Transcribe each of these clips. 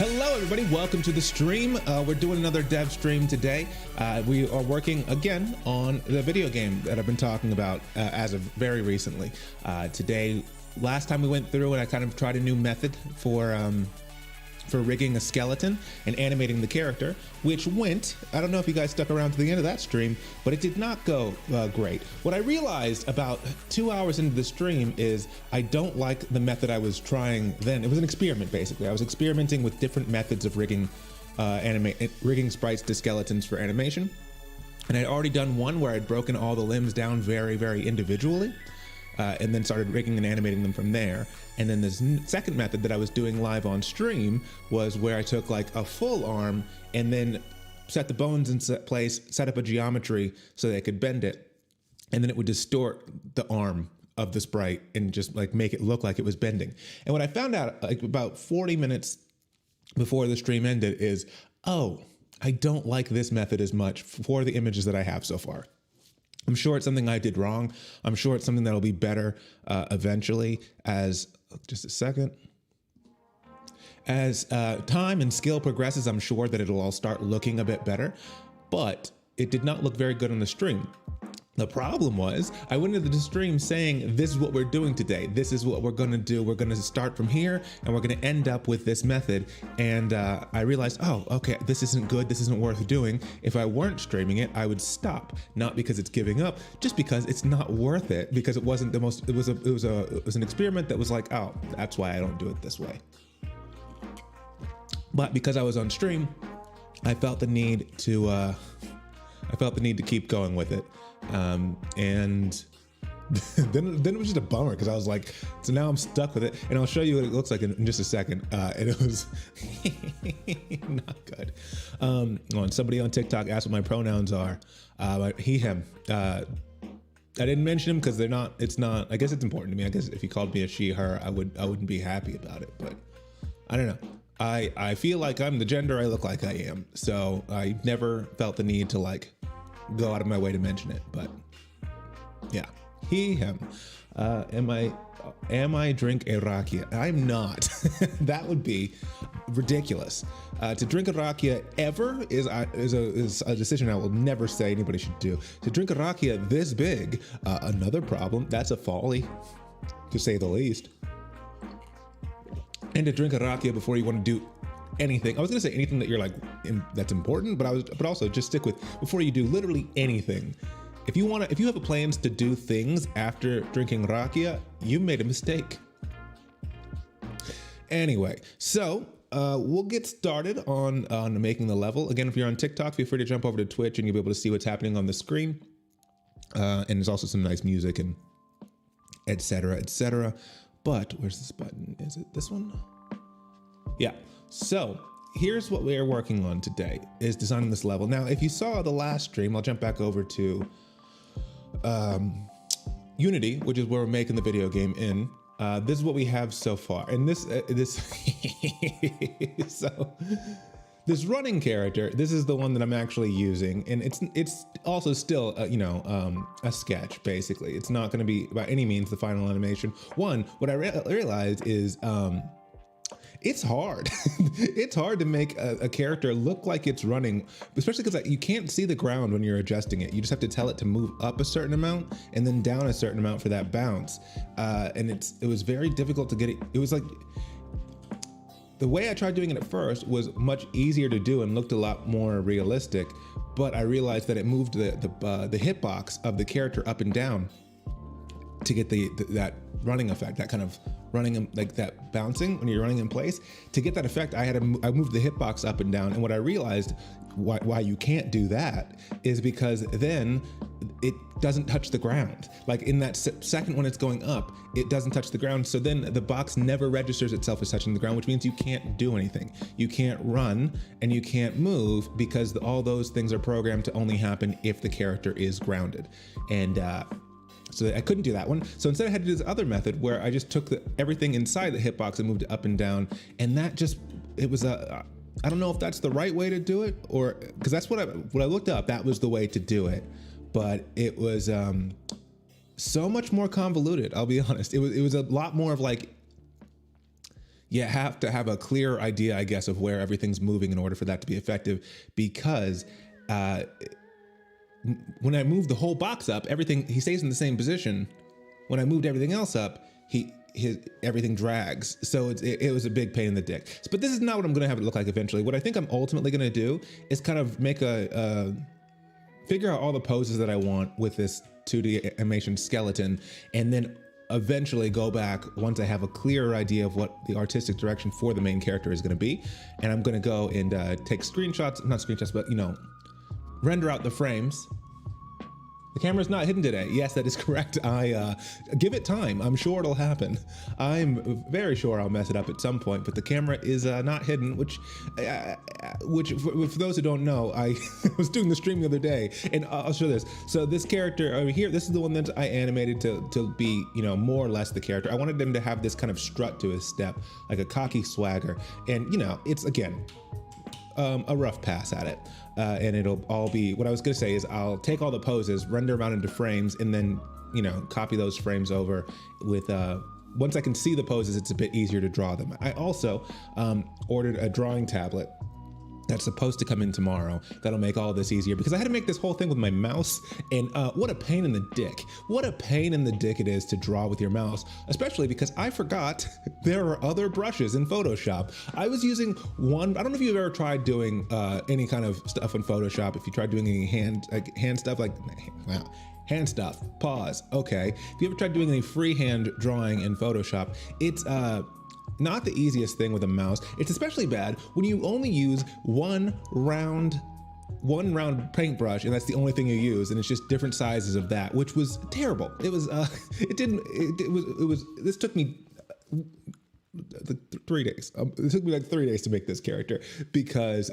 Hello, everybody. Welcome to the stream. We're doing another dev stream today. We are working again on the video game that I've been talking about as of very recently. Last time we went through and I kind of tried a new method for rigging a skeleton and animating the character, which went, I don't know if you guys stuck around to the end of that stream, but it did not go great. What I realized about 2 hours into the stream is I don't like the method I was trying then. It was an experiment, basically. I was experimenting with different methods of rigging sprites to skeletons for animation. And I'd already done one where I'd broken all the limbs down very, very individually. And then started rigging and animating them from there. And then this second method that I was doing live on stream was where I took like a full arm and then set the bones in place, set up a geometry so they could bend it. And then it would distort the arm of the sprite and just like make it look like it was bending. And what I found out like about 40 minutes before the stream ended is, oh, I don't like this method as much for the images that I have so far. I'm sure it's something I did wrong. I'm sure it's something that'll be better eventually as, just a second. As time and skill progresses, I'm sure that it'll all start looking a bit better, but it did not look very good on the stream. The problem was I went into the stream saying, this is what we're doing today. This is what we're gonna do. We're gonna start from here and we're gonna end up with this method. And I realized, oh, okay, this isn't good. This isn't worth doing. If I weren't streaming it, I would stop. Not because it's giving up, just because it's not worth it, because it wasn't the most, it was an experiment that was like, oh, that's why I don't do it this way. But because I was on stream, I felt the need to keep going with it. And then it was just a bummer because I was like, so now I'm stuck with it, and I'll show you what it looks like in just a second. And it was not good. Somebody on TikTok asked what my pronouns are. He, him. I didn't mention him because it's not, I guess it's important to me. I guess if he called me a she, her, I wouldn't be happy about it, but I don't know. I feel like I'm the gender I look like I am. So I never felt the need to like go out of my way to mention it, but yeah, he, him. Am I drink a rakia? I'm not. That would be ridiculous. To drink a rakia ever is a decision I will never say anybody should do. To drink a rakia this big, another problem. That's a folly, to say the least. And to drink a rakia before you want to do anything. I was gonna say anything that you're like that's important, but also just stick with before you do literally anything. If you have plans to do things after drinking rakia, you made a mistake. Anyway, so we'll get started on making the level. Again, if you're on TikTok, feel free to jump over to Twitch and you'll be able to see what's happening on the screen. And there's also some nice music and etc. etc. But where's this button? Is it this one? Yeah. So here's what we're working on today is designing this level. Now, if you saw the last stream, I'll jump back over to Unity, which is where we're making the video game in. This is what we have so far. And this so this running character, this is the one that I'm actually using. And it's also still, a sketch, basically. It's not going to be by any means the final animation. What I realized is, it's hard. It's hard to make a character look like it's running, especially because you can't see the ground when you're adjusting it. You just have to tell it to move up a certain amount and then down a certain amount for that bounce. And it was very difficult to get it. It was like, the way I tried doing it at first was much easier to do and looked a lot more realistic, but I realized that it moved the hitbox of the character up and down to get that running effect, that kind of running, like that bouncing when you're running in place. To get that effect, I moved the hitbox up and down. And what I realized why you can't do that is because then it doesn't touch the ground. Like in that second when it's going up, it doesn't touch the ground. So then the box never registers itself as touching the ground, which means you can't do anything. You can't run and you can't move because all those things are programmed to only happen if the character is grounded. And so I couldn't do that one. So instead I had to do this other method where I just took everything inside the hitbox and moved it up and down. And that it was I don't know if that's the right way to do it, or because that's what I looked up, that was the way to do it. But it was so much more convoluted, I'll be honest. It was a lot more of like, you have to have a clear idea, I guess, of where everything's moving in order for that to be effective, because when I move the whole box up, everything, he stays in the same position. When I moved everything else up, everything drags. So it was a big pain in the dick. But this is not what I'm gonna have it look like eventually. What I think I'm ultimately gonna do is kind of make figure out all the poses that I want with this 2D animation skeleton, and then eventually go back once I have a clearer idea of what the artistic direction for the main character is gonna be. And I'm gonna go and take screenshots, not screenshots, but render out the frames. The camera's not hidden today. Yes, that is correct. I give it time. I'm sure it'll happen. I'm very sure I'll mess it up at some point, but the camera is not hidden, which for those who don't know, I was doing the stream the other day, and I'll show this. So this character over here, this is the one that I animated to be, more or less the character. I wanted him to have this kind of strut to his step, like a cocky swagger. And, it's, again, a rough pass at it. And it'll all be, what I was gonna say is I'll take all the poses, render them out into frames, and then, copy those frames over with, once I can see the poses, it's a bit easier to draw them. I also ordered a drawing tablet that's supposed to come in tomorrow. That'll make all this easier, because I had to make this whole thing with my mouse, and what a pain in the dick. What a pain in the dick it is to draw with your mouse, especially because I forgot there are other brushes in Photoshop. I was using one, I don't know if you've ever tried doing any kind of stuff in Photoshop, if you tried doing any hand stuff, hand stuff, pause, okay. If you ever tried doing any freehand drawing in Photoshop, it's not the easiest thing with a mouse. It's especially bad when you only use one round paintbrush, and that's the only thing you use, and it's just different sizes of that, which was terrible. It was this took me 3 days. It took me like 3 days to make this character, because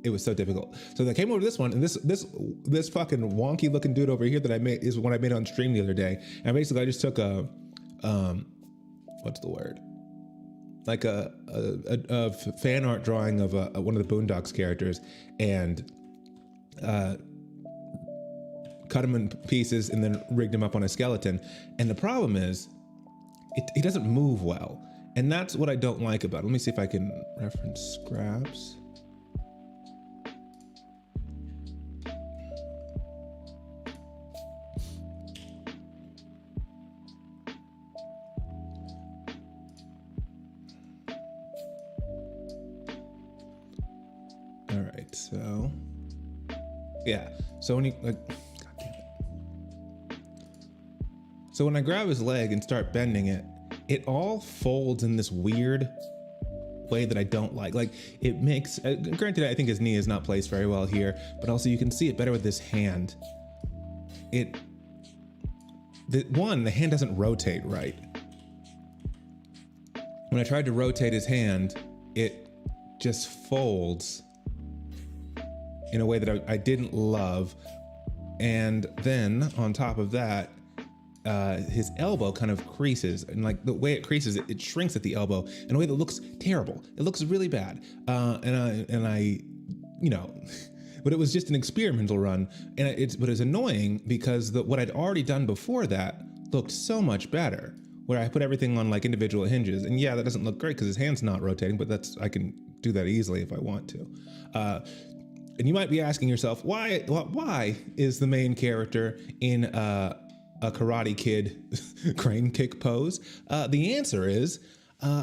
it was so difficult. So I came over to this one, and this fucking wonky looking dude over here that I made is one I made on stream the other day. And basically I just took a what's the word? Like a fan art drawing of one of the Boondocks characters, and cut him in pieces and then rigged him up on a skeleton. And the problem is, he doesn't move well. And that's what I don't like about it. Let me see if I can reference scraps. All right, so yeah. So when God damn it. So when I grab his leg and start bending it, it all folds in this weird way that I don't like. Like, it makes, granted, I think his knee is not placed very well here, but also you can see it better with this hand. The hand doesn't rotate right. When I tried to rotate his hand, it just folds in a way that I didn't love. And then on top of that, his elbow kind of creases, and like the way it creases, it shrinks at the elbow in a way that looks terrible. It looks really bad. And I, but it was just an experimental run, and but it's annoying because what I'd already done before that looked so much better, where I put everything on like individual hinges. And yeah, that doesn't look great because his hand's not rotating, but I can do that easily if I want to. And you might be asking yourself, why is the main character in a Karate Kid crane kick pose? The answer is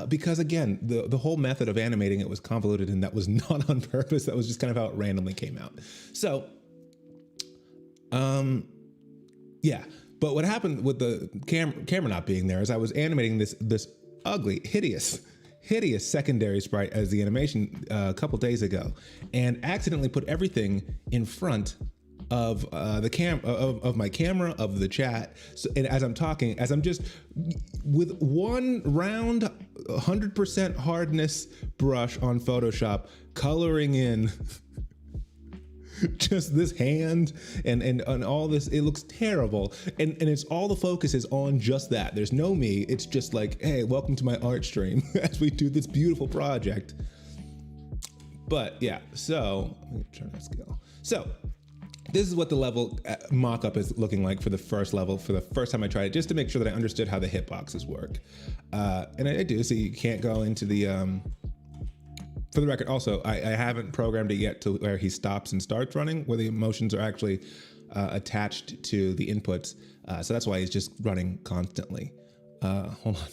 because, again, the whole method of animating it was convoluted, and that was not on purpose. That was just kind of how it randomly came out. So, yeah. But what happened with the camera not being there is I was animating this ugly, hideous secondary sprite as the animation a couple days ago, and accidentally put everything in front of of my camera, of the chat. So, and as I'm talking, as I'm just with one round 100% hardness brush on Photoshop, coloring in just this hand and all this, it looks terrible, and it's all the focus is on just that. There's no me. It's just like, hey, welcome to my art stream as we do this beautiful project. But yeah, so let me turn that scale. So this is what the level mock-up is looking like for the first level, for the first time I tried it, just to make sure that I understood how the hitboxes work. And I do, so you can't go into the, for the record, also, I haven't programmed it yet to where he stops and starts running, where the motions are actually attached to the inputs. So that's why he's just running constantly. Hold on.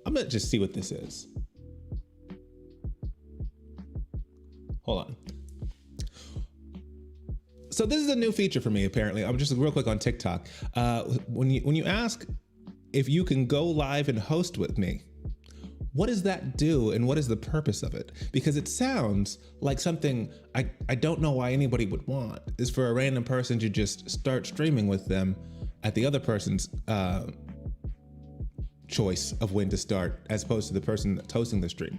I'm gonna just see what this is. Hold on. So this is a new feature for me, apparently. I'm just real quick on TikTok. When you ask if you can go live and host with me, what does that do and what is the purpose of it? Because it sounds like something I don't know why anybody would want, is for a random person to just start streaming with them at the other person's choice of when to start, as opposed to the person that's hosting the stream.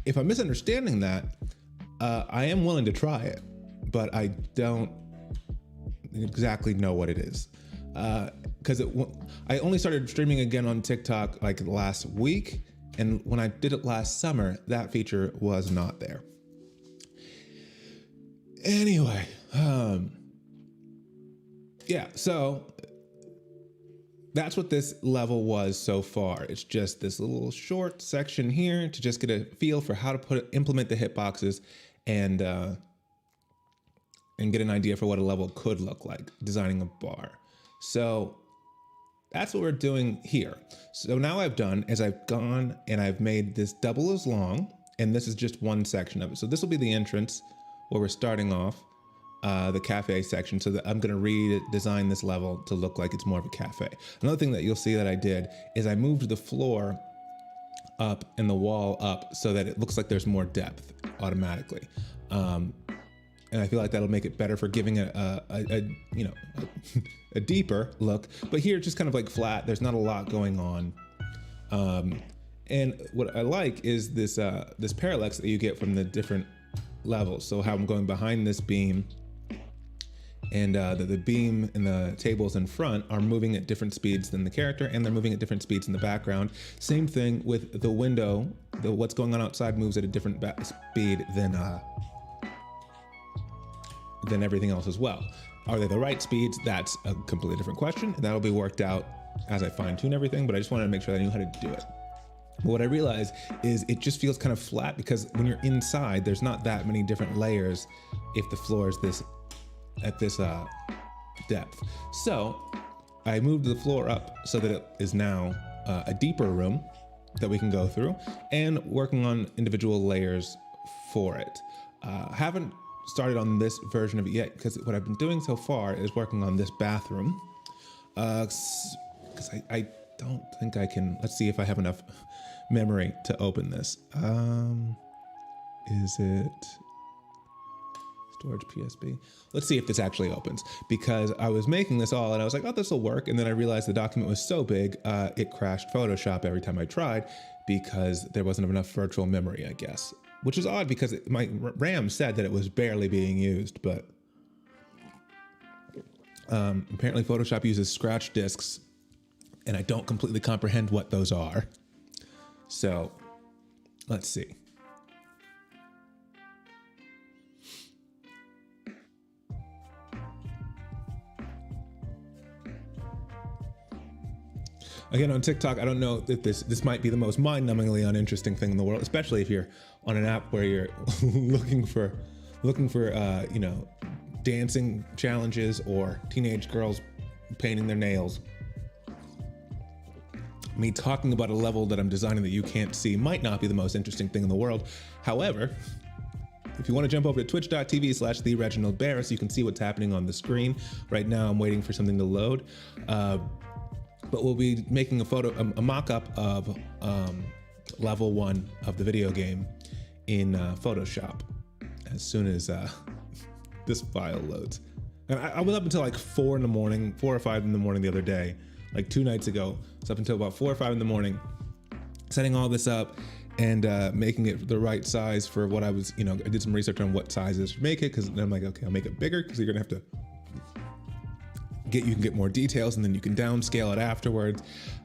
If I'm misunderstanding that, I am willing to try it, but I don't exactly know what it is. Because I only started streaming again on TikTok like last week, and when I did it last summer, that feature was not there. Anyway, yeah, so that's what this level was so far. It's just this little short section here to just get a feel for how to implement the hitboxes and get an idea for what a level could look like, designing a bar. So that's what we're doing here. So now I've done is I've gone and I've made this double as long, and this is just one section of it. So this will be the entrance where we're starting off, the cafe section, so that I'm gonna redesign this level to look like it's more of a cafe. Another thing that you'll see that I did is I moved the floor up and the wall up so that it looks like there's more depth automatically. And I feel like that'll make it better for giving a deeper look. But here it's just kind of like flat. There's not a lot going on. And what I like is this this parallax that you get from the different levels. So how I'm going behind this beam, and the beam and the tables in front are moving at different speeds than the character, and they're moving at different speeds in the background. Same thing with the window. What's going on outside moves at a different speed than everything else as well. Are they the right speeds? That's a completely different question. That'll be worked out as I fine tune everything, but I just wanted to make sure that I knew how to do it. But what I realized is it just feels kind of flat because when you're inside, there's not that many different layers if the floor is at this depth. So I moved the floor up so that it is now a deeper room that we can go through, and working on individual layers for it. Haven't started on this version of it yet because what I've been doing so far is working on this bathroom, because I don't think I can. Let's see if I have enough memory to open this. Is it storage PSB? Let's see if this actually opens, because I was making this all and I was like, oh, this will work. And then I realized the document was so big, it crashed Photoshop every time I tried because there wasn't enough virtual memory, I guess. Which is odd because my RAM said that it was barely being used, but apparently Photoshop uses scratch disks, and I don't completely comprehend what those are. So let's see. Again, on TikTok, I don't know if this might be the most mind-numbingly uninteresting thing in the world, especially if you're on an app where you're looking for dancing challenges or teenage girls painting their nails. Me talking about a level that I'm designing that you can't see might not be the most interesting thing in the world. However, if you want to jump over to twitch.tv/TheReginaldBear so you can see what's happening on the screen. Right now, I'm waiting for something to load. But we'll be making a mock-up of level 1 of the video game in Photoshop as soon as this file loads. And I was up until like 4 or 5 in the morning the other day, like 2 nights ago. It's up until about 4 or 5 in the morning, setting all this up and making it the right size for what I was, I did some research on what sizes to make it, because then I'm like, okay, I'll make it bigger because you're gonna have to you can get more details, and then you can downscale it afterwards.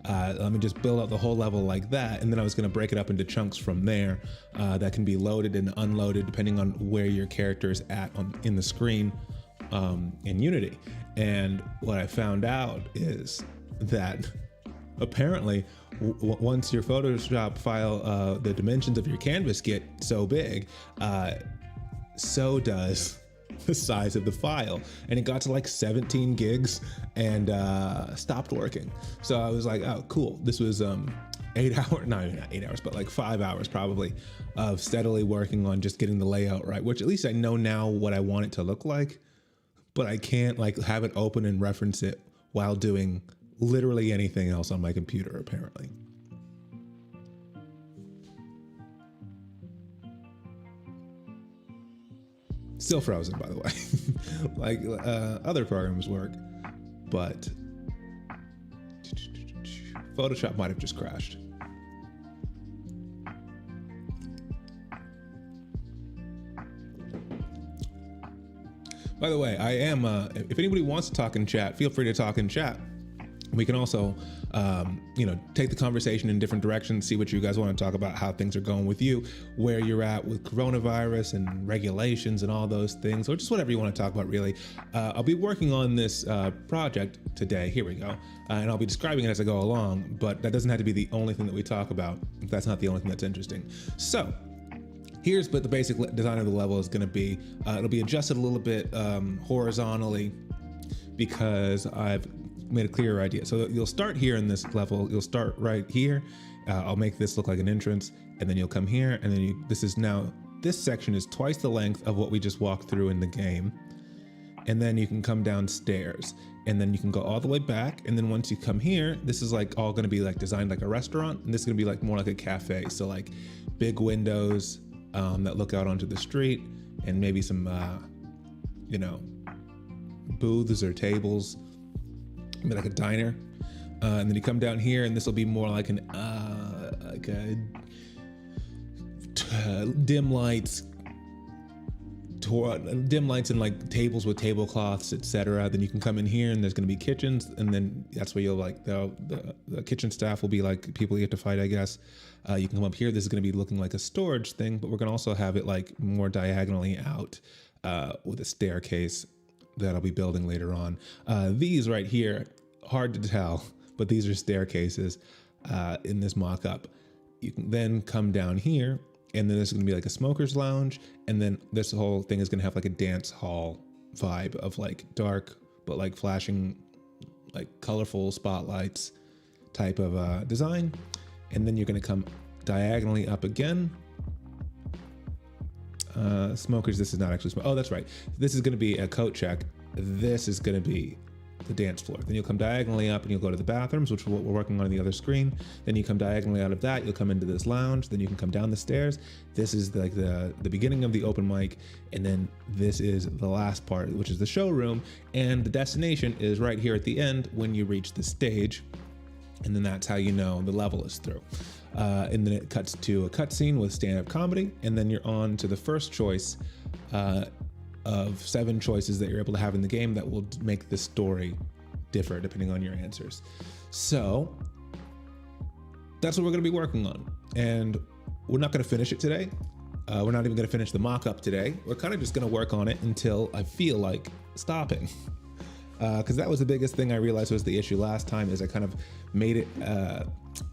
Let me just build out the whole level like that, and then I was going to break it up into chunks from there that can be loaded and unloaded depending on where your character is at in the screen in Unity. And what I found out is that apparently once your Photoshop file, the dimensions of your canvas get so big, so does the size of the file, and it got to like 17 gigs and stopped working. So I was like, oh cool, this was 8 hours, not 8 hours, but like 5 hours probably of steadily working on just getting the layout right, which at least I know now what I want it to look like, but I can't like have it open and reference it while doing literally anything else on my computer apparently. Still frozen, by the way. Like other programs work, but Photoshop might have just crashed. By the way, I am, if anybody wants to talk in chat, feel free to talk in chat. We can also, take the conversation in different directions, see what you guys want to talk about, how things are going with you, where you're at with coronavirus and regulations and all those things, or just whatever you want to talk about, really. I'll be working on this project today. Here we go. And I'll be describing it as I go along, but that doesn't have to be the only thing that we talk about if that's not the only thing that's interesting. So here's what the basic design of the level is going to be. It'll be adjusted a little bit horizontally because I've made a clearer idea. So you'll start here in this level. You'll start right here. I'll make this look like an entrance, and then you'll come here, and then this section is twice the length of what we just walked through in the game. And then you can come downstairs, and then you can go all the way back. And then once you come here, this is like all going to be like designed like a restaurant, and this is going to be like more like a cafe. So like big windows that look out onto the street, and maybe some booths or tables, like a diner, and then you come down here, and this will be more like dim lights and like tables with tablecloths, etc. Then you can come in here, and there's going to be kitchens, and then that's where you'll like the kitchen staff will be like people you have to fight, I guess. You can come up here. This is going to be looking like a storage thing, but we're going to also have it like more diagonally out with a staircase that I'll be building later on. These right here, hard to tell, but these are staircases in this mock-up. You can then come down here, and then there's gonna be like a smoker's lounge, and then this whole thing is gonna have like a dance hall vibe of like dark, but like flashing, like colorful spotlights type of design. And then you're gonna come diagonally up again. Smokers, this is not actually oh, that's right. This is going to be a coat check. This is going to be the dance floor. Then you'll come diagonally up, and you'll go to the bathrooms, which is what we're working on the other screen. Then you come diagonally out of that, you'll come into this lounge. Then you can come down the stairs. This is like the beginning of the open mic, and then this is the last part, which is the showroom. And the destination is right here at the end when you reach the stage, and then that's how you know the level is through. And then it cuts to a cutscene with stand-up comedy, and then you're on to the first choice of 7 choices that you're able to have in the game that will make the story differ depending on your answers. So that's what we're going to be working on, and we're not going to finish it today. We're not even going to finish the mock-up today. We're kind of just going to work on it until I feel like stopping. Because that was the biggest thing I realized was the issue last time, is I kind of made it,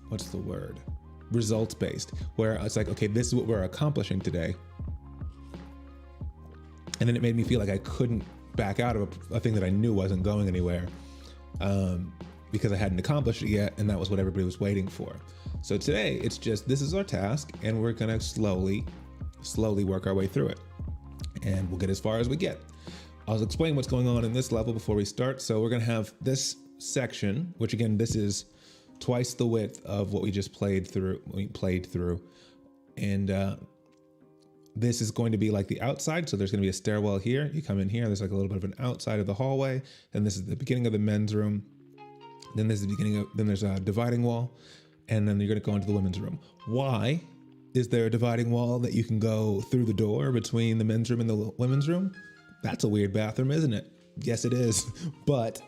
what's the word? Results based, where it's like, okay, this is what we're accomplishing today. And then it made me feel like I couldn't back out of a thing that I knew wasn't going anywhere because I hadn't accomplished it yet, and that was what everybody was waiting for. So today it's just, this is our task, and we're gonna slowly work our way through it, and we'll get as far as we get. I'll explain what's going on in this level before we start. So we're gonna have this section, which again, this is twice the width of what we just played through. And this is going to be like the outside. So there's gonna be a stairwell here. You come in here, there's like a little bit of an outside of the hallway. Then this is the beginning of the men's room. Then this is the beginning of, then there's a dividing wall. And then you're gonna go into the women's room. Why is there a dividing wall that you can go through the door between the men's room and the women's room? That's a weird bathroom, isn't it? Yes, it is, but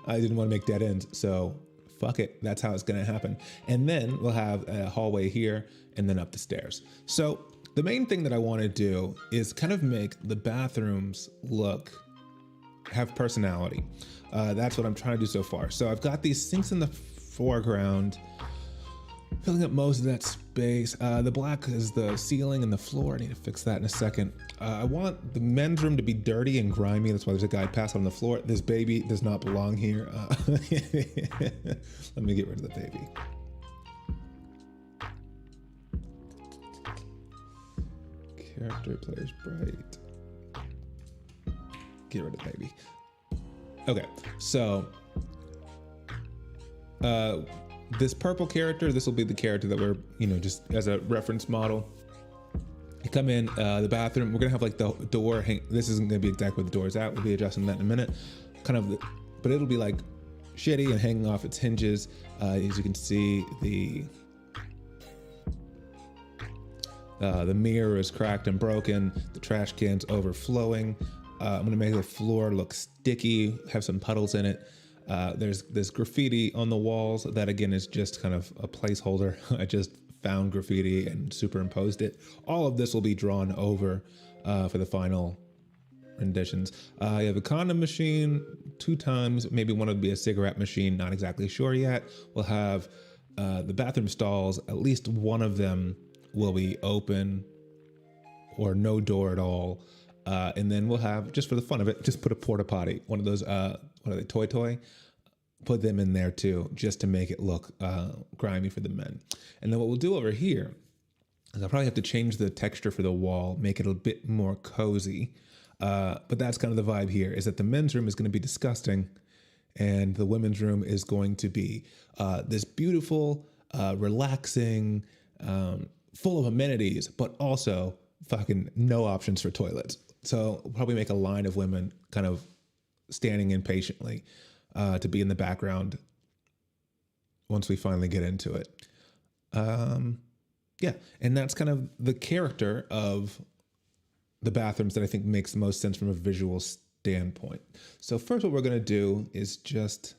I didn't want to make dead ends, so fuck it. That's how it's going to happen. And then we'll have a hallway here and then up the stairs. So the main thing that I want to do is kind of make the bathrooms have personality. That's what I'm trying to do so far. So I've got these sinks in the foreground, filling up most of that space. The black is the ceiling and the floor. I need to fix that in a second. I want the men's room to be dirty and grimy. That's why there's a guy passed on the floor. This baby does not belong here. Let me get rid of the baby. Character players bright. Get rid of the baby. Okay, so this purple character, this will be the character that we're, just as a reference model. You come in the bathroom, we're gonna have like the door this isn't gonna be exactly where the door is at. We'll be adjusting that in a minute. But it'll be like shitty and hanging off its hinges. As you can see, the mirror is cracked and broken. The trash can's overflowing. I'm gonna make the floor look sticky, have some puddles in it. There's graffiti on the walls that again is just kind of a placeholder. I just found graffiti and superimposed it. All of this will be drawn over for the final renditions. You have a condom machine 2 times, maybe one would be a cigarette machine, not exactly sure yet. We'll have the bathroom stalls, at least one of them will be open or no door at all. And then we'll have, just for the fun of it, just put a porta potty, one of those, what are they, toy? Put them in there too, just to make it look grimy for the men. And then what we'll do over here is I'll probably have to change the texture for the wall, make it a bit more cozy. But that's kind of the vibe here, is that the men's room is going to be disgusting and the women's room is going to be this beautiful, relaxing, full of amenities, but also fucking no options for toilets. So we'll probably make a line of women kind of standing impatiently to be in the background once we finally get into it. Yeah, and that's kind of the character of the bathrooms that I think makes the most sense from a visual standpoint. So first what we're going to do is just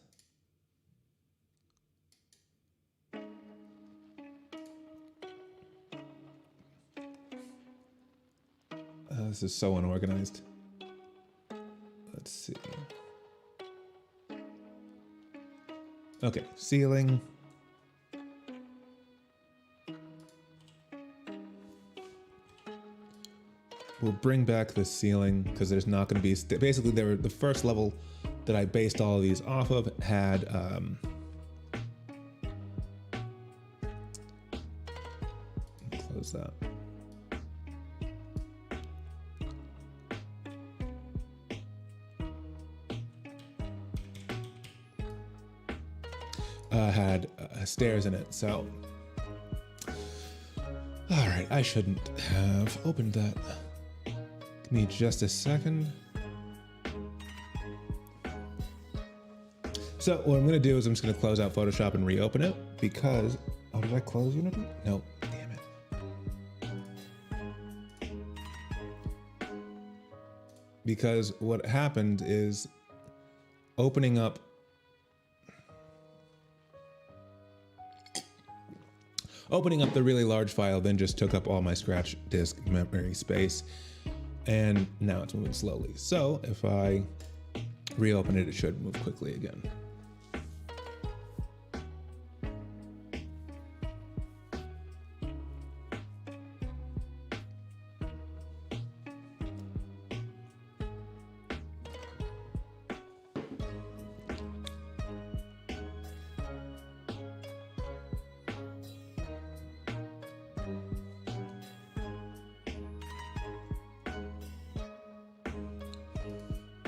this is so unorganized. Let's see. Okay, ceiling. We'll bring back the ceiling because there's not going to be, basically the first level that I based all of these off of had, close that. Had stairs in it, so all right, I shouldn't have opened that. Give me just a second. So what I'm gonna do is I'm just gonna close out Photoshop and reopen it because, oh, did I close Unity? No, damn it. Because what happened is opening up the really large file then just took up all my scratch disk memory space, and now it's moving slowly. So if I reopen it, it should move quickly again.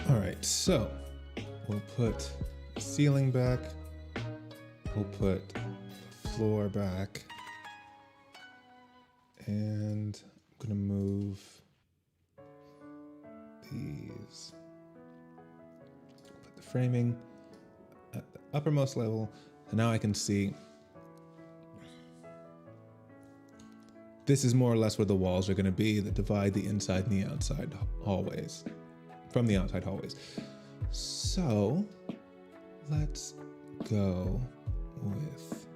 All right, so we'll put ceiling back, we'll put floor back, and I'm gonna move these, put the framing at the uppermost level, and now I can see this is more or less where the walls are gonna be that divide the inside and the outside hallways. from the outside hallways. So let's go with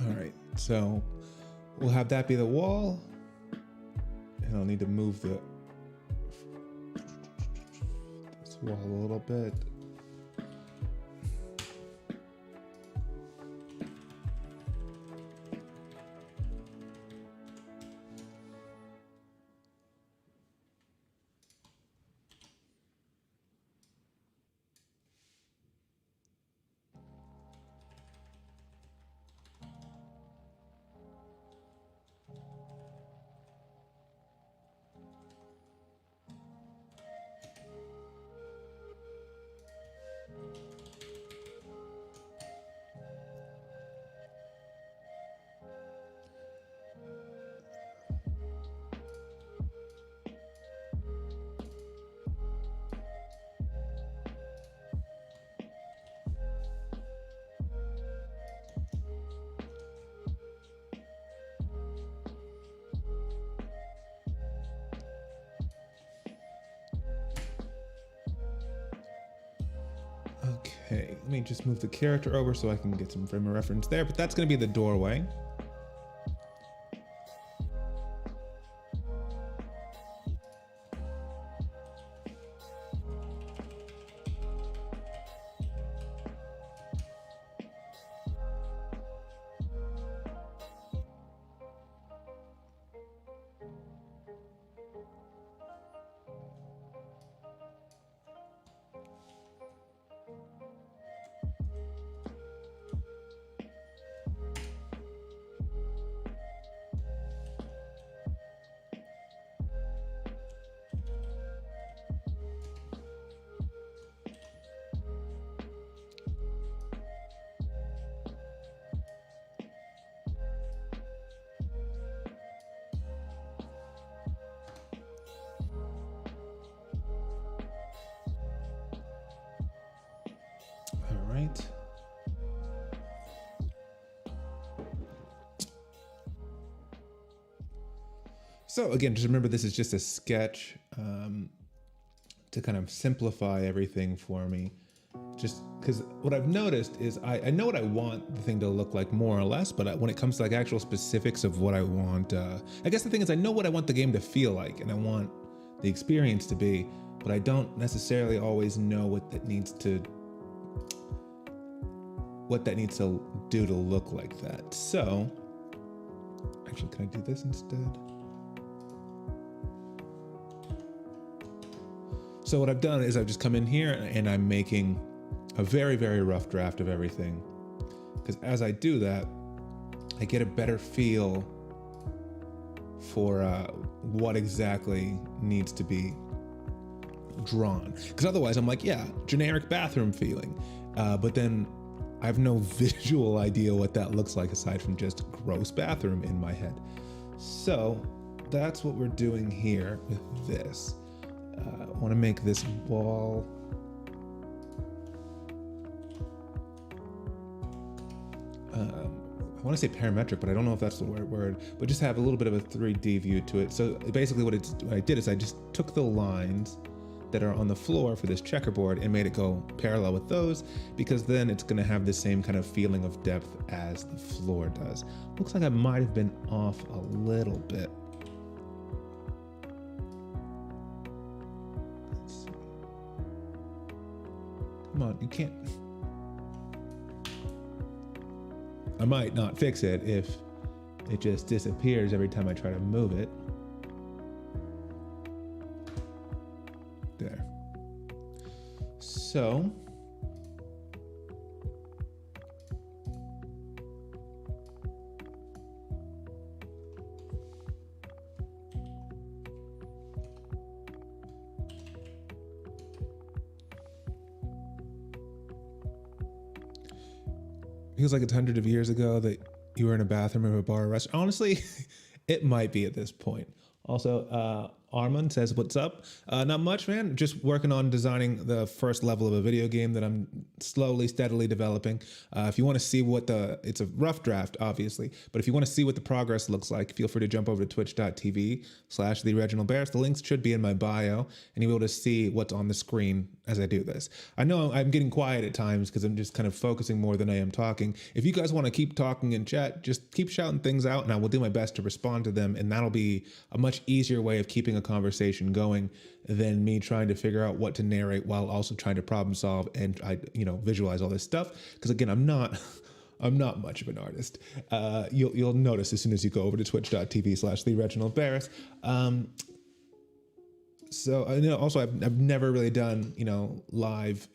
all right, so we'll have that be the wall, and I'll need to move this wall a little bit. Okay, let me just move the character over so I can get some frame of reference there, but that's going to be the doorway. All right. So again, just remember this is just a sketch to kind of simplify everything for me. Just because what I've noticed is I know what I want the thing to look like more or less, but when it comes to like actual specifics of what I want, I guess the thing is I know what I want the game to feel like and I want the experience to be, but I don't necessarily always know what that needs to do to look like that. So actually, can I do this instead? So what I've done is I've just come in here and I'm making a very, very rough draft of everything. Because as I do that, I get a better feel for what exactly needs to be drawn. Because otherwise I'm like, yeah, generic bathroom feeling. But then I have no visual idea what that looks like aside from just gross bathroom in my head. So that's what we're doing here with this. I want to make this wall I want to say parametric, but I don't know if that's the right word, but just have a little bit of a 3D view to it. So basically what I did is I just took the lines that are on the floor for this checkerboard and made it go parallel with those, because then it's going to have the same kind of feeling of depth as the floor does. Looks like I might have been off a little bit. Let's see. Come on, you can't. I might not fix it if it just disappears every time I try to move it. There. So feels like it's hundreds of years ago that you were in a bathroom of a bar or restaurant. Honestly, it might be at this point. Also, Armand says, what's up? Not much, man. Just working on designing the first level of a video game that I'm slowly, steadily developing. If you want to see what it's a rough draft, obviously, but if you want to see what the progress looks like, feel free to jump over to twitch.tv/TheOriginalBears. The links should be in my bio, and you'll be able to see what's on the screen as I do this. I know I'm getting quiet at times because I'm just kind of focusing more than I am talking. If you guys want to keep talking in chat, just keep shouting things out, and I will do my best to respond to them, and that'll be a much easier way of keeping a conversation going than me trying to figure out what to narrate while also trying to problem solve and visualize all this stuff. Because again, I'm not much of an artist. You'll notice as soon as you go over to twitch.tv/TheOriginalBears. So also I've never really done live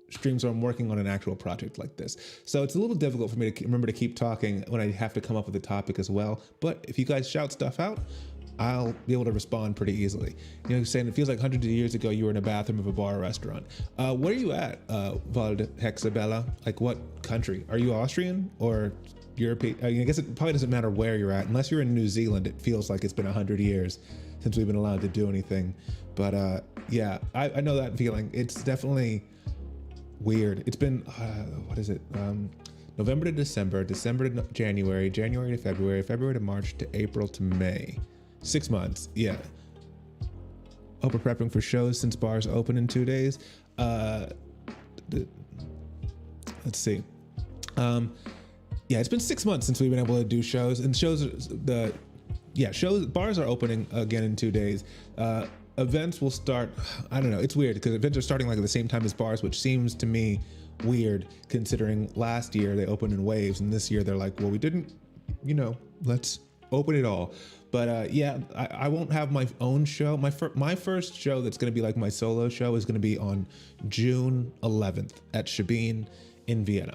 streams where I'm working on an actual project like this. So it's a little difficult for me to remember to keep talking when I have to come up with a topic as well. But if you guys shout stuff out, I'll be able to respond pretty easily. Saying it feels like hundreds of years ago you were in a bathroom of a bar or restaurant. Where are you at, Vald Hexabella? Like what country? Are you Austrian or European? I guess it probably doesn't matter where you're at. Unless you're in New Zealand, it feels like it's been 100 years since we've been allowed to do anything. But yeah, I know that feeling. It's definitely weird. It's been, what is it? November to December, December to January, January to February, February to March to April to May. 6 months, yeah. Hope we're prepping for shows since bars open in 2 days. Let's see. Yeah, it's been 6 months since we've been able to do shows, and bars are opening again in 2 days. Events will start, I don't know, it's weird because events are starting like at the same time as bars, which seems to me weird considering last year they opened in waves and this year they're like, well, we didn't, let's open it all. But yeah, I won't have my own show. My first show that's going to be like my solo show is going to be on June 11th at Shebeen in Vienna.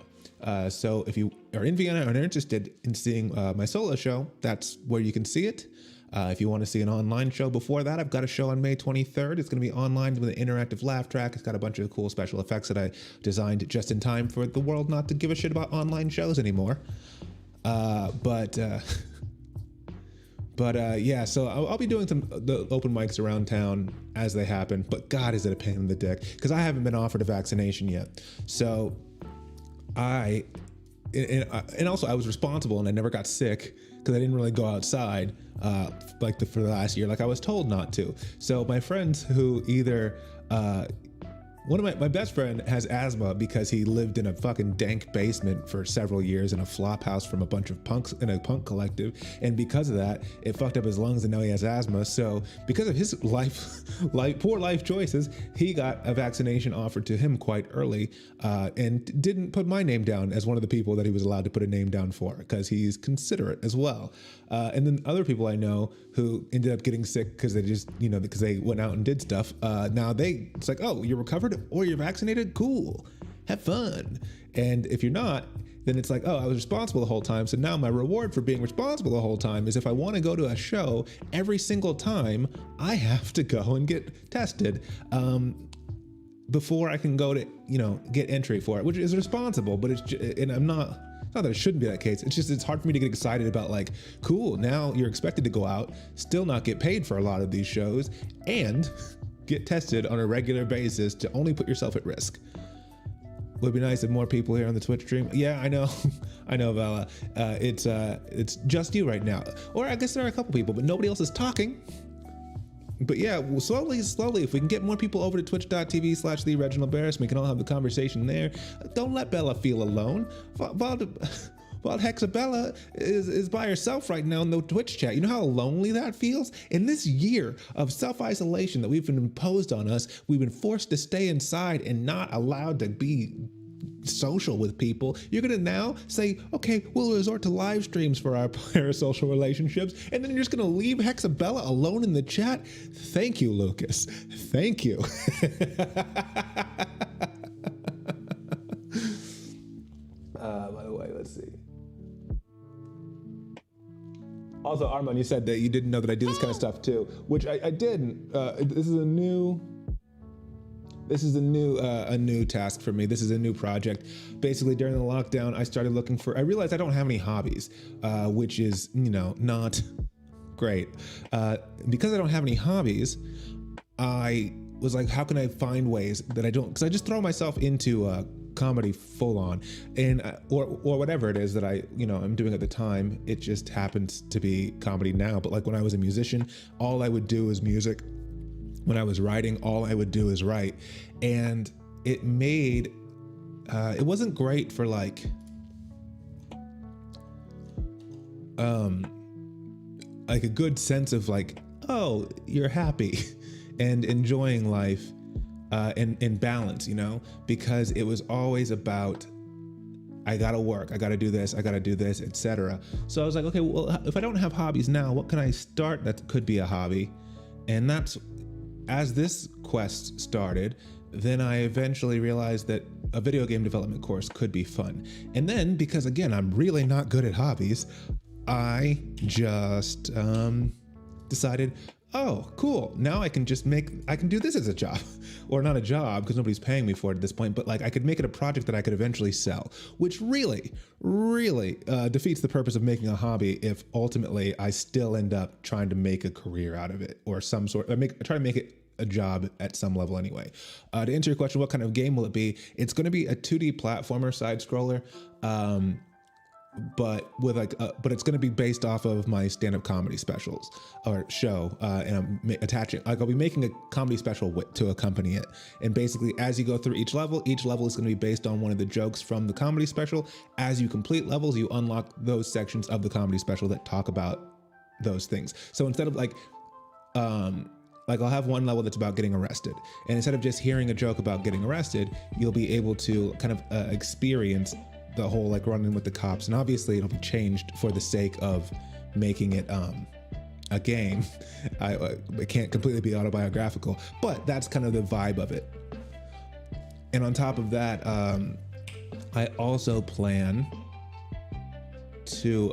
So if you are in Vienna and are interested in seeing my solo show, that's where you can see it. If you want to see an online show before that, I've got a show on May 23rd. It's going to be online with an interactive laugh track. It's got a bunch of cool special effects that I designed just in time for the world not to give a shit about online shows anymore. Yeah, so I'll be doing the open mics around town as they happen, but God, is it a pain in the dick, because I haven't been offered a vaccination yet. So and also I was responsible and I never got sick because I didn't really go outside for the last year, like I was told not to. So my friends who either one of my best friend has asthma because he lived in a fucking dank basement for several years in a flop house from a bunch of punks in a punk collective. And because of that, it fucked up his lungs and now he has asthma. So because of his poor life choices, he got a vaccination offered to him quite early and didn't put my name down as one of the people that he was allowed to put a name down for because he's considerate as well. And then other people I know who ended up getting sick because they just, because they went out and did stuff. Now it's like, oh, you're recovered or you're vaccinated? Cool. Have fun. And if you're not, then it's like, oh, I was responsible the whole time. So now my reward for being responsible the whole time is if I want to go to a show, every single time I have to go and get tested before I can go to, get entry for it, which is responsible, but it's not that it shouldn't be that case. It's just, it's hard for me to get excited about like, cool, now you're expected to go out, still not get paid for a lot of these shows and get tested on a regular basis to only put yourself at risk. Would be nice if more people here on the Twitch stream. Yeah, I know, I know, Vala. It's just you right now, or I guess there are a couple people, but nobody else is talking. But yeah, well, slowly, if we can get more people over to twitch.tv/the Reginald Barris, we can all have the conversation there. Don't let Bella feel alone. Vald Hexabella is by herself right now in the Twitch chat. You know how lonely that feels? In this year of self-isolation that we've been imposed on us, we've been forced to stay inside and not allowed to be social with people. You're gonna now say, okay, we'll resort to live streams for our parasocial relationships, and then you're just gonna leave Hexabella alone in the chat? Thank you, Lucas. Thank you. By the way, let's see. Also, Armand, you said that you didn't know that I do this kind of stuff too, which I didn't. This is a new task for me. This is a new project. Basically, during the lockdown, I started looking for. I realized I don't have any hobbies, which is not great. Because I don't have any hobbies, I was like, how can I find ways that I don't? Because I just throw myself into comedy full on, and or whatever it is that I'm doing at the time. It just happens to be comedy now. But like when I was a musician, all I would do is music. When I was writing, all I would do is write, and it made it wasn't great for like a good sense of like, oh, you're happy and enjoying life in balance, because it was always about, I gotta work, I gotta do this, etc. So I was like, okay, well, if I don't have hobbies now, what can I start that could be a hobby? And that's, as this quest started, then I eventually realized that a video game development course could be fun. And then, because again, I'm really not good at hobbies, I just decided, oh, cool. Now I can do this as a job, or not a job because nobody's paying me for it at this point, but like I could make it a project that I could eventually sell, which really defeats the purpose of making a hobby if ultimately I still end up trying to make a career out of it, or try to make it a job at some level anyway. To answer your question, what kind of game will it be? It's going to be a 2D platformer side scroller. But but it's going to be based off of my stand-up comedy specials or show, and I'm I'll be making a comedy special to accompany it. And basically, as you go through each level is going to be based on one of the jokes from the comedy special. As you complete levels, you unlock those sections of the comedy special that talk about those things. So instead of like I'll have one level that's about getting arrested, and instead of just hearing a joke about getting arrested, you'll be able to kind of experience the whole like running with the cops. And obviously it'll be changed for the sake of making it a game. It can't completely be autobiographical, but that's kind of the vibe of it. And on top of that, I also plan to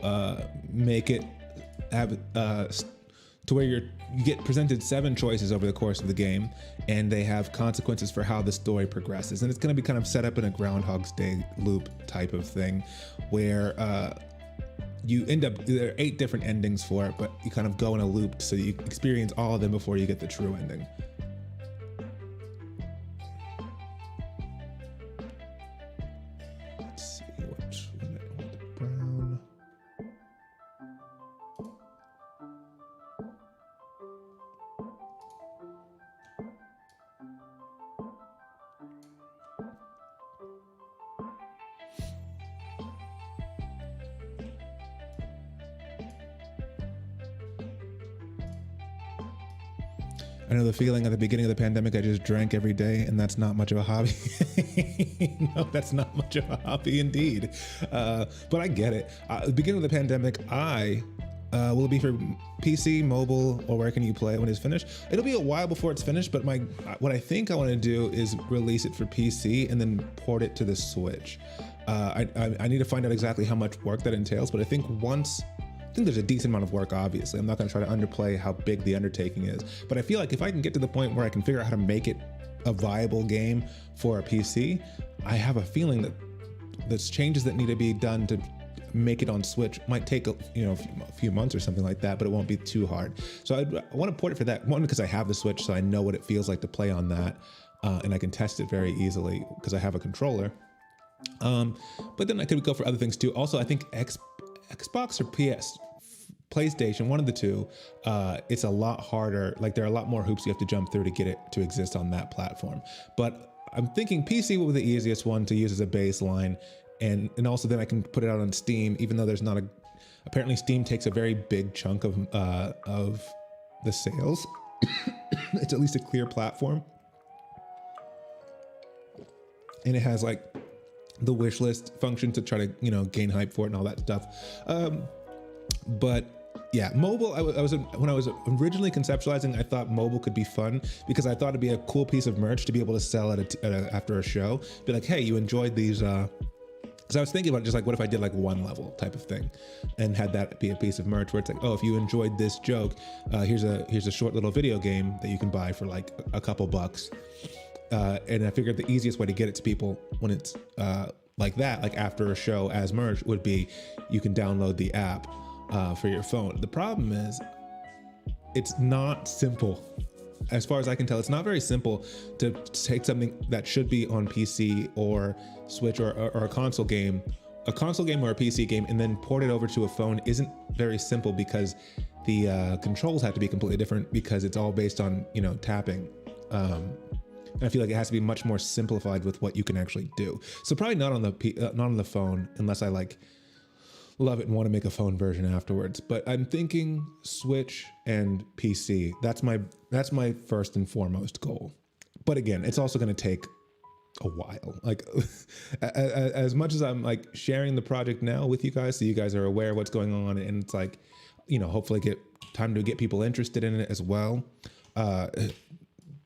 make it have to where you get presented 7 choices over the course of the game, and they have consequences for how the story progresses. And it's going to be kind of set up in a Groundhog's Day loop type of thing, where you end up, there are 8 different endings for it, but you kind of go in a loop so you experience all of them before you get the true ending. Let's see, which one I want, the brown. I know the feeling at the beginning of the pandemic, I just drank every day, and that's not much of a hobby. No, that's not much of a hobby indeed. But I get it. At the beginning of the pandemic, will it be for PC, mobile, or where can you play it when it's finished? It'll be a while before it's finished, but what I think I want to do is release it for PC and then port it to the Switch. I need to find out exactly how much work that entails, but I think there's a decent amount of work, obviously. I'm not going to try to underplay how big the undertaking is, but I feel like if I can get to the point where I can figure out how to make it a viable game for a PC, I have a feeling that the changes that need to be done to make it on Switch might take a few months or something like that, but it won't be too hard. So I want to port it for that. One, because I have the Switch, so I know what it feels like to play on that, and I can test it very easily because I have a controller. But then I could go for other things too. Also, I think Xbox or PlayStation, one of the two, it's a lot harder. Like there are a lot more hoops you have to jump through to get it to exist on that platform. But I'm thinking PC will be the easiest one to use as a baseline. And also then I can put it out on Steam, even though there's not apparently Steam takes a very big chunk of the sales. It's at least a clear platform. And it has like the wish list function to try to, gain hype for it and all that stuff. But yeah, mobile, when I was originally conceptualizing, I thought mobile could be fun because I thought it'd be a cool piece of merch to be able to sell after a show. Be like, hey, you enjoyed these, because I was thinking about just like, what if I did like one level type of thing and had that be a piece of merch where it's like, oh, if you enjoyed this joke, here's a short little video game that you can buy for like a couple bucks. And I figured the easiest way to get it to people when it's like that, like after a show as merch, would be you can download the app for your phone. The problem is it's not simple. As far as I can tell, it's not very simple to take something that should be on PC or Switch or a console game or a PC game and then port it over to a phone isn't very simple because the controls have to be completely different because it's all based on, tapping. And I feel like it has to be much more simplified with what you can actually do. So probably not on the phone unless I like love it and want to make a phone version afterwards. But I'm thinking Switch and PC. That's my first and foremost goal. But again, it's also going to take a while. Like as much as I'm like sharing the project now with you guys, so you guys are aware of what's going on, and it's like, hopefully get time to get people interested in it as well.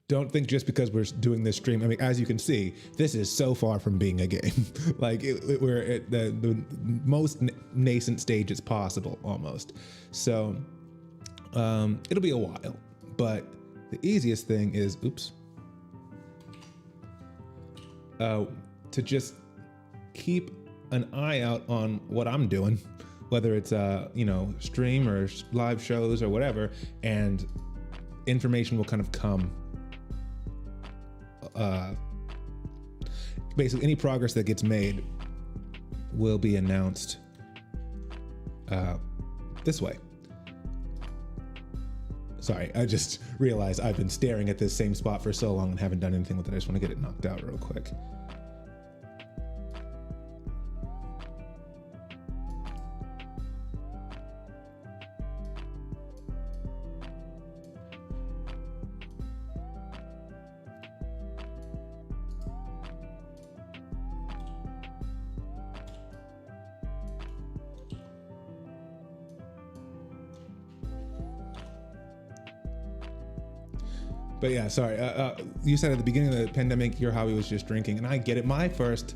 Don't think just because we're doing this stream, I mean, as you can see, this is so far from being a game. Like we're at the most nascent stage as possible almost. So it'll be a while, but the easiest thing is, to just keep an eye out on what I'm doing, whether it's, stream or live shows or whatever, and information will kind of come. Basically any progress that gets made will be announced this way. Sorry, I just realized I've been staring at this same spot for so long and haven't done anything with it. I just want to get it knocked out real quick. But yeah, sorry. You said at the beginning of the pandemic, your hobby was just drinking, and I get it. My first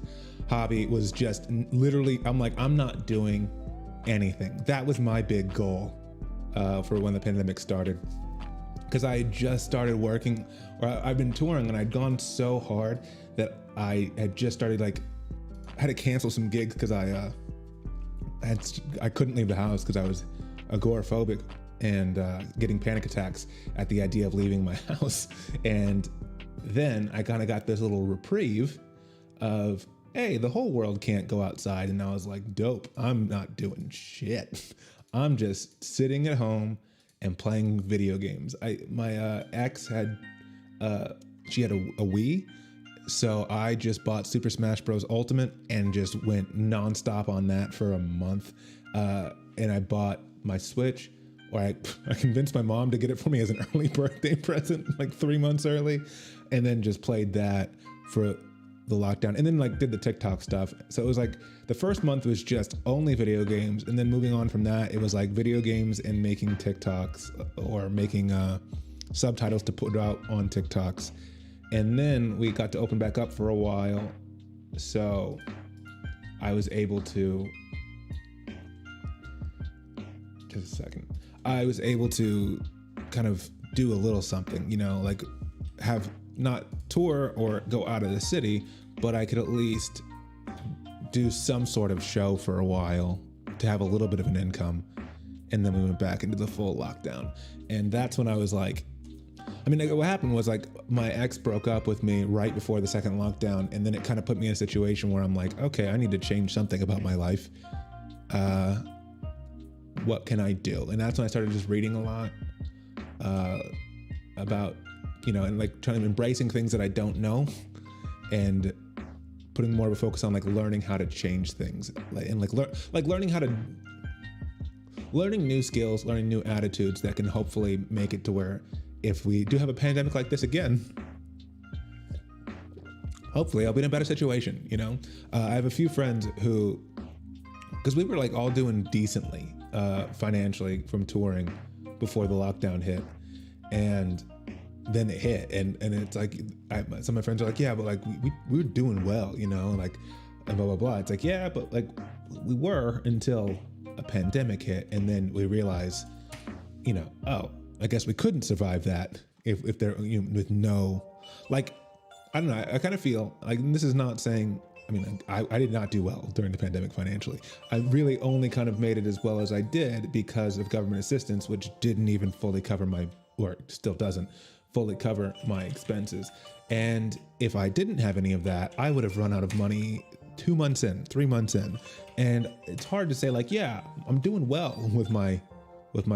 hobby was just literally, I'm like, I'm not doing anything. That was my big goal for when the pandemic started, because I had just started working, or I've been touring, and I'd gone so hard that I had just started I had to cancel some gigs because I couldn't leave the house because I was agoraphobic and getting panic attacks at the idea of leaving my house. And then I kind of got this little reprieve of, hey, the whole world can't go outside. And I was like, dope, I'm not doing shit. I'm just sitting at home and playing video games. My ex had, she had a Wii. So I just bought Super Smash Bros. Ultimate and just went nonstop on that for a month. And I bought my Switch, or I convinced my mom to get it for me as an early birthday present, like 3 months early, and then just played that for the lockdown, and then did the TikTok stuff. So it was like the first month was just only video games, and then moving on from that, it was like video games and making TikToks or making subtitles to put out on TikToks. And then we got to open back up for a while, so I was able to, just a second. I was able to kind of do a little something, have not tour or go out of the city, but I could at least do some sort of show for a while to have a little bit of an income. And then we went back into the full lockdown. And that's when I was like, what happened was my ex broke up with me right before the second lockdown. And then it kind of put me in a situation where I'm like, okay, I need to change something about my life. what can I do? And that's when I started just reading a lot about, and like trying to embracing things that I don't know, and putting more of a focus on like learning how to change things, and learning new skills, learning new attitudes that can hopefully make it to where if we do have a pandemic like this again, hopefully I'll be in a better situation. I have a few friends who, because we were like all doing decently financially from touring before the lockdown hit, and then it hit, and it's like some of my friends are like, yeah, but like we were doing well, like, and blah blah blah. It's like, yeah, but like we were until a pandemic hit, and then we realized, oh, I guess we couldn't survive that if there, with no, like, I don't know. I kind of feel like, and this is not saying, I did not do well during the pandemic financially. I really only kind of made it as well as I did because of government assistance, which didn't even fully cover or still doesn't fully cover my expenses. And if I didn't have any of that, I would have run out of money 2 months in, 3 months in. And it's hard to say like, yeah, I'm doing well with my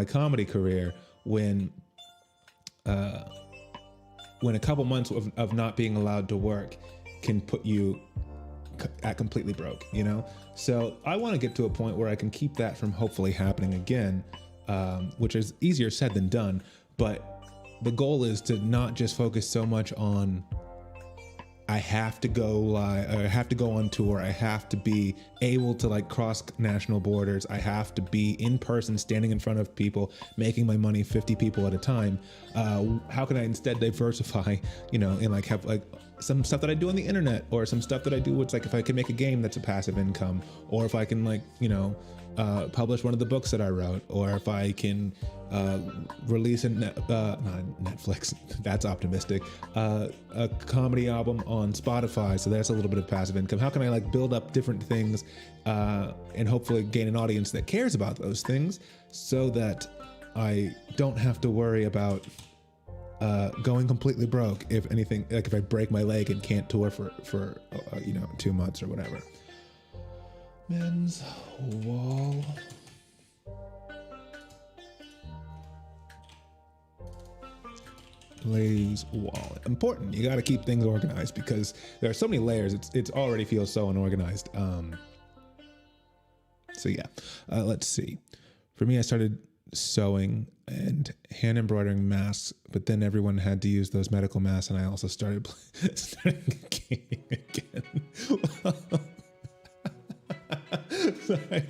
comedy career when a couple months of not being allowed to work can put you at completely broke, So I want to get to a point where I can keep that from hopefully happening again, which is easier said than done. But the goal is to not just focus so much on I have to go live, or I have to go on tour, I have to be able to like cross national borders, I have to be in person, standing in front of people, making my money 50 people at a time. How can I instead diversify, and like have like some stuff that I do on the internet, or some stuff that I do, it's like if I can make a game that's a passive income, or if I can like, publish one of the books that I wrote, or if I can release not Netflix, that's optimistic, a comedy album on Spotify, so that's a little bit of passive income. How can I like build up different things and hopefully gain an audience that cares about those things, so that I don't have to worry about going completely broke if anything, like if I break my leg and can't tour for 2 months or whatever. Men's wall. Ladies wall. Important. You got to keep things organized because there are so many layers. It's already feels so unorganized. So yeah, let's see. For me, I started sewing and hand embroidering masks, but then everyone had to use those medical masks, and I also started gaming again.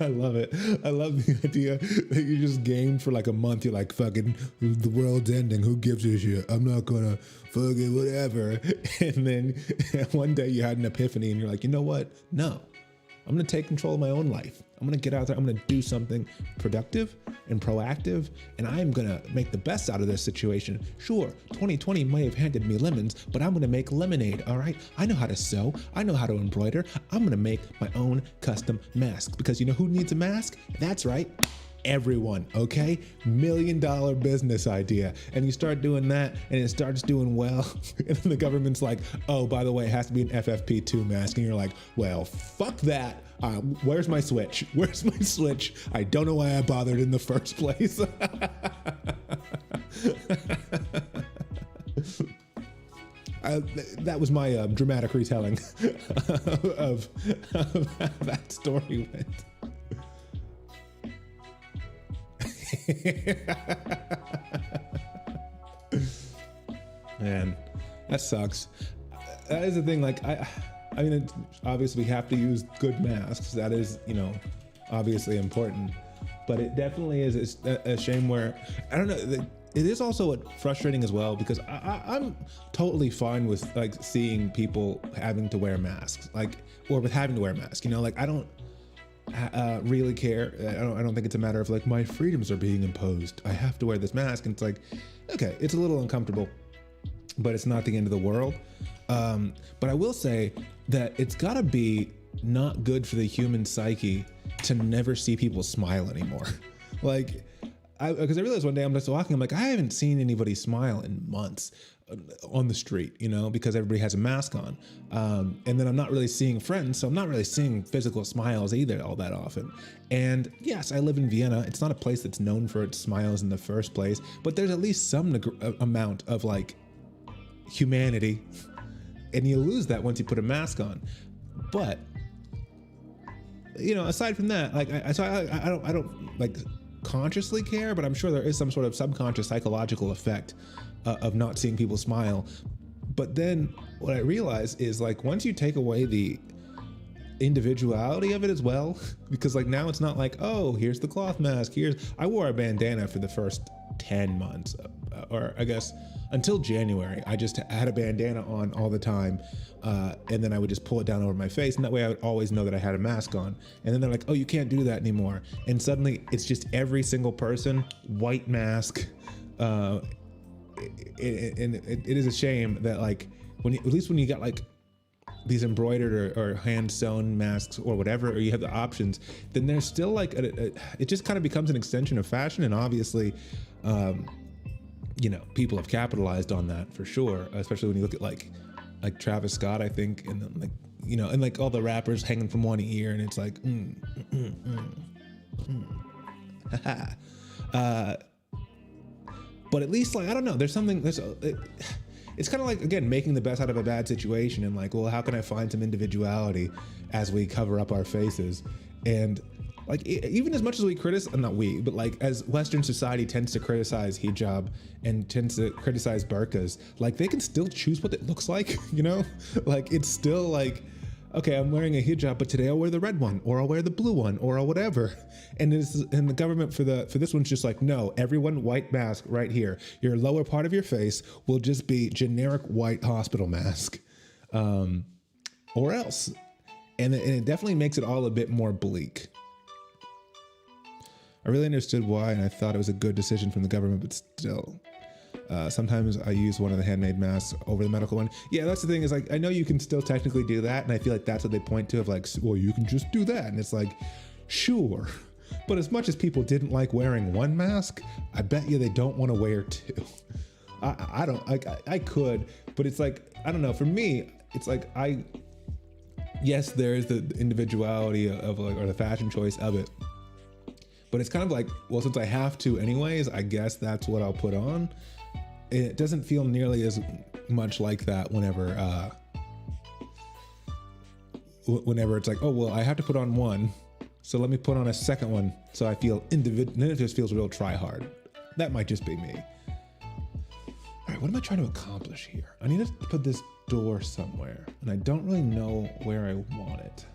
I love it. I love the idea that you just gamed for like a month. You're like, fucking, the world's ending. Who gives a shit? I'm not gonna fucking whatever. And then one day you had an epiphany and you're like, you know what? No, I'm gonna take control of my own life. I'm gonna get out there. I'm gonna do something productive and proactive, and I'm gonna make the best out of this situation. Sure, 2020 may have handed me lemons, but I'm gonna make lemonade, all right? I know how to sew. I know how to embroider. I'm gonna make my own custom mask, because you know who needs a mask? That's right, everyone, okay? $1 million business idea. And you start doing that and it starts doing well. And then the government's like, oh, by the way, it has to be an FFP2 mask. And you're like, well, fuck that. Where's my switch? Where's my switch? I don't know why I bothered in the first place. That was my dramatic retelling of how that story went. Man, that sucks. That is the thing. Like, I mean, obviously we have to use good masks. That is, obviously important. But it definitely is a shame where, I don't know, it is also frustrating as well, because I'm totally fine with like seeing people having to wear masks, or with having to wear masks, like I don't really care. I don't think it's a matter of like my freedoms are being imposed. I have to wear this mask, and it's like, okay, it's a little uncomfortable, but it's not the end of the world. But I will say that it's gotta be not good for the human psyche to never see people smile anymore. Like, because I realized one day I'm just walking, I'm like, I haven't seen anybody smile in months. on the street, you know, because everybody has a mask on. And then I'm not really seeing friends, so I'm not really seeing physical smiles either all that often. And yes, I live in Vienna. It's not a place that's known for its smiles in the first place, but there's at least some amount of like humanity, and you lose that once you put a mask on. But you know, aside from that, like I don't like consciously care, but I'm sure there is some sort of subconscious psychological effect of not seeing people smile. But then what I realize is like once you take away the individuality of it as well, because like now it's not like, oh, here's the cloth mask, I wore a bandana for the first 10 months, or I guess until January. I just had a bandana on all the time, and then I would just pull it down over my face, and that way I would always know that I had a mask on. And then they're like, oh, you can't do that anymore. And suddenly it's just every single person, white mask. And it is a shame that like at least when you got like these embroidered or hand sewn masks or whatever, or you have the options, then there's still like it just kind of becomes an extension of fashion. And obviously, you know, people have capitalized on that for sure, especially when you look at like Travis Scott, I think, and then like, you know, and like all the rappers hanging from one ear, and it's like, but at least like, I don't know, it's kind of like, again, making the best out of a bad situation, and like, well, how can I find some individuality as we cover up our faces? And like, even as much as we criticize, not we, but like as Western society tends to criticize hijab and tends to criticize burqas, like they can still choose what it looks like, you know? Like it's still like, okay, I'm wearing a hijab, but today I'll wear the red one, or I'll wear the blue one, or I'll whatever. And the government for this one's just like, no, everyone white mask right here. Your lower part of your face will just be generic white hospital mask, or else. And it definitely makes it all a bit more bleak. I really understood why, and I thought it was a good decision from the government, but still. Sometimes I use one of the handmade masks over the medical one. Yeah, that's the thing, is like, I know you can still technically do that, and I feel like that's what they point to, of like, well, you can just do that. And it's like, sure. But as much as people didn't like wearing one mask, I bet you they don't want to wear two. I could, but it's like, I don't know, for me, it's like, yes, there is the individuality of like, or the fashion choice of it. But it's kind of like, well, since I have to anyways, I guess that's what I'll put on. It doesn't feel nearly as much like that whenever it's like, oh, well, I have to put on one, so let me put on a second one so I feel individual. Then it just feels real try hard. That might just be me. All right, what am I trying to accomplish here? I need to put this door somewhere, and I don't really know where I want it.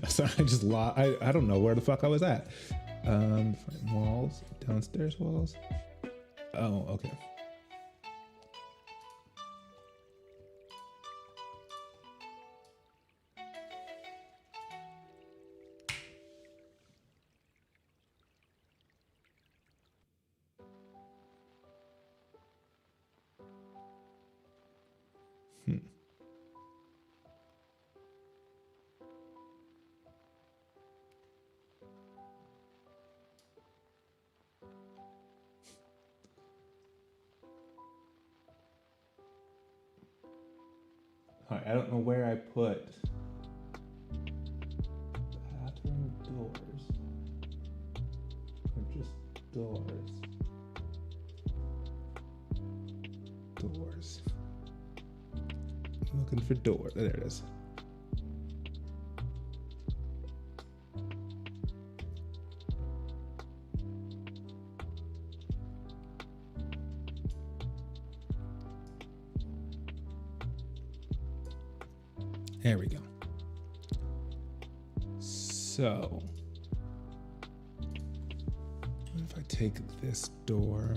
Sorry, I don't know where the fuck I was at. Walls, downstairs walls. Oh, okay. All right, I don't know where I put bathroom doors, or just doors. Doors. I'm looking for door. There it is. There we go. So, what if I take this door?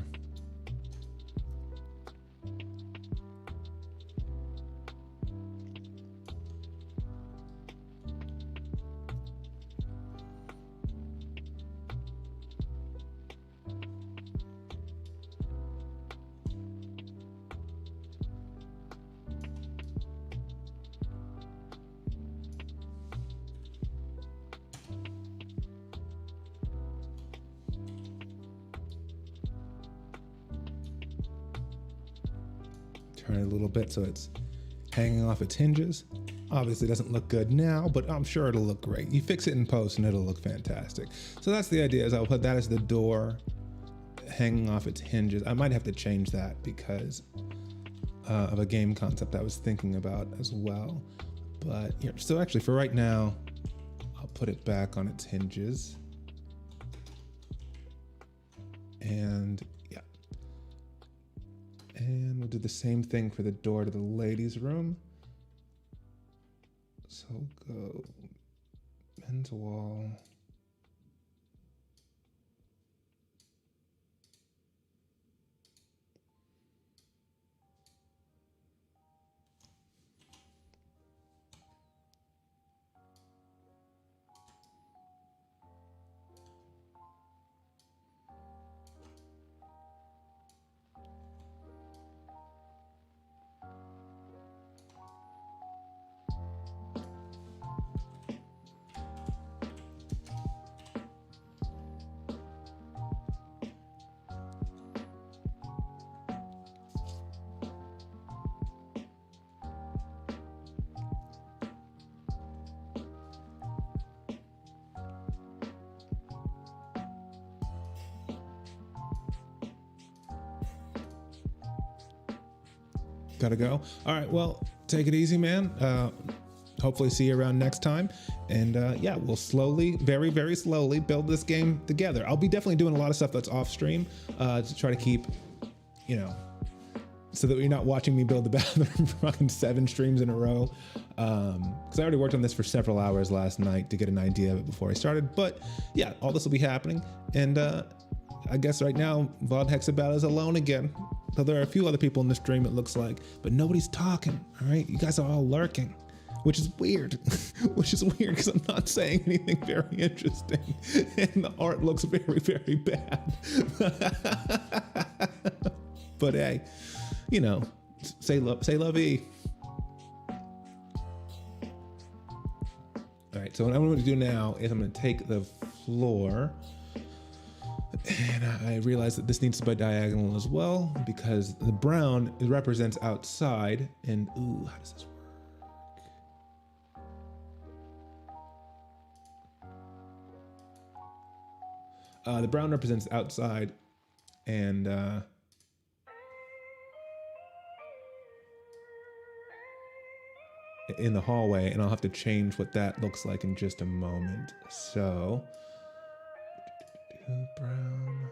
turn it a little bit so it's hanging off its hinges. Obviously it doesn't look good now, but I'm sure it'll look great. You fix it in post and it'll look fantastic. So that's the idea, is I'll put that as the door hanging off its hinges. I might have to change that because of a game concept I was thinking about as well. But yeah, so actually for right now, I'll put it back on its hinges. And yeah. And we'll do the same thing for the door to the ladies' room. So go men's wall. Gotta go. All right, well, take it easy, man. Hopefully see you around next time. And yeah, we'll slowly, very, very slowly build this game together. I'll be definitely doing a lot of stuff that's off stream to try to keep, you know, so that you're not watching me build the bathroom for fucking 7 streams in a row. Because I already worked on this for several hours last night to get an idea of it before I started. But yeah, all this will be happening. And I guess right now, VOD Hexabat is alone again. So there are a few other people in the stream, it looks like, but nobody's talking, all right? You guys are all lurking, which is weird, which is weird because I'm not saying anything very interesting and the art looks very, very bad. But hey, you know, say lovey. All right, so what I'm going to do now is I'm going to take the floor. And I realized that this needs to be diagonal as well because the brown represents outside. And ooh, how does this work? The brown represents outside and in the hallway, and I'll have to change what that looks like in just a moment. So brown.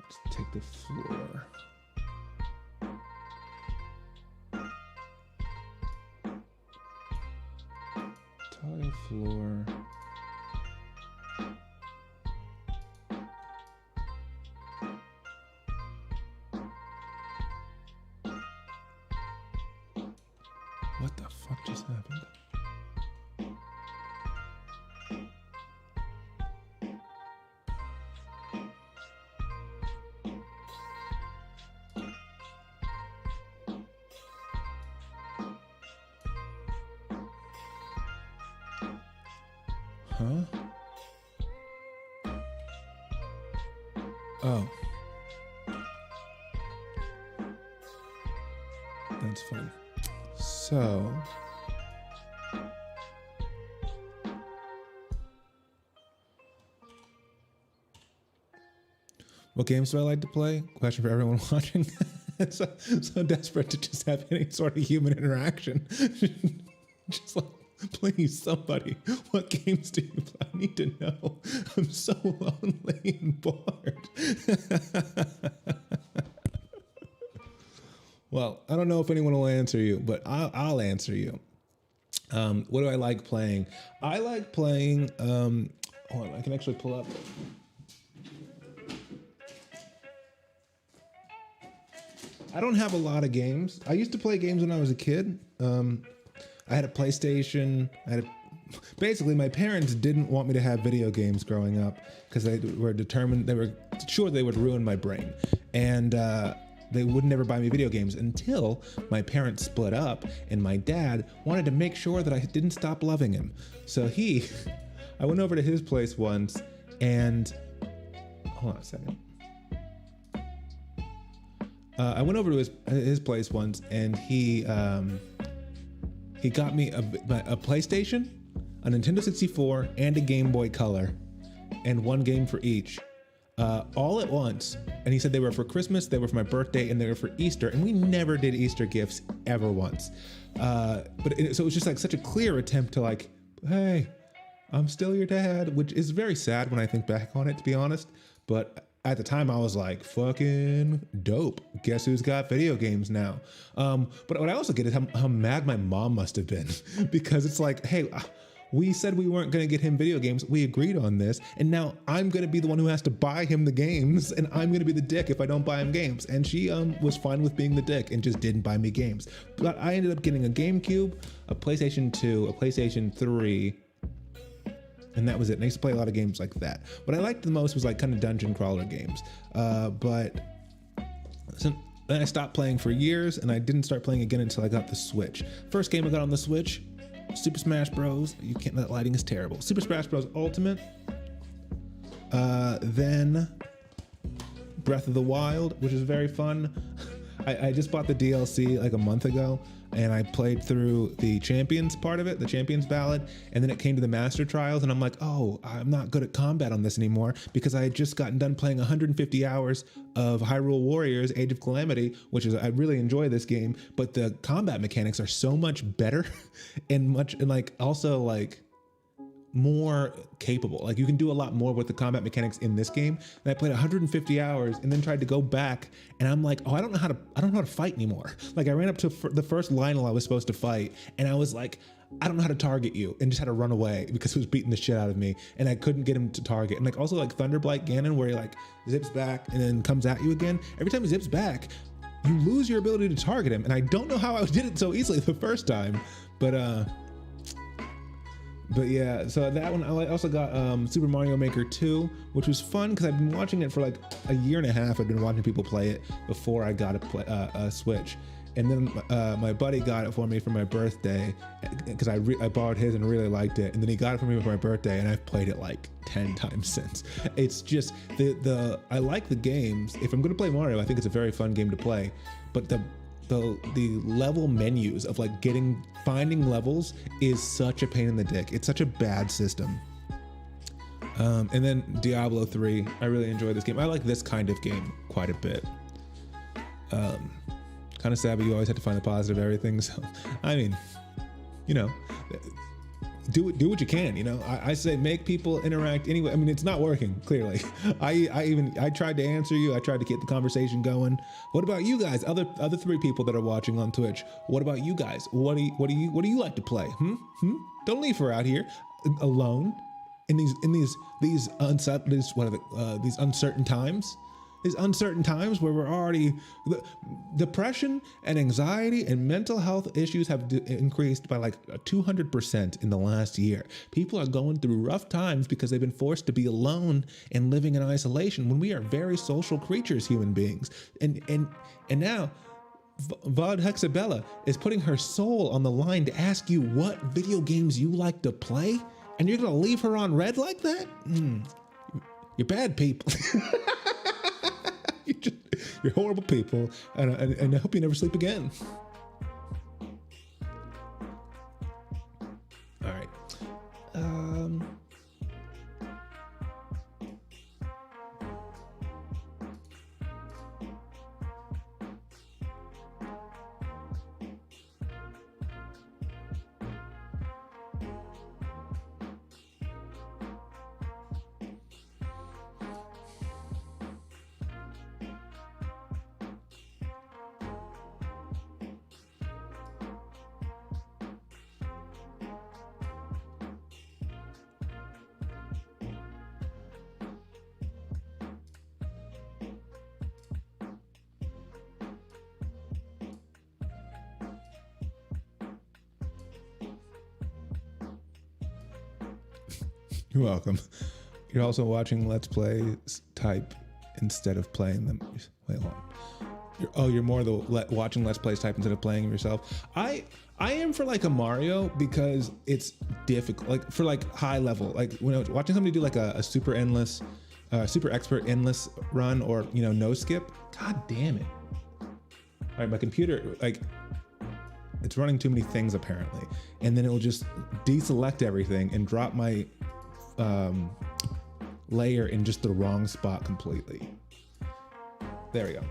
Let's take the floor. Tile floor. What the fuck just happened? Huh? Oh. That's fun. So what games do I like to play? Question for everyone watching. so desperate to just have any sort of human interaction. Just like, please, somebody, what games do you play? I need to know. I'm so lonely and bored. Well, I don't know if anyone will answer you, but I'll answer you. What do I like playing? I like playing, hold on, I can actually pull up. I don't have a lot of games. I used to play games when I was a kid. I had a PlayStation. Basically, my parents didn't want me to have video games growing up because they were determined, they were sure they would ruin my brain. And they would never buy me video games until my parents split up and my dad wanted to make sure that I didn't stop loving him. So I went over to his place once and, hold on a second. I went over to his place once and he got me a PlayStation, a Nintendo 64, and a Game Boy Color, and one game for each, all at once. And he said they were for Christmas, they were for my birthday, and they were for Easter. And we never did Easter gifts ever once. So it was just like such a clear attempt to like, hey, I'm still your dad, which is very sad when I think back on it, to be honest. But at the time I was like, fucking dope. Guess who's got video games now? But what I also get is how mad my mom must have been because it's like, hey, we said we weren't going to get him video games. We agreed on this. And now I'm going to be the one who has to buy him the games. And I'm going to be the dick if I don't buy him games. And she was fine with being the dick and just didn't buy me games. But I ended up getting a GameCube, a PlayStation 2, a PlayStation 3, and that was it. And I used to play a lot of games like that. What I liked the most was like kind of dungeon crawler games. But then I stopped playing for years and I didn't start playing again until I got the Switch. First game I got on the Switch, Super Smash Bros. You can't, that lighting is terrible. Super Smash Bros. Ultimate. Then Breath of the Wild, which is very fun. I just bought the DLC like a month ago and I played through the Champions part of it, the Champions Ballad, and then it came to the Master Trials and I'm like, oh, I'm not good at combat on this anymore because I had just gotten done playing 150 hours of Hyrule Warriors Age of Calamity, which is, I really enjoy this game, but the combat mechanics are so much better and like also like more capable. Like you can do a lot more with the combat mechanics in this game. And I played 150 hours and then tried to go back and I'm like, oh, I don't know how to fight anymore. Like I ran up to the first Lionel I was supposed to fight and I was like, I don't know how to target you, and just had to run away because he was beating the shit out of me and I couldn't get him to target. And like also like Thunderblight Ganon where he like zips back and then comes at you again. Every time he zips back, you lose your ability to target him. And I don't know how I did it so easily the first time, but yeah, so that one, I also got Super Mario Maker 2, which was fun because I've been watching it for like a year and a half. I've been watching people play it before I got a Switch. And then my buddy got it for me for my birthday because I borrowed his and really liked it. And then he got it for me for my birthday and I've played it like 10 times since. It's just, I like the games. If I'm gonna play Mario, I think it's a very fun game to play, but the level menus of like finding levels is such a pain in the dick. It's such a bad system. And then Diablo 3, I really enjoy this game. I like this kind of game quite a bit. Kind of sad, but you always have to find the positive of everything. So, I mean, you know, do what you can, you know. I say make people interact anyway. I mean, it's not working, clearly. I tried to answer you. I tried to get the conversation going. What about you guys? Other 3 people that are watching on Twitch. What about you guys? What do you like to play? Don't leave her out here alone in these uncertain times. These uncertain times where we're already, depression and anxiety and mental health issues have increased by like 200% in the last year. People are going through rough times because they've been forced to be alone and living in isolation when we are very social creatures, human beings. And now Vod Hexabella is putting her soul on the line to ask you what video games you like to play, and you're gonna leave her on red like that? You're bad people. You're horrible people, and I hope you never sleep again. All right. You're welcome. You're also watching Let's Plays type instead of playing them. Wait, hold on. You're more the watching Let's Plays type instead of playing yourself. I am for like a Mario because it's difficult, like for like high level. Like when I was watching somebody do like a super endless, super expert endless run, or no skip. God damn it! All right, my computer, like, it's running too many things apparently, and then it will just deselect everything and drop my layer in just the wrong spot completely. There we go.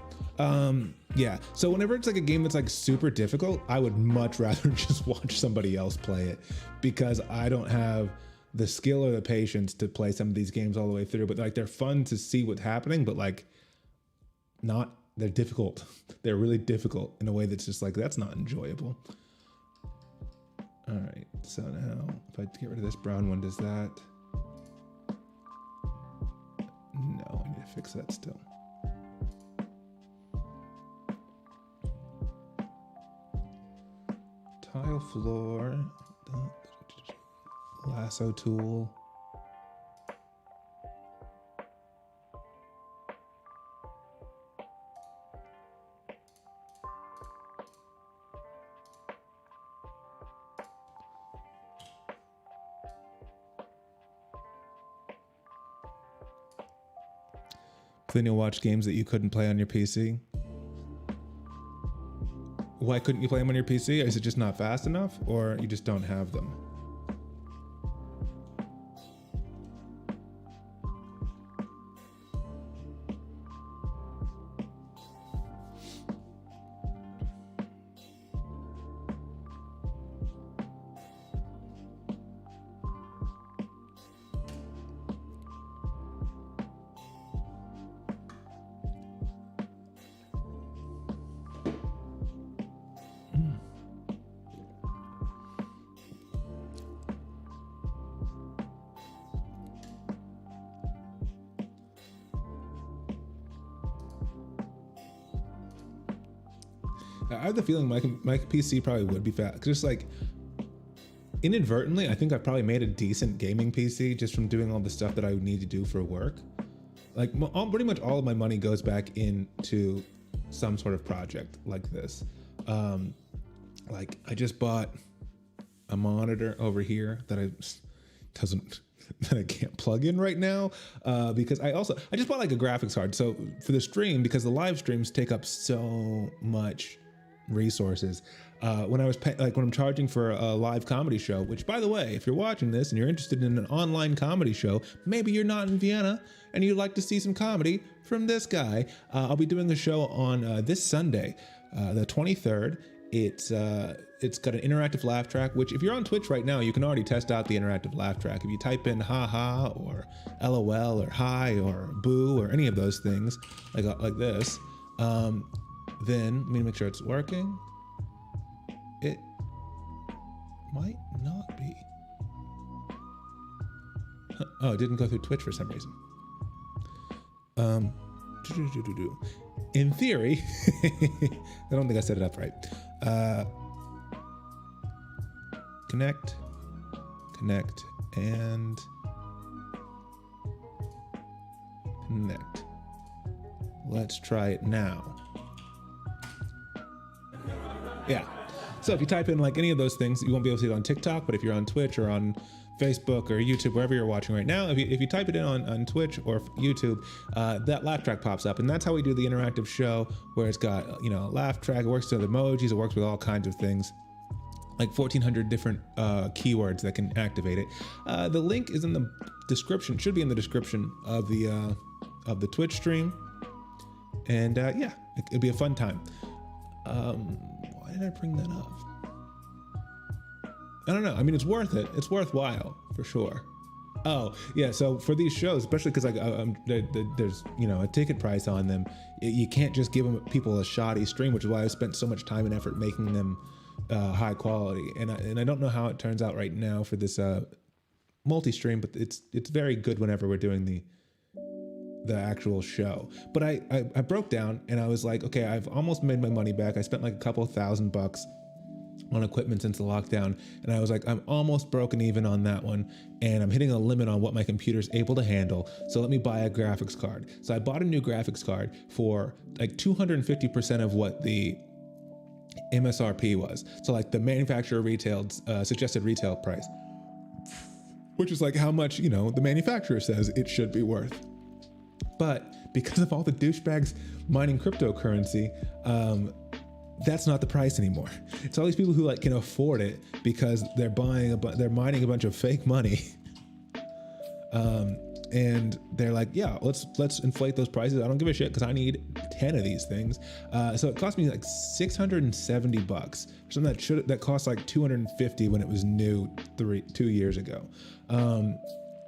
Yeah, so whenever it's like a game that's like super difficult, I would much rather just watch somebody else play it, because I don't have the skill or the patience to play some of these games all the way through. But like, they're fun to see what's happening, but like they're difficult. They're really difficult in a way that's just like, that's not enjoyable. All right, so now if I get rid of this brown one, does that? No, I need to fix that still. Tile floor, lasso tool. Then you'll watch games that you couldn't play on your PC. Why couldn't you play them on your PC? Is it just not fast enough, or you just don't have them? I have the feeling my PC probably would be fast. Just like inadvertently, I think I probably made a decent gaming PC just from doing all the stuff that I would need to do for work. Like pretty much all of my money goes back into some sort of project like this. Like I just bought a monitor over here that I can't plug in right now, because I just bought like a graphics card. So for the stream, because the live streams take up so much resources, when I'm charging for a live comedy show, which by the way, if you're watching this and you're interested in an online comedy show, maybe you're not in Vienna and you'd like to see some comedy from this guy, I'll be doing a show on this Sunday, the 23rd. It's got an interactive laugh track, which if you're on Twitch right now, you can already test out the interactive laugh track. If you type in haha or LOL or hi or boo or any of those things like this, then let me make sure it's working. It might not be. Oh, it didn't go through Twitch for some reason. In theory, I don't think I set it up right. Connect, and connect. Let's try it now. Yeah. So if you type in like any of those things, you won't be able to see it on TikTok, but if you're on Twitch or on Facebook or YouTube, wherever you're watching right now, if you type it in on Twitch or YouTube, that laugh track pops up. And that's how we do the interactive show, where it's got, a laugh track. It works with emojis. It works with all kinds of things, like 1,400 different keywords that can activate it. The link is in the description, should be in the description of the Twitch stream. And yeah, it'll be a fun time. Why did I bring that up? I don't know. I mean, it's worth it. It's worthwhile for sure. Oh yeah. So for these shows, especially because there's a ticket price on them, you can't just give people a shoddy stream, which is why I spent so much time and effort making them high quality. And I don't know how it turns out right now for this multi-stream, but it's very good whenever we're doing the actual show. But I broke down and I was like, okay, I've almost made my money back. I spent like a couple $1,000 on equipment since the lockdown, and I was like, I'm almost broken even on that one, and I'm hitting a limit on what my computer's able to handle, so let me buy a graphics card. So I bought a new graphics card for like 250% of what the MSRP was. So like the manufacturer retailed suggested retail price, which is like how much, you know, the manufacturer says it should be worth. But because of all the douchebags mining cryptocurrency, that's not the price anymore. It's all these people who like can afford it because they're mining a bunch of fake money. And they're like, yeah, let's inflate those prices. I don't give a shit because I need 10 of these things. So it cost me like $670 for something that cost like $250 when it was new 2 years ago.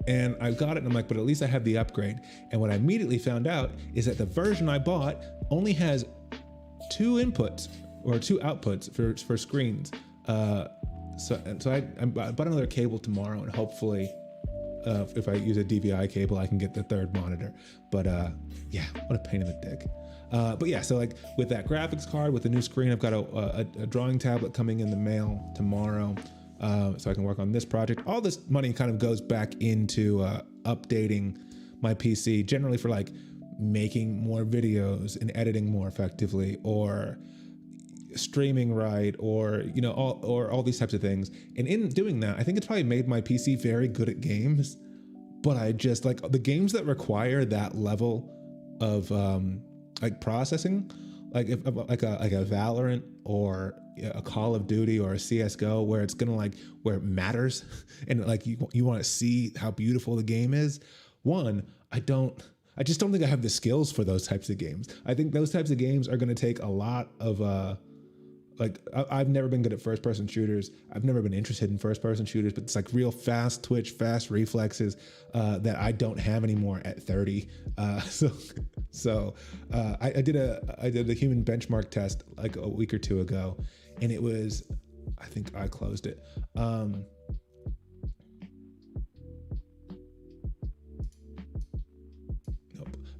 And I got it and I'm like, but at least I have the upgrade. And what I immediately found out is that the version I bought only has 2 inputs or 2 outputs for screens. So I bought another cable tomorrow, and hopefully if I use a DVI cable, I can get the 3rd monitor. But yeah, what a pain in the dick. But yeah, so like with that graphics card, with the new screen, I've got a drawing tablet coming in the mail tomorrow. So I can work on this project. All this money kind of goes back into updating my PC, generally for like making more videos and editing more effectively, or streaming right, or you know, all these types of things. And in doing that, I think it's probably made my PC very good at games. But I just like the games that require that level of like processing, like if like a Valorant or a Call of Duty or a CS:GO, where it's gonna like where it matters and like you want to see how beautiful the game is. I just don't think I have the skills for those types of games. I think those types of games are gonna take a lot of like I've never been good at first-person shooters. I've never been interested in first-person shooters, but it's like real fast twitch, fast reflexes that I don't have anymore at 30. So I did a human benchmark test like a week or 2 ago, and it was, I think I closed it. Nope.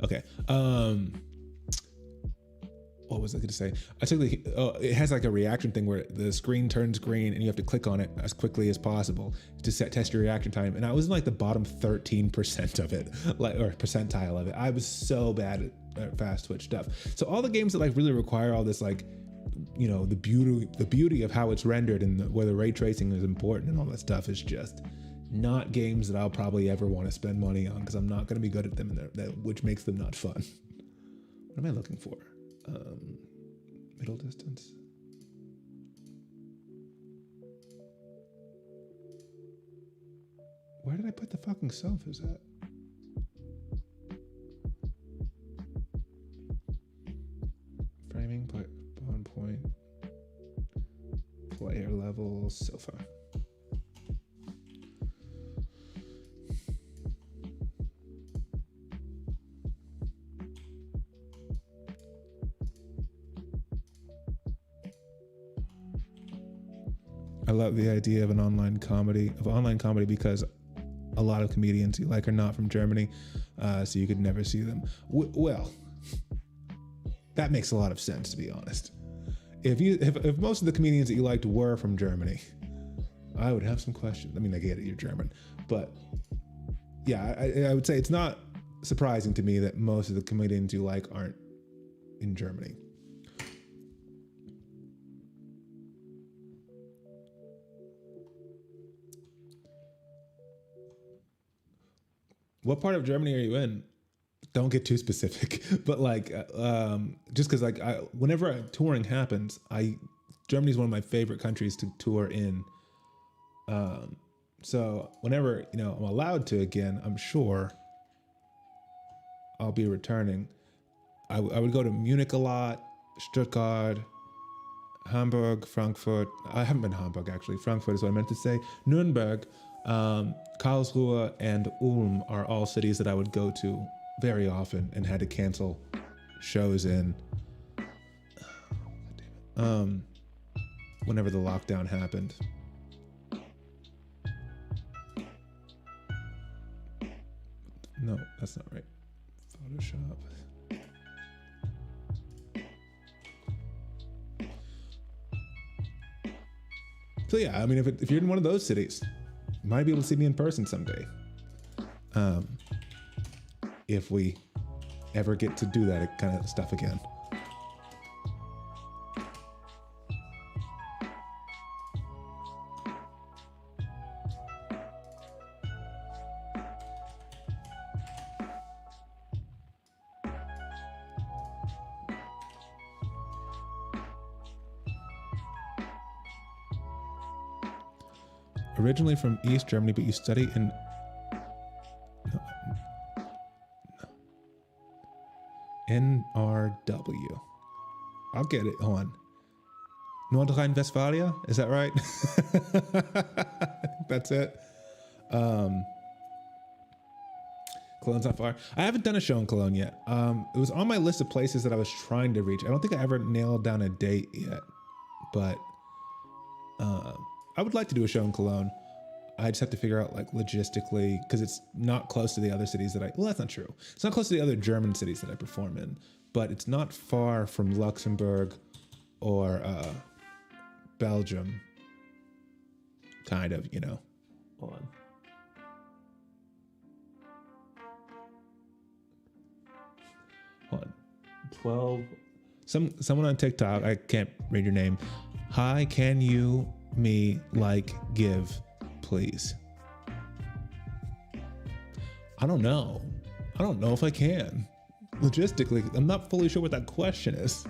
Okay. What was I going to say? I took it has like a reaction thing where the screen turns green and you have to click on it as quickly as possible to test your reaction time. And I was in like the bottom 13% of it, like, or percentile of it. I was so bad at fast twitch stuff. So all the games that like really require all this, like, you know, the beauty of how it's rendered and where the ray tracing is important and all that stuff is just not games that I'll probably ever want to spend money on, because I'm not going to be good at them, which makes them not fun. What am I looking for? Middle distance. Where did I put the fucking sofas at? Framing, on point, player level, sofa. I love the idea of online comedy because a lot of comedians you like are not from Germany, so you could never see them. Well, that makes a lot of sense, to be honest. If most of the comedians that you liked were from Germany, I would have some questions. I mean, I get it, you're German, but yeah, I would say it's not surprising to me that most of the comedians you like aren't in Germany. What part of Germany are you in? Don't get too specific, but like, just because like whenever touring happens, Germany is one of my favorite countries to tour in. So whenever, you know, I'm allowed to again, I'm sure I'll be returning. I would go to Munich a lot, Stuttgart, Hamburg, Frankfurt. I haven't been to Hamburg actually. Frankfurt is what I meant to say. Nuremberg. Karlsruhe and Ulm are all cities that I would go to very often and had to cancel shows in whenever the lockdown happened. No, that's not right. Photoshop. So yeah, I mean, if you're in one of those cities, you might be able to see me in person someday. If we ever get to do that kind of stuff again. Originally from East Germany, but you study in NRW. I'll get it. Hold on. Nordrhein-Westfalia? Is that right? That's it. Cologne's not far. I haven't done a show in Cologne yet. It was on my list of places that I was trying to reach. I don't think I ever nailed down a date yet, but I would like to do a show in Cologne. I just have to figure out like logistically, because it's not close to the other cities that well, that's not true. It's not close to the other German cities that I perform in, but it's not far from Luxembourg or Belgium. Kind of, you know. Hold on. Hold on. 12. Someone on TikTok, I can't read your name. Hi, can you me like give, please? I don't know. I don't know if I can. Logistically, I'm not fully sure what that question is.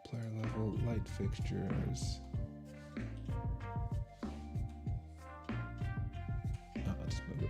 Player level light fixtures. I'll just move it.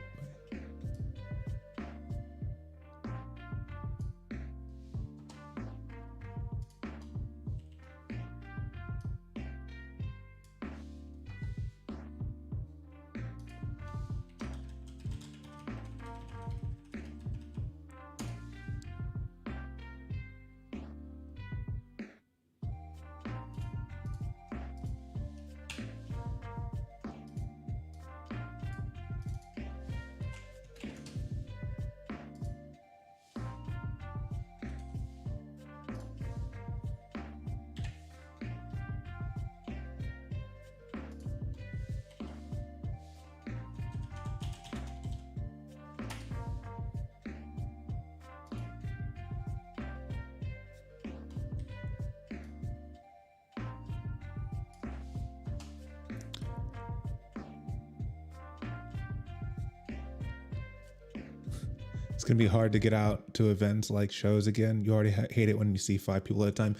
It's going to be hard to get out to events like shows again. You already hate it when you see 5 people at a time.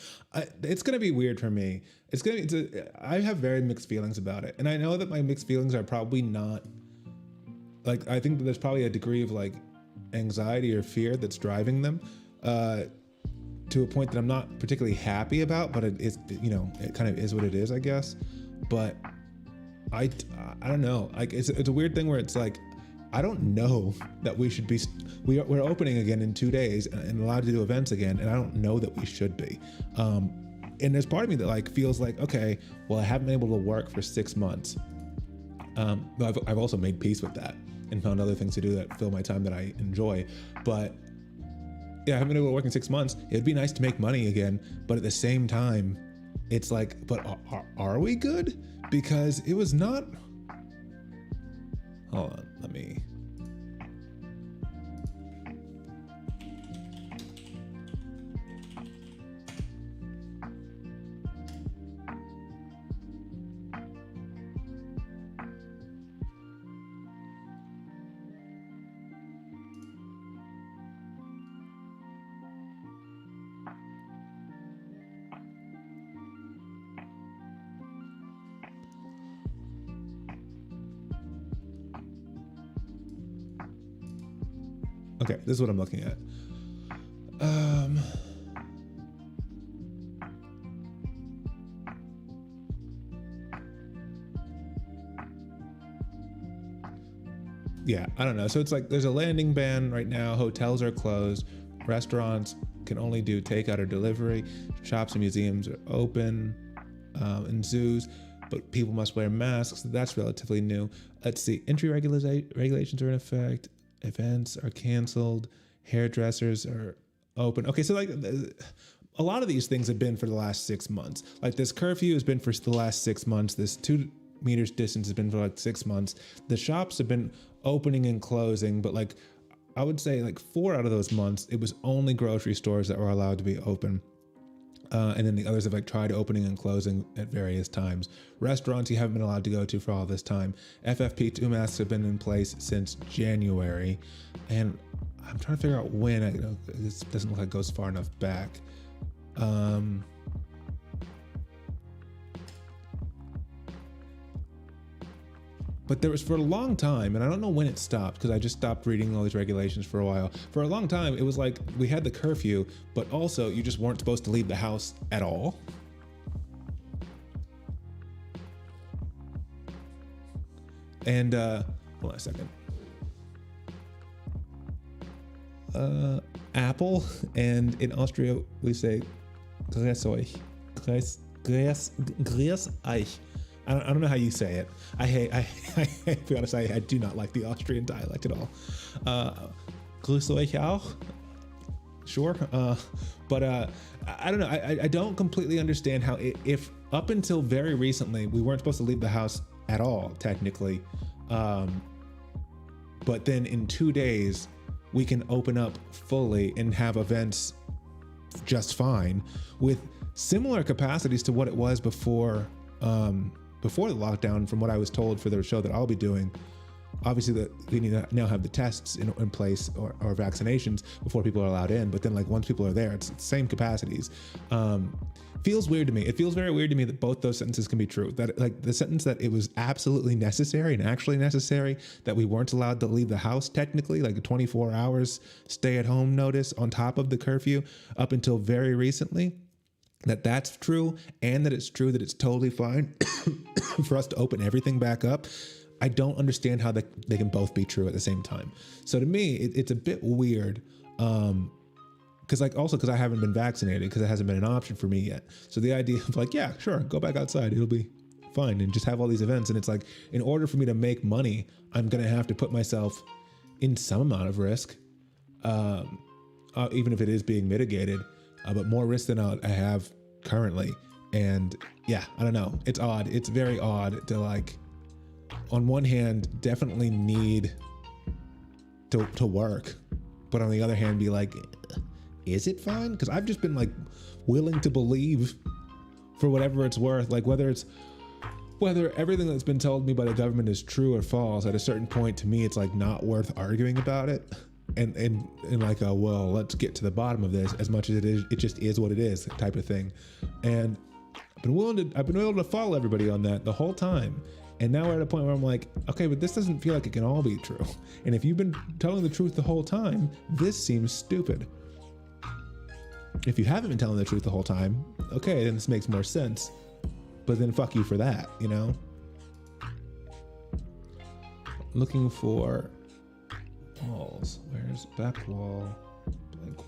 It's going to be weird for me. I have very mixed feelings about it. And I know that my mixed feelings are probably not, like, I think that there's probably a degree of like anxiety or fear that's driving them to a point that I'm not particularly happy about, but it kind of is what it is, I guess. But I don't know. Like, it's a weird thing where it's like, I don't know that we should be, we're opening again in 2 days and allowed to do events again. And I don't know that we should be. And there's part of me that like feels like, okay, well, I haven't been able to work for 6 months. But I've also made peace with that and found other things to do that fill my time that I enjoy. But yeah, I haven't been able to work in 6 months. It'd be nice to make money again. But at the same time, it's like, but are we good? Because it was not, hold on, let me. Okay, this is what I'm looking at. Yeah, I don't know. So it's like there's a landing ban right now. Hotels are closed. Restaurants can only do takeout or delivery. Shops and museums are open. in zoos, but people must wear masks. That's relatively new. Let's see. Entry regulations are in effect. Events are canceled. Hairdressers are open. Okay, so like a lot of these things have been for the last 6 months. Like this curfew has been for the last 6 months. This 2 meters distance has been for like 6 months. The shops have been opening and closing, but like I would say like 4 out of those months, it was only grocery stores that were allowed to be open. And then the others have like tried opening and closing at various times. Restaurants you haven't been allowed to go to for all this time. FFP2 masks have been in place since January. And I'm trying to figure out when. This doesn't look like it goes far enough back. But there was for a long time, and I don't know when it stopped because I just stopped reading all these regulations for a while. For a long time, it was like we had the curfew, but also you just weren't supposed to leave the house at all. And hold on a second. Apple, and in Austria we say grüß euch. Grüß euch. I don't know how you say it. To be honest, I do not like the Austrian dialect at all. Grüß euch auch. Sure. But I don't know. I don't completely understand how if up until very recently, we weren't supposed to leave the house at all, technically. But then in 2 days, we can open up fully and have events just fine with similar capacities to what it was before the lockdown, from what I was told for the show that I'll be doing. Obviously that we need to now have the tests in place or vaccinations before people are allowed in. But then like once people are there, it's the same capacities. Feels weird to me. It feels very weird to me that both those sentences can be true. That like the sentence that it was absolutely necessary and actually necessary that we weren't allowed to leave the house technically, like a 24 hours stay at home notice on top of the curfew up until very recently, that's true, and that it's true that it's totally fine for us to open everything back up. I don't understand how they can both be true at the same time. So to me, it's a bit weird. Because I haven't been vaccinated, because it hasn't been an option for me yet. So the idea of like, yeah, sure, go back outside, it'll be fine, and just have all these events. And it's like, in order for me to make money, I'm gonna have to put myself in some amount of risk, even if it is being mitigated, but more risk than I have currently. And yeah, I don't know. It's odd. It's very odd to like, on one hand, definitely need to work, but on the other hand, be like, is it fine? Because I've just been like willing to believe for whatever it's worth, like whether everything that's been told me by the government is true or false. At a certain point, to me, it's like not worth arguing about it, and like well, let's get to the bottom of this. As much as it just is what it is type of thing. And I've been able to follow everybody on that the whole time. And now we're at a point where I'm like, okay, but this doesn't feel like it can all be true. And if you've been telling the truth the whole time, this seems stupid. If you haven't been telling the truth the whole time, okay, then this makes more sense. But then fuck you for that, you know? Looking for walls. Where's back wall, blank wall?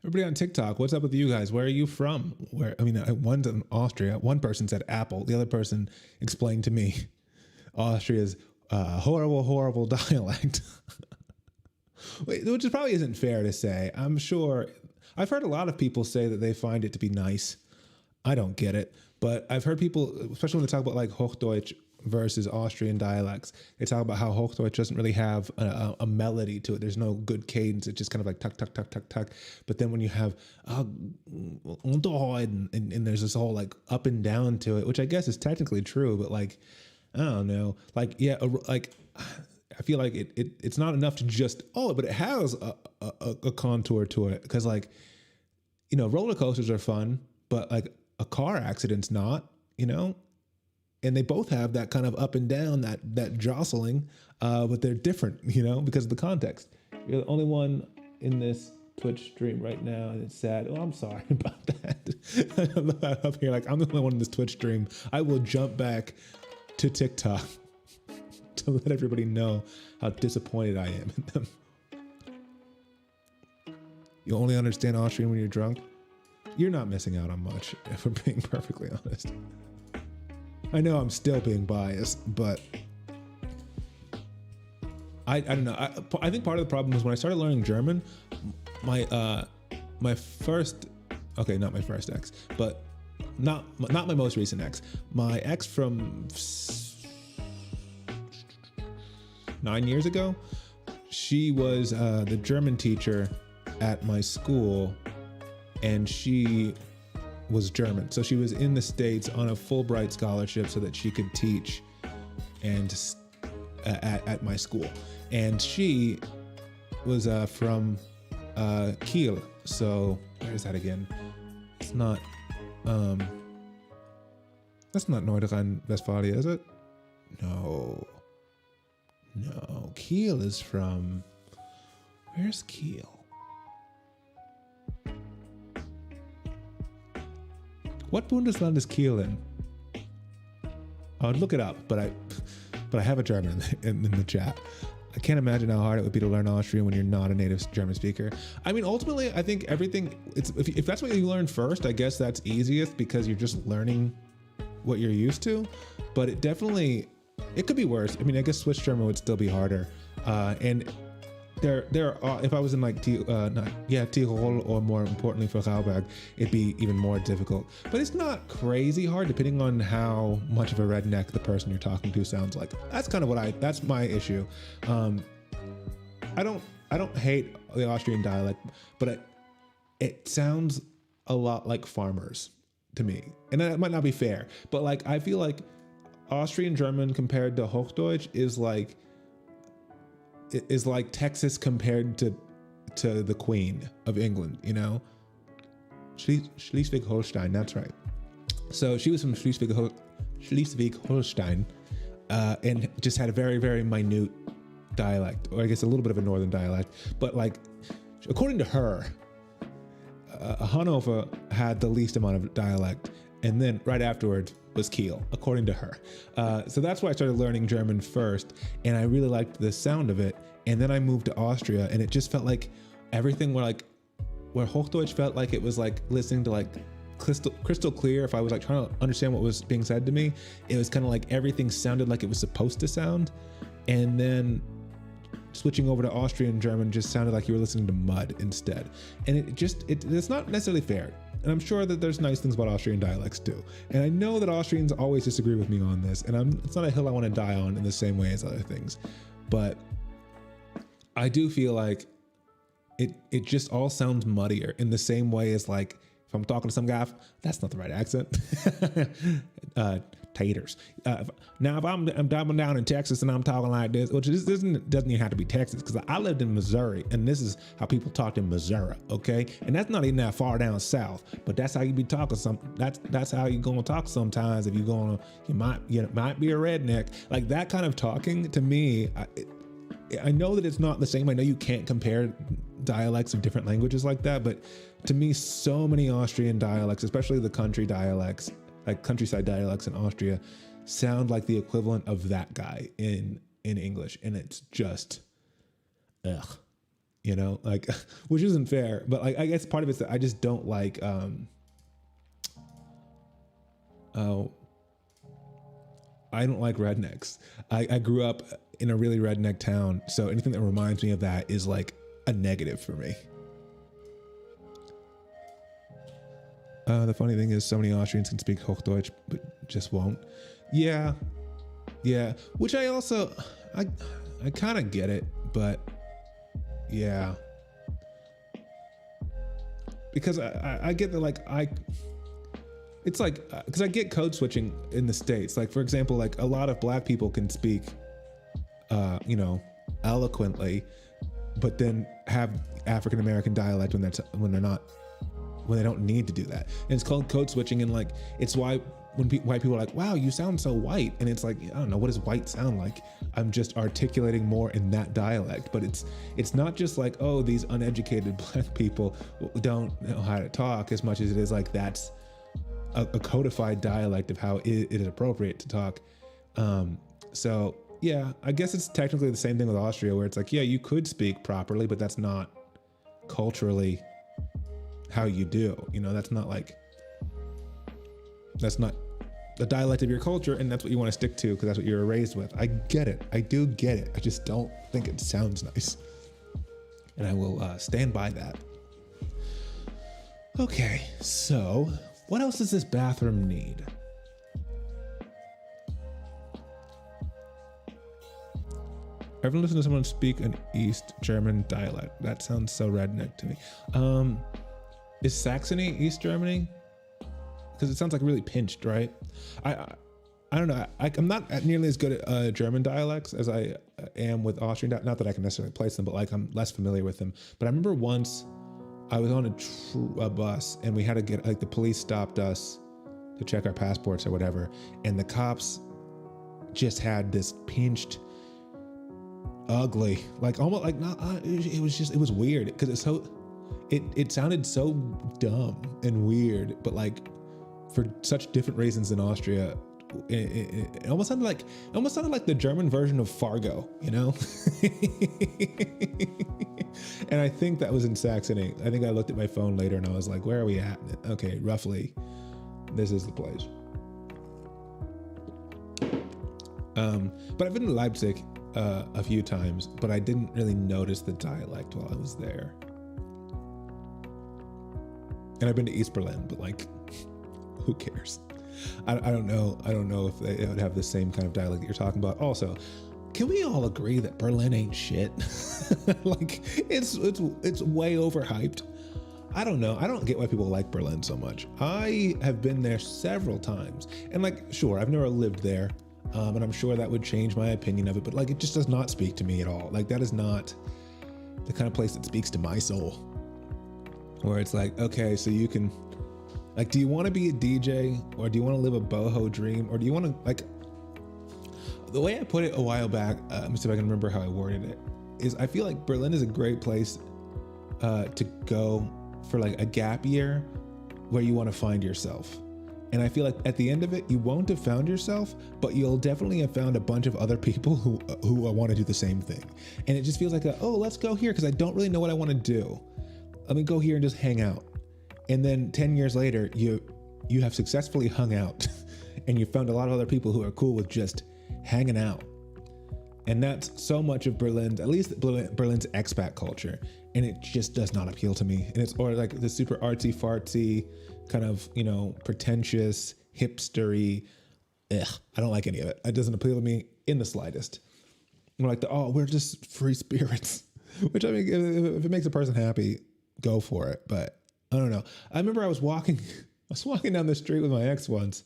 Everybody on TikTok, what's up with you guys? Where are you from? One's in Austria. One person said Apple. The other person explained to me Austria's horrible, horrible dialect. Which probably isn't fair to say. I'm sure I've heard a lot of people say that they find it to be nice. I don't get it, but I've heard people, especially when they talk about like Hochdeutsch versus Austrian dialects. They talk about how Hochdeutsch doesn't really have a melody to it. There's no good cadence. It's just kind of like tuck, tuck, tuck, tuck, tuck. But then when you have and there's this whole like up and down to it, which I guess is technically true, but like, I don't know. Like, yeah, like I feel like it's not enough to just, but it has a contour to it. Because like, roller coasters are fun, but like a car accident's not, and they both have that kind of up and down, that jostling, but they're different, because of the context. You're the only one in this Twitch stream right now, and it's sad. Oh, I'm sorry about that. I'm up here like I'm the only one in this Twitch stream. I will jump back to TikTok to let everybody know how disappointed I am in them. You only understand Austrian when you're drunk? You're not missing out on much, if we're being perfectly honest. I know I'm still being biased, but I don't know. I think part of the problem was when I started learning German, my first, okay, not my first ex, but not my most recent ex. My ex from 9 years ago, she was the German teacher at my school, and she was German. So she was in the States on a Fulbright scholarship so that she could teach and at my school. And she was from Kiel. So where's that again? It's not, that's not Nordrhein-Westphalia, is it? No, Kiel is from, where's Kiel? What Bundesland is Kiel in? I would look it up, but I have a German in the chat. I can't imagine how hard it would be to learn Austrian when you're not a native German speaker. I mean, ultimately, I think everything, if that's what you learn first, I guess that's easiest because you're just learning what you're used to. But it could be worse. I mean, I guess Swiss German would still be harder. And there are, if I was in like Tirol, or more importantly Vorarlberg, it'd be even more difficult. But it's not crazy hard depending on how much of a redneck the person you're talking to sounds like. That's kind of that's my issue. I don't hate the Austrian dialect, but it sounds a lot like farmers to me. And that might not be fair, but like I feel like Austrian German compared to Hochdeutsch is like Texas compared to the Queen of England, Schleswig-Holstein, that's right. So she was from Schleswig-Holstein, and just had a very, very minute dialect, or I guess a little bit of a northern dialect. But like, according to her, Hanover had the least amount of dialect, and then right afterwards was Kiel, according to her. So that's why I started learning German first, and I really liked the sound of it. And then I moved to Austria, and it just felt like everything where Hochdeutsch felt like it was like listening to like crystal clear. If I was like trying to understand what was being said to me, it was kind of like everything sounded like it was supposed to sound. And then switching over to Austrian German just sounded like you were listening to mud instead. And it's not necessarily fair. And I'm sure that there's nice things about Austrian dialects too. And I know that Austrians always disagree with me on this, and it's not a hill I want to die on in the same way as other things. But I do feel like it just all sounds muddier in the same way as like, if I'm talking to some guy, that's not the right accent. Taters. Now, if I'm driving down in Texas and I'm talking like this, which doesn't even have to be Texas, because I lived in Missouri, and this is how people talked in Missouri, okay? And that's not even that far down south, but that's how you be talking. That's how you're gonna talk sometimes. If you might be a redneck. Like that kind of talking to me, I know that it's not the same. I know you can't compare dialects of different languages like that, but to me, so many Austrian dialects, especially the country dialects, like countryside dialects in Austria, sound like the equivalent of that guy in English. And it's just, like, which isn't fair, but like, I guess part of it's that I just don't like, I don't like rednecks. I grew up in a really redneck town, so anything that reminds me of that is like a negative for me. The funny thing is, so many Austrians can speak Hochdeutsch, but just won't. Yeah, Yeah, which I also, I kind of get it, but yeah, because I get that, like, it's like, because I get code switching in the States. Like, for example, like a lot of black people can speak, you know, eloquently, but then have African American dialect when they don't need to do that. And it's called code switching. And like, it's why when white people are like, wow, you sound so white. And it's like, I don't know, what does white sound like? I'm just articulating more in that dialect. But it's not just like, oh, these uneducated black people don't know how to talk, as much as it is like, that's a codified dialect of how it is appropriate to talk. So yeah, I guess it's technically the same thing with Austria, where it's like, yeah, you could speak properly, but that's not culturally how you do. You know, that's not the dialect of your culture, and that's what you want to stick to because that's what you're raised with. I get it. I do get it. I just don't think it sounds nice. And I will stand by that. Okay, so what else does this bathroom need? Ever listen to someone speak an East German dialect? That sounds so redneck to me. Is Saxony East Germany? Because it sounds like really pinched, right? I don't know. I'm not nearly as good at German dialects as I am with Austrian. Not that I can necessarily place them, but like I'm less familiar with them. But I remember once I was on a bus and we had to get, like, the police stopped us to check our passports or whatever, and the cops just had this pinched, ugly, like almost like not. It was weird because it's so. It sounded so dumb and weird, but like for such different reasons in Austria, it almost sounded like the German version of Fargo, you know? And I think that was in Saxony. I think I looked at my phone later and I was like, where are we at? Okay, roughly, this is the place. But I've been to Leipzig a few times, but I didn't really notice the dialect while I was there. And I've been to East Berlin, but like, who cares? I don't know. I don't know if they would have the same kind of dialect that you're talking about. Also, can we all agree that Berlin ain't shit? Like, it's way overhyped. I don't know. I don't get why people like Berlin so much. I have been there several times, and like, sure, I've never lived there, and I'm sure that would change my opinion of it. But like, it just does not speak to me at all. Like, that is not the kind of place that speaks to my soul. Where it's like, okay, so you can, like, do you want to be a DJ, or do you want to live a boho dream, or do you want to, like, the way I put it a while back, let me see if I can remember how I worded it, is I feel like Berlin is a great place to go for like a gap year where you want to find yourself. And I feel like at the end of it, you won't have found yourself, but you'll definitely have found a bunch of other people who want to do the same thing. And it just feels like, oh, let's go here because I don't really know what I want to do. Let me go here and just hang out. And then 10 years later, you have successfully hung out and you found a lot of other people who are cool with just hanging out. And that's so much of Berlin's, at least Berlin's expat culture. And it just does not appeal to me. And it's or like the super artsy fartsy kind of, you know, pretentious, hipstery. I don't like any of it. It doesn't appeal to me in the slightest. We're like, we're just free spirits, which, I mean, if it makes a person happy, go for it. But I don't know. I remember I was walking down the street with my ex once,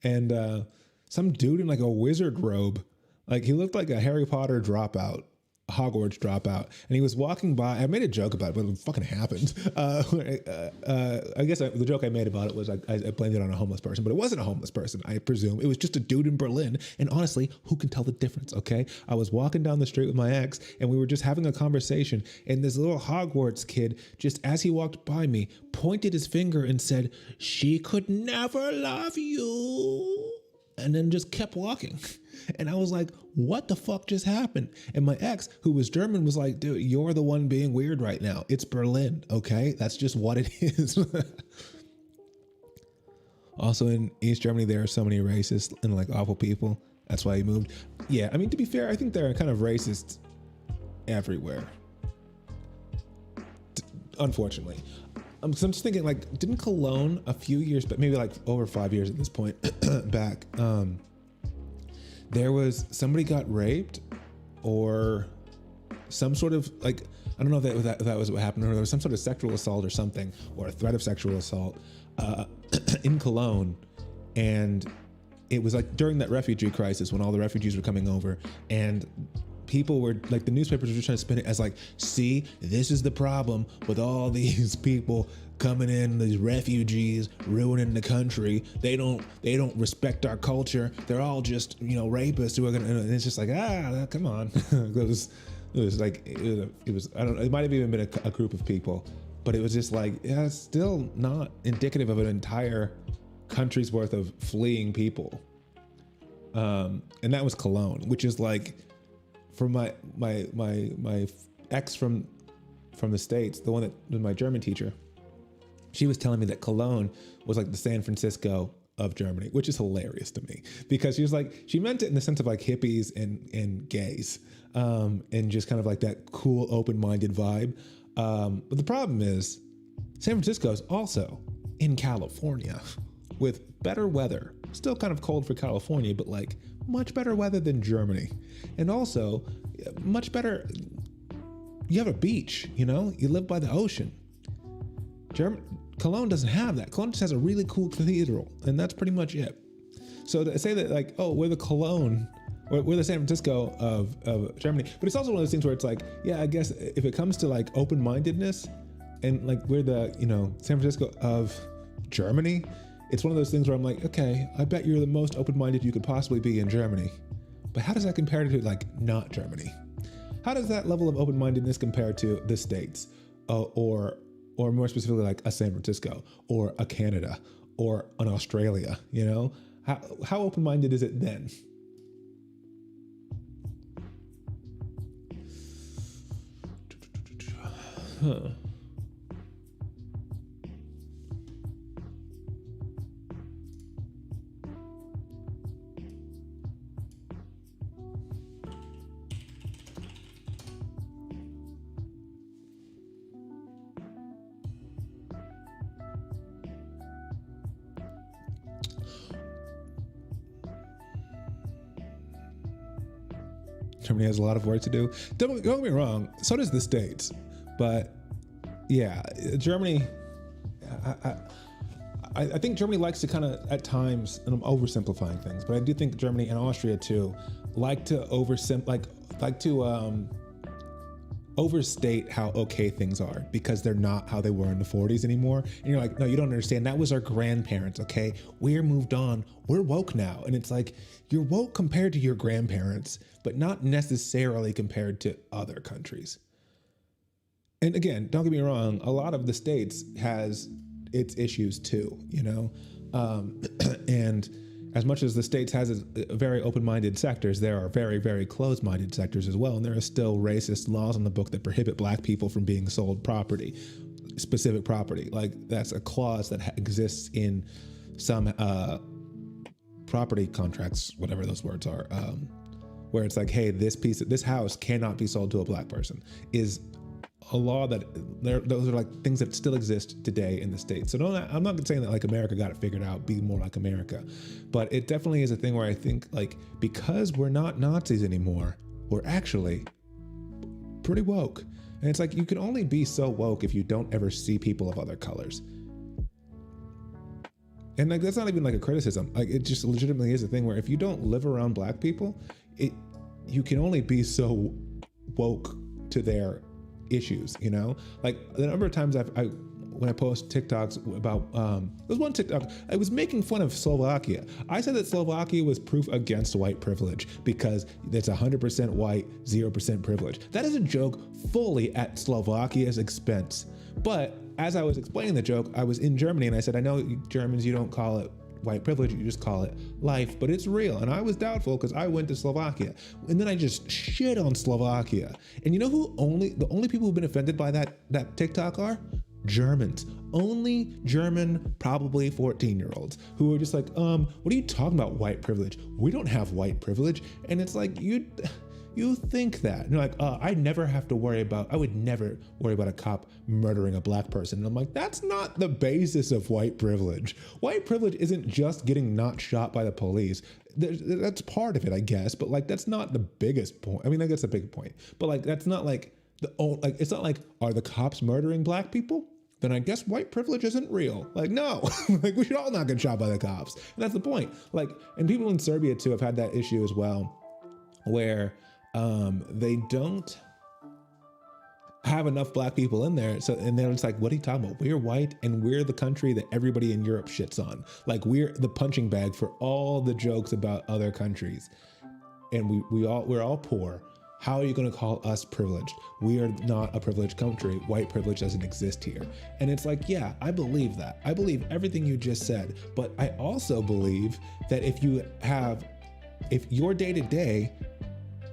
and some dude in like a wizard robe, like he looked like a Harry Potter dropout, Hogwarts dropout, and he was walking by. I made a joke about it, but it fucking happened. I guess the joke I made about it was I blamed it on a homeless person, but it wasn't a homeless person, I presume. It was just a dude in Berlin, and honestly, who can tell the difference, okay? I was walking down the street with my ex, and we were just having a conversation, and this little Hogwarts kid, just as he walked by me, pointed his finger and said, "She could never love you," and then just kept walking. And I was like, what the fuck just happened? And my ex, who was German, was like, dude, you're the one being weird right now. It's Berlin, okay? That's just what it is. Also in East Germany, there are so many racist and like awful people. That's why he moved. Yeah, I mean, to be fair, I think there are kind of racists everywhere. Unfortunately. So I'm just thinking, like, didn't Cologne a few years, but maybe like over 5 years at this point back, there was somebody got raped or some sort of like, I don't know if that was what happened, or there was some sort of sexual assault or something, or a threat of sexual assault in Cologne. And it was like during that refugee crisis when all the refugees were coming over, and people were like, the newspapers were trying to spin it as like, see, this is the problem with all these people coming in, these refugees ruining the country. They don't respect our culture. They're all just, rapists who are gonna, and it's just like, come on. It was like, it was, I don't know, it might have even been a group of people, but it was just like, yeah, it's still not indicative of an entire country's worth of fleeing people. And that was Cologne, which is like, from my ex from the States, the one that was my German teacher, she was telling me that Cologne was like the San Francisco of Germany, which is hilarious to me, because she was like, she meant it in the sense of like hippies and gays, and just kind of like that cool, open-minded vibe. But the problem is San Francisco is also in California with better weather, still kind of cold for California, but like much better weather than Germany. And also much better, you have a beach, you live by the ocean. Cologne doesn't have that. Cologne just has a really cool cathedral, and that's pretty much it. So to say that like, oh, we're the Cologne, we're the San Francisco of Germany, but it's also one of those things where it's like, yeah, I guess if it comes to like open-mindedness and like we're the, San Francisco of Germany, it's one of those things where I'm like, okay, I bet you're the most open-minded you could possibly be in Germany. But how does that compare to like not Germany? How does that level of open-mindedness compare to the States, or more specifically like a San Francisco or a Canada or an Australia? How open-minded is it then? Huh. Germany has a lot of work to do. Don't get me wrong, so does the States. But yeah, Germany, I think Germany likes to kind of, at times, and I'm oversimplifying things, but I do think Germany and Austria too like to overstate how okay things are, because they're not how they were in the 40s anymore. And you're like, no, you don't understand. That was our grandparents, okay? We're moved on. We're woke now. And it's like, you're woke compared to your grandparents, but not necessarily compared to other countries. And again, don't get me wrong, a lot of the States has its issues too, and as much as the States has a very open-minded sectors, there are very, very closed-minded sectors as well. And there are still racist laws on the book that prohibit Black people from being sold property, specific property. Like that's a clause that exists in some property contracts, whatever those words are, where it's like, hey, this house cannot be sold to a Black person, is a law that those are like things that still exist today in the States. So I'm not saying that like America got it figured out, be more like America, but it definitely is a thing where I think like, because we're not Nazis anymore, we're actually pretty woke. And it's like, you can only be so woke if you don't ever see people of other colors. And like, that's not even like a criticism. Like, it just legitimately is a thing where if you don't live around Black people, you can only be so woke to their issues, like the number of times when I post TikToks about, there's one TikTok, I was making fun of Slovakia. I said that Slovakia was proof against white privilege because it's 100% white, 0% privilege. That is a joke fully at Slovakia's expense. But as I was explaining the joke, I was in Germany and I said, I know Germans, you don't call it white privilege, you just call it life, but it's real. And I was doubtful because I went to Slovakia and then I just shit on Slovakia. And you know who the only people who've been offended by that TikTok are? Germans. Only German, probably 14-year-olds who are just like, what are you talking about white privilege? We don't have white privilege. And it's like, you you think that. And you're like, I would never worry about a cop murdering a black person. And I'm like, that's not the basis of white privilege. White privilege isn't just getting not shot by the police. That's part of it, I guess, but like, that's not the biggest point. I mean, I guess the big point, but like, that's not like it's not like, are the cops murdering black people? Then I guess white privilege isn't real. Like, no, like we should all not get shot by the cops. And that's the point. Like, and people in Serbia too have had that issue as well, where they don't have enough black people in there. So, and then it's like, what are you talking about? We're white and we're the country that everybody in Europe shits on. Like, we're the punching bag for all the jokes about other countries. And we're all poor. How are you going to call us privileged? We are not a privileged country. White privilege doesn't exist here. And it's like, yeah, I believe that. I believe everything you just said. But I also believe that if your day-to-day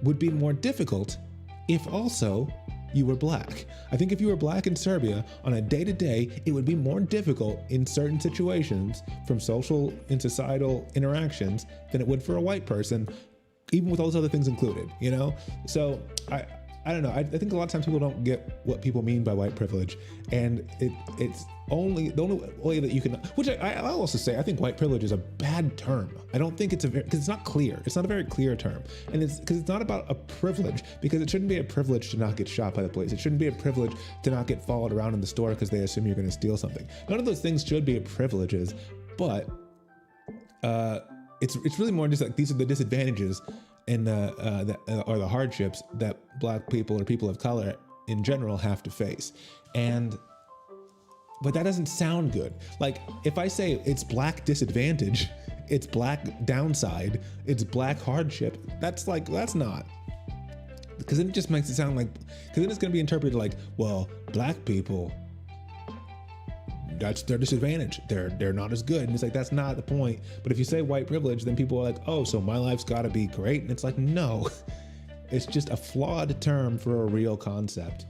would be more difficult if also you were black. I think if you were black in Serbia on a day-to-day, it would be more difficult in certain situations from social and societal interactions than it would for a white person, even with all those other things included, you know? So I don't know. I think a lot of times people don't get what people mean by white privilege. And it's only the only way that you can, which I'll also say, I think white privilege is a bad term. I don't think because it's not clear. It's not a very clear term. And it's because it's not about a privilege, because it shouldn't be a privilege to not get shot by the police. It shouldn't be a privilege to not get followed around in the store because they assume you're going to steal something. None of those things should be privileges, but it's really more just like these are the disadvantages and or the hardships that black people or people of color in general have to face. But that doesn't sound good. Like if I say it's black disadvantage, it's black downside, it's black hardship, that's not. Because then it just makes it sound like, because then it's going to be interpreted like, well, black people, that's their disadvantage. They're not as good. And it's like, that's not the point. But if you say white privilege, then people are like, oh, so my life's got to be great. And it's like, no, it's just a flawed term for a real concept.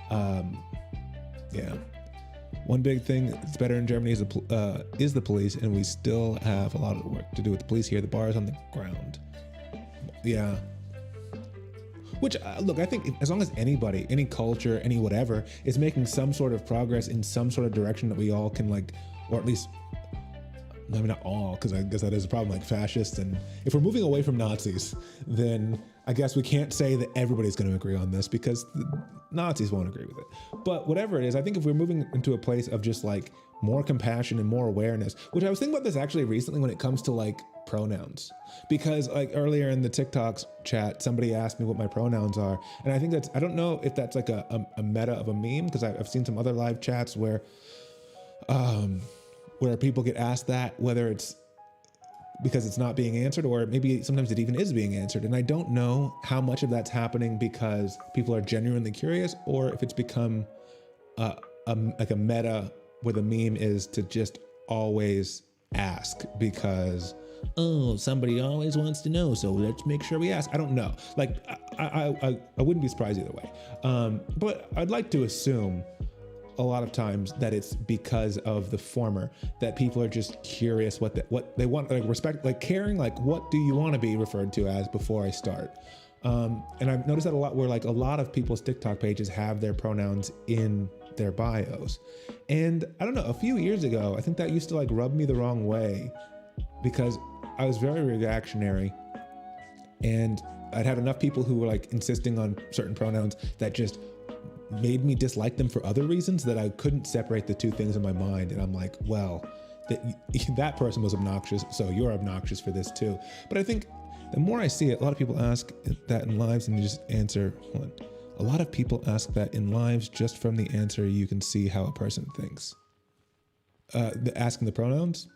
Yeah. One big thing that's better in Germany is the police, and we still have a lot of work to do with the police here. The bar is on the ground. Yeah. Which, look, I think as long as anybody, any culture, any whatever, is making some sort of progress in some sort of direction that we all can like, or at least, I mean, not all, because I guess that is a problem, like fascists. And if we're moving away from Nazis, then I guess we can't say that everybody's going to agree on this, because the Nazis won't agree with it. But whatever it is, I think if we're moving into a place of just like more compassion and more awareness, which I was thinking about this actually recently when it comes to like pronouns, because like earlier in the TikToks chat, somebody asked me what my pronouns are. And I think I don't know if that's like a meta of a meme, because I've seen some other live chats where people get asked that, whether it's because it's not being answered, or maybe sometimes it even is being answered. And I don't know how much of that's happening because people are genuinely curious, or if it's become like a meta where the meme is to just always ask because, oh, somebody always wants to know, so let's make sure we ask. I don't know. Like, I wouldn't be surprised either way. But I'd like to assume a lot of times that it's because of the former, that people are just curious what they want, like respect, like caring, like what do you want to be referred to as before I start. And I've noticed that a lot, where like a lot of people's TikTok pages have their pronouns in their bios. And I don't know, a few years ago, I think that used to like rub me the wrong way, because I was very reactionary, and I'd had enough people who were like insisting on certain pronouns that just made me dislike them for other reasons, that I couldn't separate the two things in my mind. And I'm like, well, that person was obnoxious, so you're obnoxious for this too. But I think the more I see it, a lot of people ask that in lives and you just answer. A lot of people ask that in lives just from the answer you can see how a person thinks. Asking the pronouns,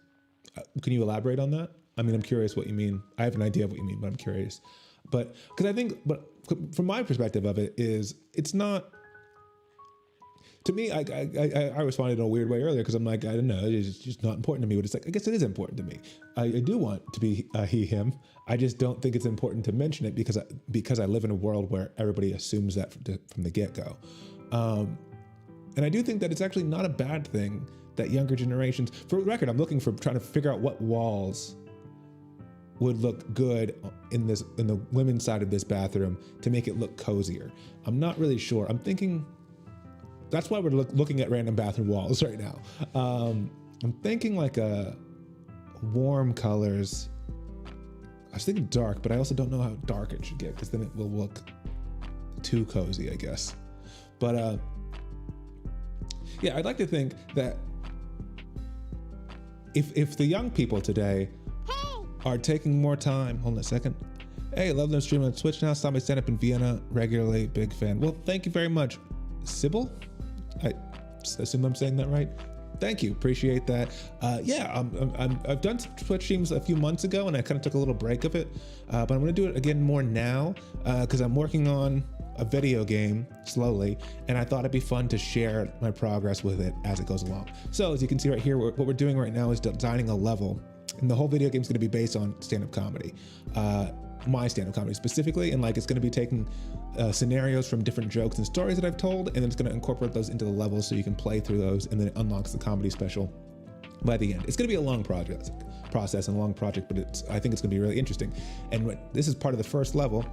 can you elaborate on that? I mean, I'm curious what you mean. I have an idea of what you mean, but I'm curious. But because I think, but from my perspective of it is, it's not, to me, I responded in a weird way earlier because I'm like, I don't know, it's just not important to me. But it's like, I guess it is important to me. I do want to be he, him. I just don't think it's important to mention it because I live in a world where everybody assumes that from the get-go. And I do think that it's actually not a bad thing that younger generations, for the record, I'm trying to figure out what walls would look good in the women's side of this bathroom to make it look cozier. I'm not really sure. I'm thinking that's why we're looking at random bathroom walls right now. I'm thinking like a warm colors. I was thinking dark, but I also don't know how dark it should get because then it will look too cozy, I guess. But yeah, I'd like to think that if the young people today are taking more time, hold on a second. Hey, love them streaming on Twitch now. Saw my stand up in Vienna regularly. Big fan. Well, thank you very much, Sybil. I assume I'm saying that right. Thank you, appreciate that. Yeah, I've done Twitch streams a few months ago and I kind of took a little break of it, but I'm gonna do it again more now because I'm working on a video game slowly and I thought it'd be fun to share my progress with it as it goes along. So as you can see right here, what we're doing right now is designing a level, and the whole video game is gonna be based on stand-up comedy. My stand-up comedy specifically, and like it's going to be taking scenarios from different jokes and stories that I've told, and then it's going to incorporate those into the levels so you can play through those, and then it unlocks the comedy special by the end. It's going to be a long process and a long project, but I think it's going to be really interesting. And this is part of the first level.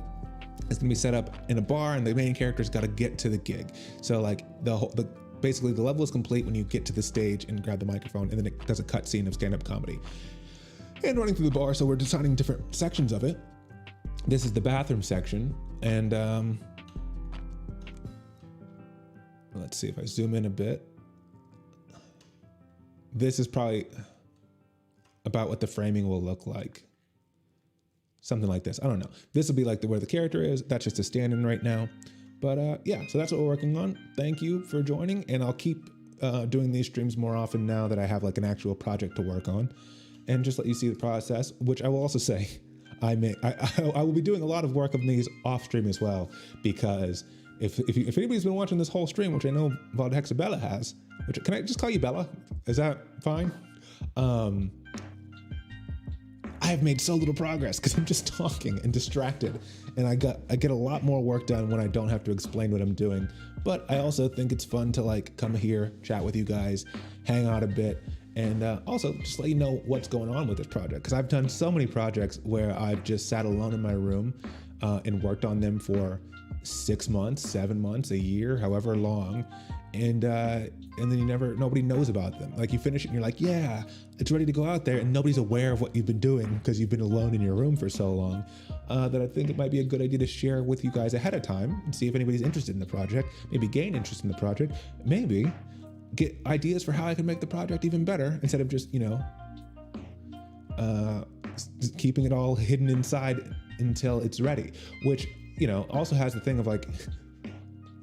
It's going to be set up in a bar, and the main character's got to get to the gig. So like basically the level is complete when you get to the stage and grab the microphone, and then it does a cut scene of stand-up comedy and running through the bar. So we're designing different sections of it. This is the bathroom section, and let's see if I zoom in a bit. This is probably about what the framing will look like. Something like this, I don't know. This will be like where the character is. That's just a stand-in right now. But yeah, so that's what we're working on. Thank you for joining, and I'll keep doing these streams more often now that I have like an actual project to work on, and just let you see the process, which I will also say, I will be doing a lot of work on these off stream as well, because if anybody's been watching this whole stream, which I know Valdhexabella has, which, can I just call you Bella? Is that fine? I have made so little progress because I'm just talking and distracted, and I get a lot more work done when I don't have to explain what I'm doing. But I also think it's fun to like come here, chat with you guys, hang out a bit, and also just let you know what's going on with this project, because I've done so many projects where I've just sat alone in my room and worked on them for 6 months, 7 months, a year, however long, and then nobody knows about them. Like you finish it and you're like, yeah, it's ready to go out there, and nobody's aware of what you've been doing because you've been alone in your room for so long, that I think it might be a good idea to share with you guys ahead of time and see if anybody's interested in the project, maybe gain interest in the project, maybe get ideas for how I can make the project even better instead of just, keeping it all hidden inside until it's ready, which, also has the thing of like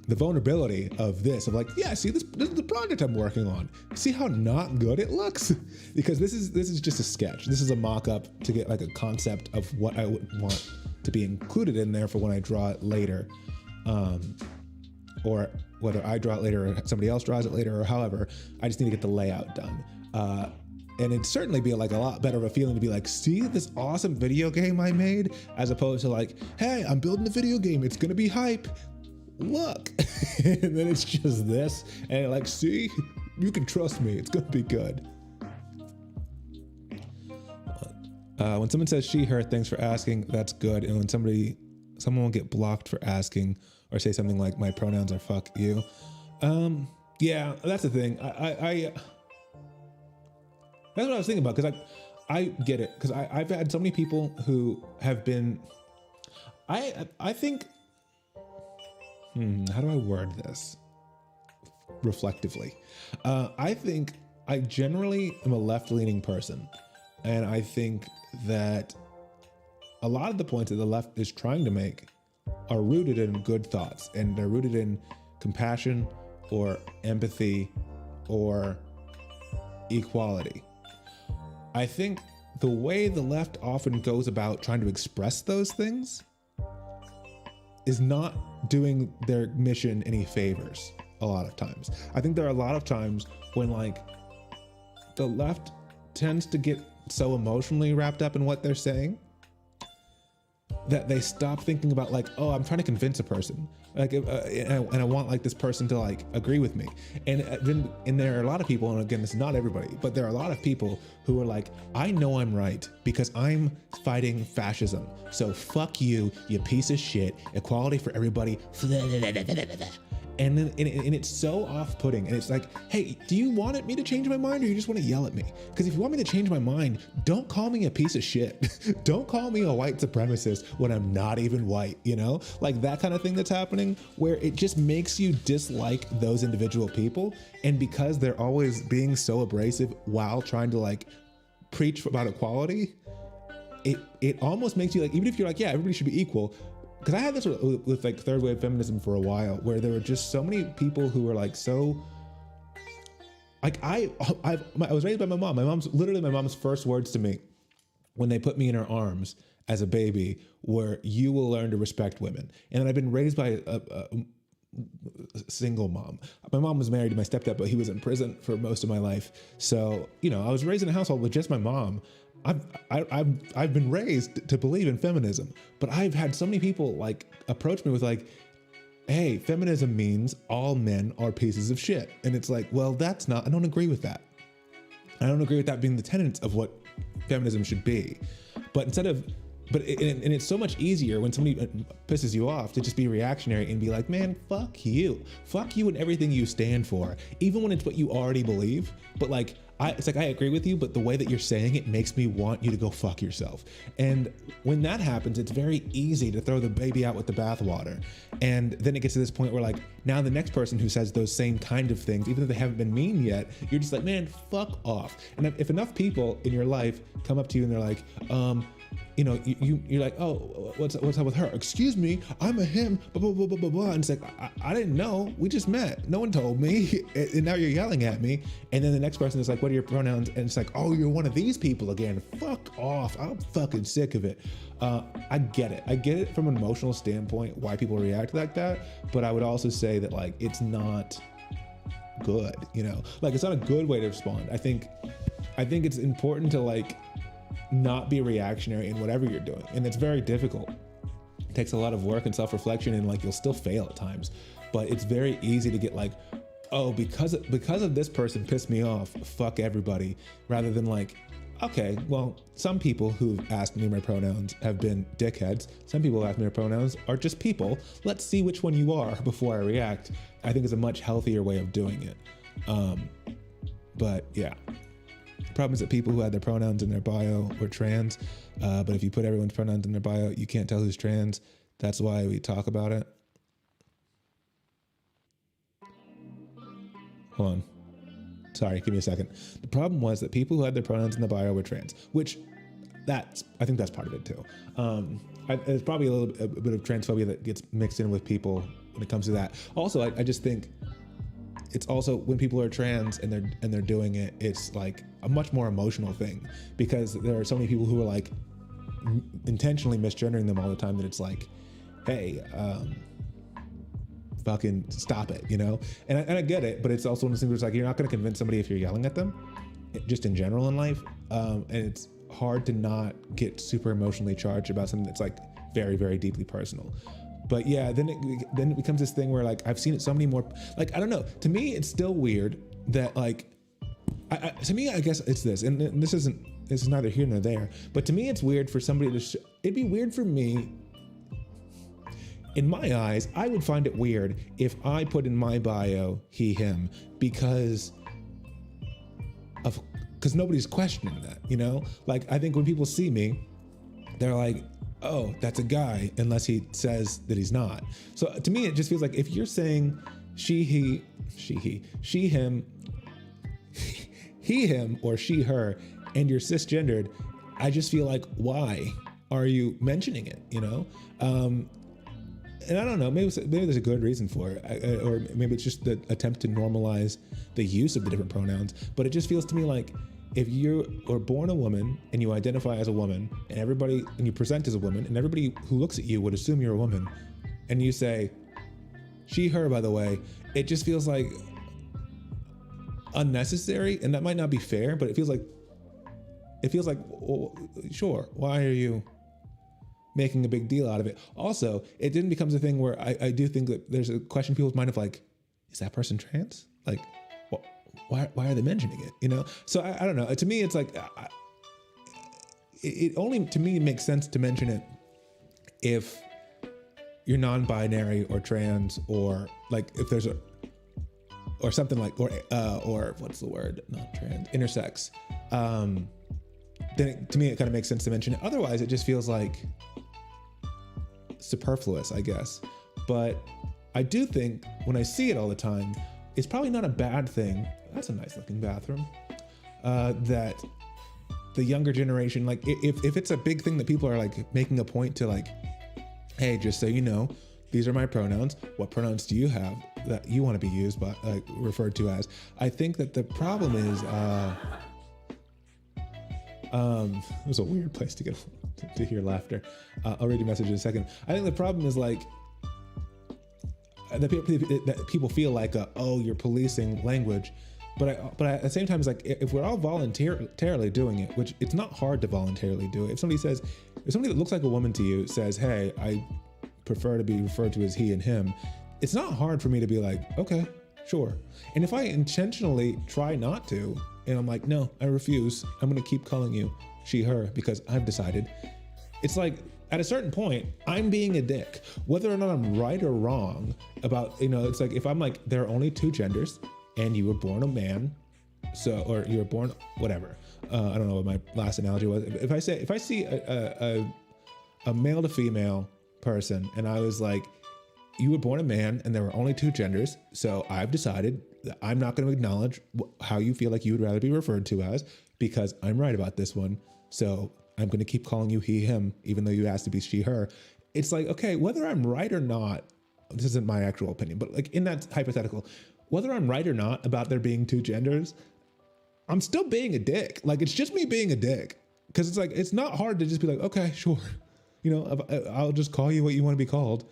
the vulnerability of this, of like, yeah, see, this is the project I'm working on. See how not good it looks? Because this is just a sketch. This is a mock-up to get like a concept of what I would want to be included in there for when I draw it later. Or whether I draw it later or somebody else draws it later, or however, I just need to get the layout done. And it'd certainly be like a lot better of a feeling to be like, see this awesome video game I made, as opposed to like, hey, I'm building a video game, it's gonna be hype, look. And then it's just this, and like, see, you can trust me, it's gonna be good. When someone says she, her, thanks for asking, that's good. And when someone will get blocked for asking, or say something like, my pronouns are fuck you. Yeah, that's the thing. That's what I was thinking about, because I get it, because I've had so many people who have been, I think, how do I word this reflectively? I think I generally am a left-leaning person, and I think that a lot of the points that the left is trying to make are rooted in good thoughts, and they're rooted in compassion or empathy or equality. I think the way the left often goes about trying to express those things is not doing their mission any favors a lot of times. I think there are a lot of times when like the left tends to get so emotionally wrapped up in what they're saying that they stop thinking about like, oh, I'm trying to convince a person, like, and I want like this person to like agree with me. And then, and there are a lot of people, and again, this is not everybody, but there are a lot of people who are like, I know I'm right because I'm fighting fascism. So fuck you, you piece of shit, equality for everybody. And then, and it's so off-putting, and it's like, hey, do you want me to change my mind, or you just want to yell at me? Because if you want me to change my mind, don't call me a piece of shit. Don't call me a white supremacist when I'm not even white, you know? Like that kind of thing that's happening, where it just makes you dislike those individual people. And because they're always being so abrasive while trying to like preach about equality, it almost makes you like, even if you're like, yeah, everybody should be equal. Because I had this with like third wave feminism for a while, where there were just so many people who were like so, like I was raised by my mom. My mom's first words to me when they put me in her arms as a baby were, "You will learn to respect women." And then I've been raised by a single mom. My mom was married to my stepdad, but he was in prison for most of my life. So, you know, I was raised in a household with just my mom. I've been raised to believe in feminism, but I've had so many people like approach me with like, hey, feminism means all men are pieces of shit. And it's like, well, I don't agree with that. I don't agree with that being the tenets of what feminism should be. But it's so much easier when somebody pisses you off to just be reactionary and be like, man, fuck you and everything you stand for, even when it's what you already believe. But like, it's like, I agree with you, but the way that you're saying it makes me want you to go fuck yourself. And when that happens, it's very easy to throw the baby out with the bathwater. And then it gets to this point where like, now the next person who says those same kind of things, even though they haven't been mean yet, you're just like, man, fuck off. And if enough people in your life come up to you and they're like, you know, you're like, oh, what's up with her? Excuse me, I'm a him, blah, blah, blah, blah, blah, blah. And it's like, I didn't know, we just met. No one told me. And now you're yelling at me. And then the next person is like, what are your pronouns? And it's like, oh, you're one of these people again. Fuck off. I'm fucking sick of it. I get it. I get it from an emotional standpoint, why people react like that. But I would also say that like, it's not good, you know, like it's not a good way to respond. I think it's important to like, not be reactionary in whatever you're doing. And it's very difficult. It takes a lot of work and self-reflection, and like you'll still fail at times, but it's very easy to get like, oh, because of this person pissed me off, fuck everybody, rather than like, okay, well, some people who've asked me my pronouns have been dickheads. Some people who ask me my pronouns are just people. Let's see which one you are before I react. I think is a much healthier way of doing it. But yeah. The problem is that people who had their pronouns in their bio were trans, but if you put everyone's pronouns in their bio, you can't tell who's trans. That's why we talk about it. Hold on. Sorry, give me a second. The problem was that people who had their pronouns in the bio were trans, which I think that's part of it too. There's probably a bit of transphobia that gets mixed in with people when it comes to that. Also, I just think it's also when people are trans and they're doing it, it's like a much more emotional thing, because there are so many people who are like intentionally misgendering them all the time that it's like, hey, fucking stop it, you know? And I get it, but it's also one of those things where it's like, you're not gonna convince somebody if you're yelling at them, just in general in life. And it's hard to not get super emotionally charged about something that's like very, very deeply personal. But yeah, then it becomes this thing where like, I've seen it so many more, like, I don't know, to me, it's still weird that like, to me, I guess it's this, and this is neither here nor there, but to me, it's weird for somebody to, it'd be weird for me, in my eyes, I would find it weird if I put in my bio, he, him, because nobody's questioning that, you know? Like, I think when people see me, they're like, oh, that's a guy, unless he says that he's not. So to me, it just feels like if you're saying she, he, him, he, him, or she, her, and you're cisgendered, I just feel like, why are you mentioning it, you know? And I don't know, maybe there's a good reason for it, or maybe it's just the attempt to normalize the use of the different pronouns, but it just feels to me like, if you are born a woman and you identify as a woman and you present as a woman and everybody who looks at you would assume you're a woman, and you say, she, her, by the way, it just feels like unnecessary. And that might not be fair, but it feels like, well, sure, why are you making a big deal out of it. Also, it then becomes a thing where I do think that there's a question in people's mind of like, is that person trans? Like, why are they mentioning it? You know? So I don't know. To me, it's like, it only to me makes sense to mention it if you're non-binary or trans, or like if there's or something like, or what's the word? Not trans, intersex. Then to me, it kind of makes sense to mention it. Otherwise, it just feels like superfluous, I guess. But I do think when I see it all the time, it's probably not a bad thing. That's a nice looking bathroom. That the younger generation, like if it's a big thing that people are like making a point to like, hey, just so you know, these are my pronouns. What pronouns do you have that you want to be used by, referred to as? I think that the problem is, it was a weird place to get to hear laughter. I'll read your message in a second. I think the problem is like that people feel like, oh, you're policing language, but at the same time, it's like if we're all voluntarily doing it, which it's not hard to voluntarily do it. If somebody that looks like a woman to you says, hey, I prefer to be referred to as he and him, it's not hard for me to be like, okay, sure. And if I intentionally try not to, and I'm like, no, I refuse, I'm gonna keep calling you she, her, because I've decided, it's like, at a certain point, I'm being a dick. Whether or not I'm right or wrong about, it's like, if I'm like, there are only two genders, and you were born a man, or you were born, whatever. I don't know what my last analogy was. If I see a male to female person, and I was like, you were born a man and there were only two genders, so I've decided that I'm not going to acknowledge how you feel like you would rather be referred to as, because I'm right about this one. So I'm going to keep calling you he, him, even though you asked to be she, her. It's like, okay, whether I'm right or not, this isn't my actual opinion, but like in that hypothetical, whether I'm right or not about there being two genders, I'm still being a dick. Like, it's just me being a dick. Because it's like, it's not hard to just be like, okay, sure. I'll just call you what you want to be called.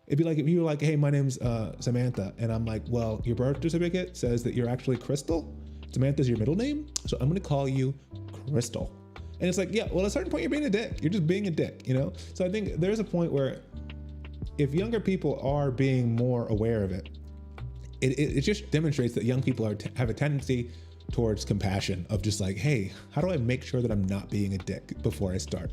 It'd be like if you were like, hey, my name's Samantha. And I'm like, well, your birth certificate says that you're actually Crystal. Samantha's your middle name. So I'm going to call you Crystal. And it's like, yeah, well, at a certain point, you're being a dick. You're just being a dick, So I think there's a point where if younger people are being more aware of it, it just demonstrates that young people have a tendency towards compassion of just like, hey, how do I make sure that I'm not being a dick before I start?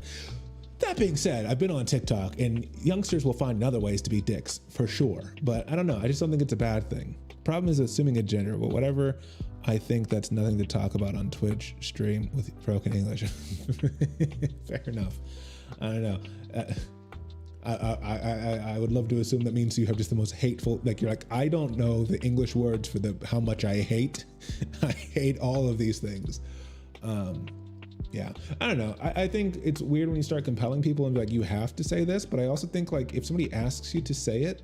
That being said, I've been on TikTok and youngsters will find other ways to be dicks for sure. But I don't know. I just don't think it's a bad thing. Problem is assuming a gender, but whatever. I think that's nothing to talk about on Twitch stream with broken English. Fair enough. I don't know. I would love to assume that means you have just the most hateful, like you're like, I don't know the English words for how much I hate. I hate all of these things. Yeah, I don't know. I think it's weird when you start compelling people and be like, you have to say this, but I also think like if somebody asks you to say it,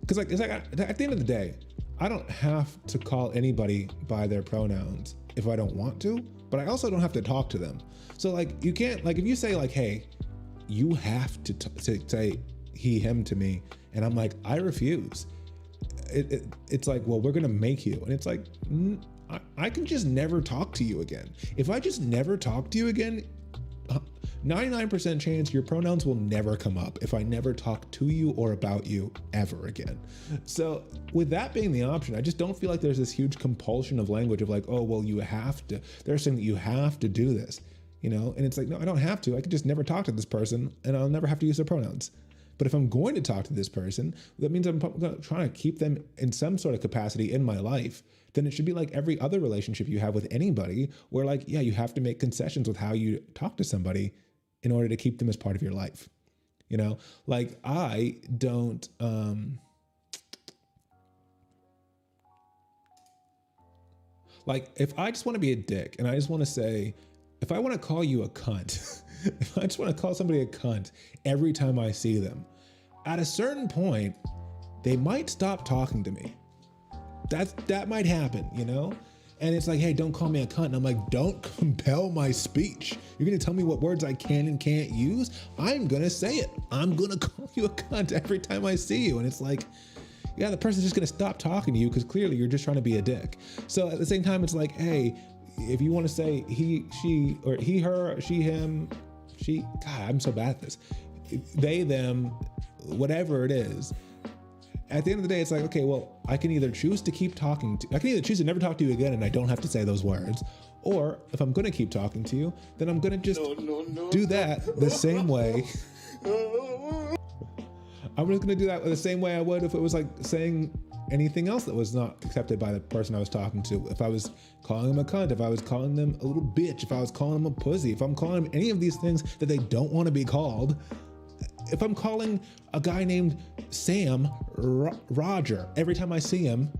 because like, it's like at the end of the day, I don't have to call anybody by their pronouns if I don't want to, but I also don't have to talk to them. So like, you can't, like if you say like, hey, you have to say he, him to me, and I'm like, I refuse. It's like, well, we're gonna make you. And it's like, I can just never talk to you again. If I just never talk to you again, 99% chance your pronouns will never come up if I never talk to you or about you ever again. So with that being the option, I just don't feel like there's this huge compulsion of language of like, oh, well, you have to, they're saying that you have to do this, and it's like, no, I don't have to. I could just never talk to this person and I'll never have to use their pronouns. But if I'm going to talk to this person, that means I'm trying to keep them in some sort of capacity in my life. Then it should be like every other relationship you have with anybody where like, yeah, you have to make concessions with how you talk to somebody in order to keep them as part of your life. Like I don't, like if I just want to be a dick and I just want to say, if I want to call you a cunt, if I just want to call somebody a cunt every time I see them, at a certain point, they might stop talking to me. That might happen, And it's like, hey, don't call me a cunt. And I'm like, don't compel my speech. You're going to tell me what words I can and can't use? I'm going to say it. I'm going to call you a cunt every time I see you. And it's like, yeah, the person's just going to stop talking to you because clearly you're just trying to be a dick. So at the same time, it's like, hey, if you want to say he, she, or he, her, she, him, she, God, I'm so bad at this. they, them, whatever it is. At the end of the day, it's like, okay, well, I can either choose to never talk to you again and I don't have to say those words. Or if I'm going to keep talking to you, then I'm going to just do that the same way. I'm just going to do that the same way I would if it was like saying anything else that was not accepted by the person I was talking to. If I was calling them a cunt, if I was calling them a little bitch, if I was calling them a pussy, if I'm calling them any of these things that they don't want to be called, if I'm calling a guy named Sam Roger every time I see him,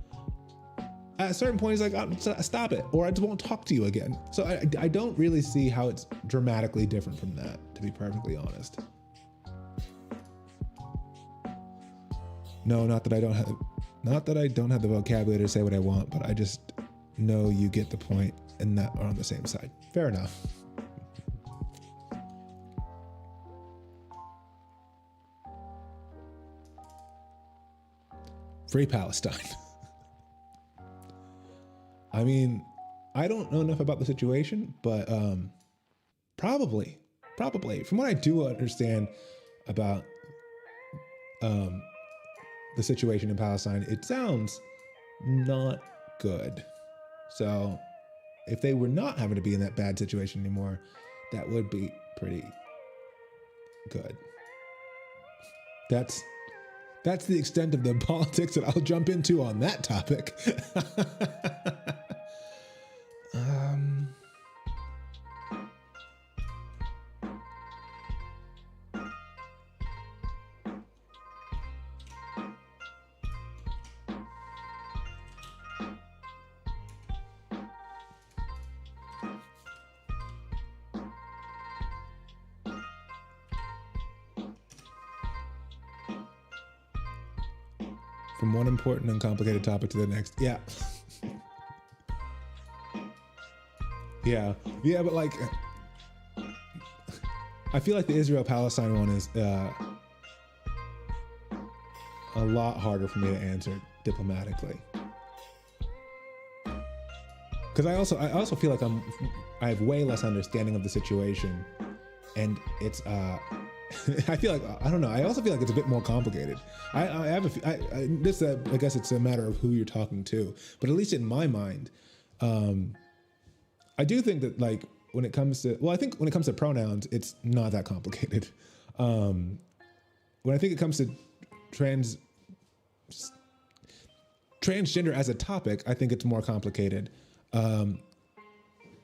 at a certain point, he's like, stop it, or I just won't talk to you again. So I don't really see how it's dramatically different from that, to be perfectly honest. No, not that I don't have the vocabulary to say what I want, but I just know you get the point and that are on the same side. Fair enough. Free Palestine. I mean, I don't know enough about the situation, but probably. From what I do understand about the situation in Palestine, it sounds not good. So if they were not having to be in that bad situation anymore, that would be pretty good. That's the extent of the politics that I'll jump into on that topic. From one important and complicated topic to the next. Yeah. Yeah, but like, I feel like the Israel-Palestine one is a lot harder for me to answer diplomatically. Because I also feel like I have way less understanding of the situation, and it's I feel like, I don't know, I also feel like it's a bit more complicated. I guess it's a matter of who you're talking to, but at least in my mind, I do think that, like, when it comes to pronouns, it's not that complicated. When I think it comes to transgender as a topic, I think it's more complicated. When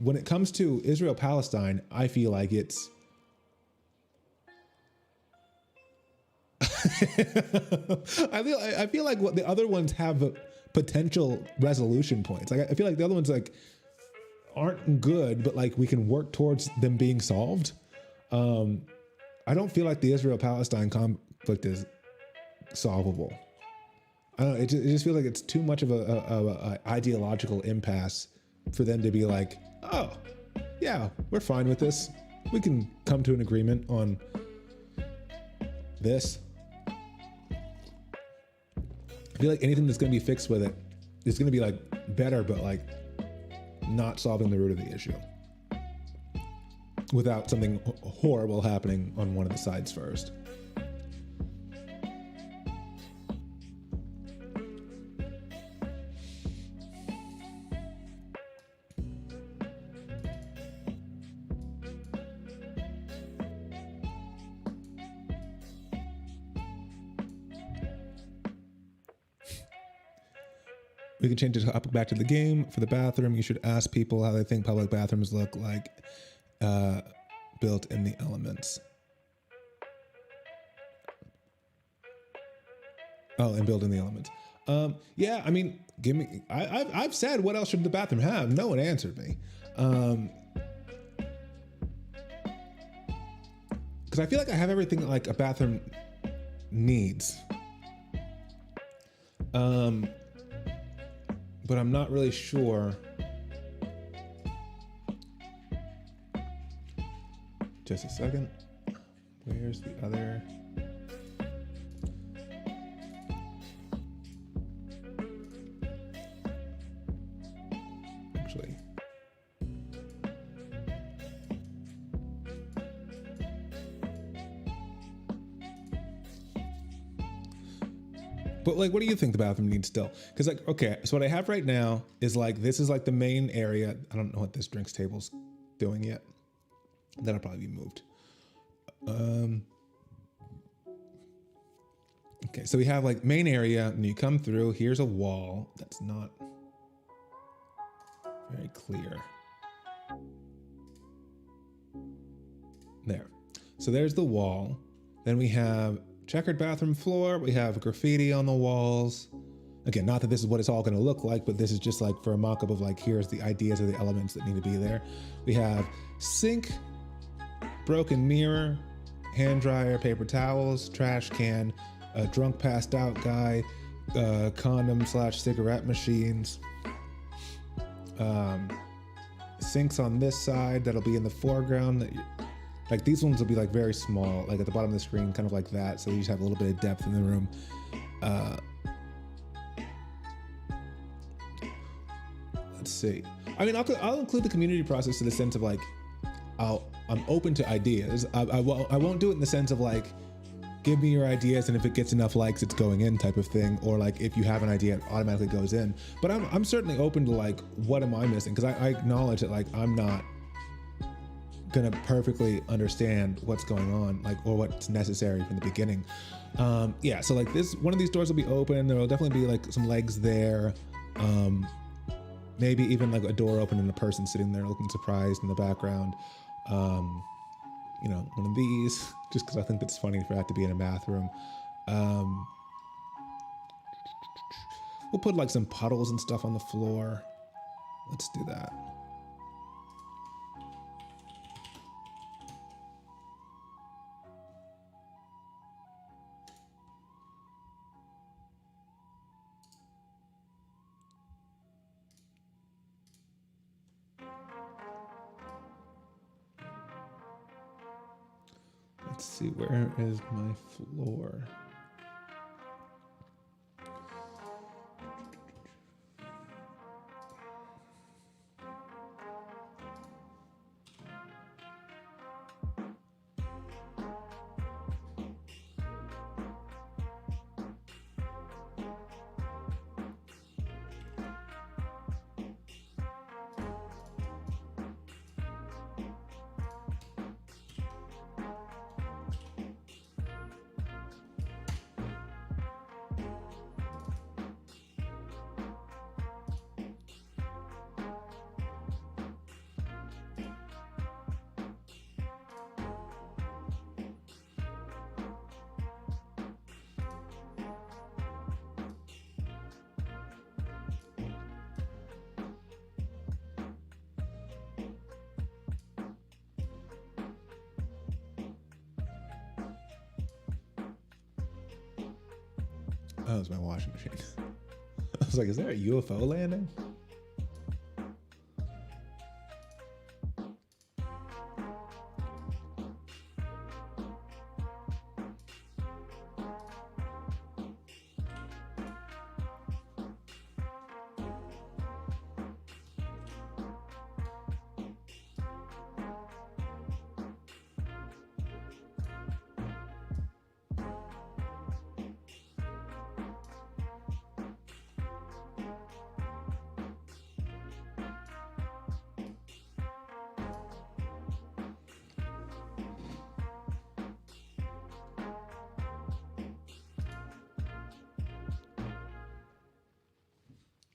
it comes to Israel-Palestine, I feel like it's I feel like what the other ones have potential resolution points. Like, I feel like the other ones like aren't good, but like we can work towards them being solved. I don't feel like the Israel-Palestine conflict is solvable. I don't know, it just feels like it's too much of a ideological impasse for them to be like, oh, yeah, we're fine with this. We can come to an agreement on this. I feel like anything that's going to be fixed with it is going to be like better, but like not solving the root of the issue without something horrible happening on one of the sides first. We can change the topic back to the game. For the bathroom, you should ask people how they think public bathrooms look like built in the elements. Oh, and built in the elements. Yeah, I mean, I've said, what else should the bathroom have? No one answered me. Because I feel like I have everything like a bathroom needs. But I'm not really sure. Just a second. Where's the other? Actually. But like, what do you think the bathroom needs still? Because like, okay, so what I have right now is like, this is like the main area. I don't know what this drinks table's doing yet. That'll probably be moved. Okay, so we have like main area, and you come through, here's a wall that's not very clear. There. So there's the wall. Then we have checkered bathroom floor. We have graffiti on the walls. Again, not that this is what it's all going to look like, but this is just like for a mock-up of like, here's the ideas of the elements that need to be there. We have sink, broken mirror, hand dryer, paper towels, trash can, a drunk passed out guy, condom / cigarette machines, sinks on this side that'll be in the foreground. Like these ones will be like very small, like at the bottom of the screen, kind of like that. So you just have a little bit of depth in the room. Let's see. I mean, I'll include the community process in the sense of like, I'm open to ideas. I won't do it in the sense of like, give me your ideas, and if it gets enough likes, it's going in type of thing. Or like, if you have an idea, it automatically goes in. But I'm certainly open to like, what am I missing? Because I acknowledge that like, I'm not gonna perfectly understand what's going on, like, or what's necessary from the beginning. Yeah, so like this, one of these doors will be open. There will definitely be like some legs there. Maybe even like a door open and a person sitting there looking surprised in the background. You know, one of these, just because I think it's funny for that to be in a bathroom. We'll put like some puddles and stuff on the floor. Let's do that. Let's see, where is my floor? Oh, it was my washing machine. I was like, is there a UFO landing?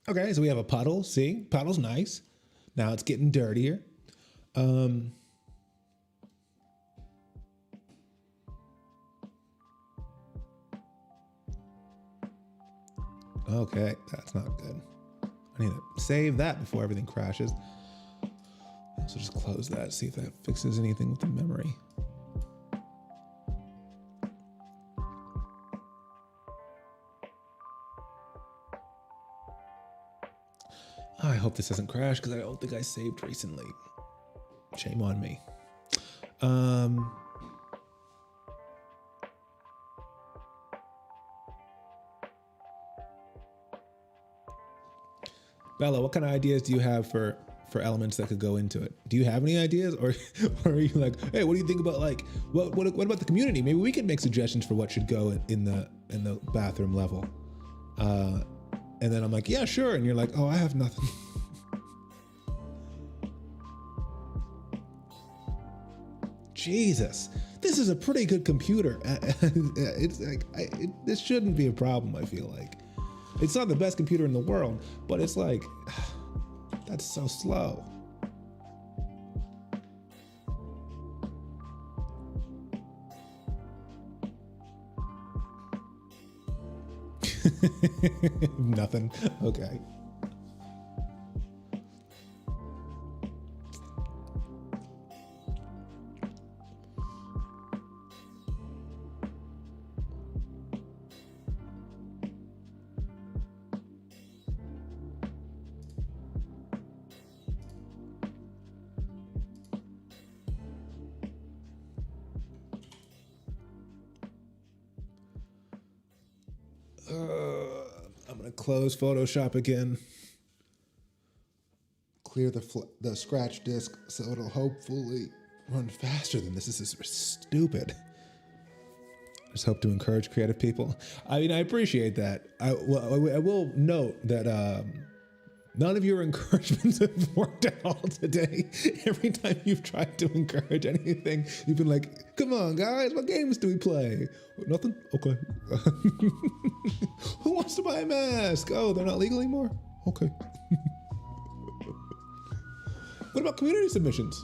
Okay, so we have a puddle. See, puddle's nice. Now it's getting dirtier. Okay, that's not good. I need to save that before everything crashes. So just close that, see if that fixes anything with the memory. I hope this doesn't crash because I don't think I saved recently. Shame on me. Bella, what kind of ideas do you have for elements that could go into it? Do you have any ideas, or are you like, hey, what do you think about like what about the community? Maybe we can make suggestions for what should go in the bathroom level. And then I'm like, yeah, sure. And you're like, oh, I have nothing. Jesus, this is a pretty good computer. It's like, this shouldn't be a problem, I feel like. It's not the best computer in the world, but it's like, that's so slow. Nothing. Okay. I'm gonna close Photoshop again. Clear the scratch disk so it'll hopefully run faster than this. This is stupid. Just hope to encourage creative people. I mean, I appreciate that. I will note that none of your encouragements have worked at all today. Every time you've tried to encourage anything, you've been like, come on, guys, what games do we play? Nothing? Okay. Who wants to buy a mask? Oh, they're not legal anymore? Okay. What about community submissions?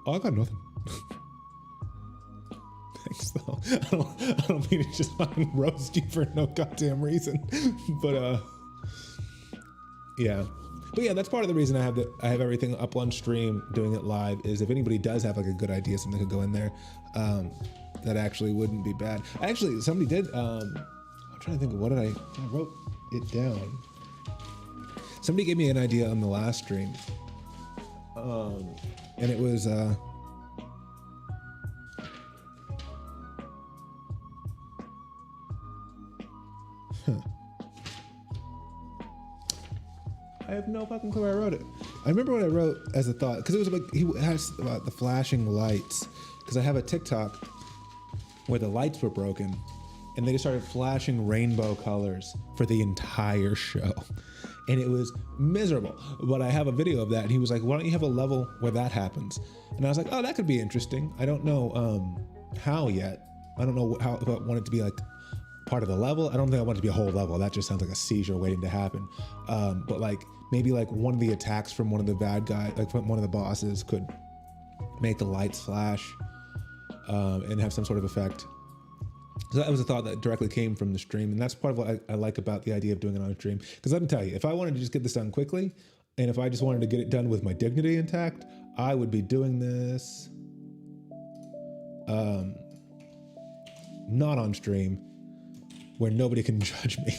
Oh, I got nothing. Thanks, though. I don't mean to just fucking roast you for no goddamn reason. But, yeah. But yeah, that's part of the reason I have everything up on stream, doing it live, is if anybody does have like a good idea, something could go in there, that actually wouldn't be bad. Actually, somebody did, I'm trying to think of I wrote it down. Somebody gave me an idea on the last stream. And it was, I have no fucking clue where I wrote it. I remember what I wrote as a thought, because it was like, he asked about the flashing lights, because I have a TikTok where the lights were broken and they just started flashing rainbow colors for the entire show. And it was miserable. But I have a video of that, and he was like, why don't you have a level where that happens? And I was like, oh, that could be interesting. I don't know how yet. I don't know how, if I want it to be like part of the level. I don't think I want it to be a whole level. That just sounds like a seizure waiting to happen. But like maybe like one of the attacks from one of the bad guys, like from one of the bosses, could make the lights flash and have some sort of effect. So that was a thought that directly came from the stream, and that's part of what I like about the idea of doing it on stream. Because let me tell you, if I wanted to just get this done quickly, and if I just wanted to get it done with my dignity intact, I would be doing this not on stream, where nobody can judge me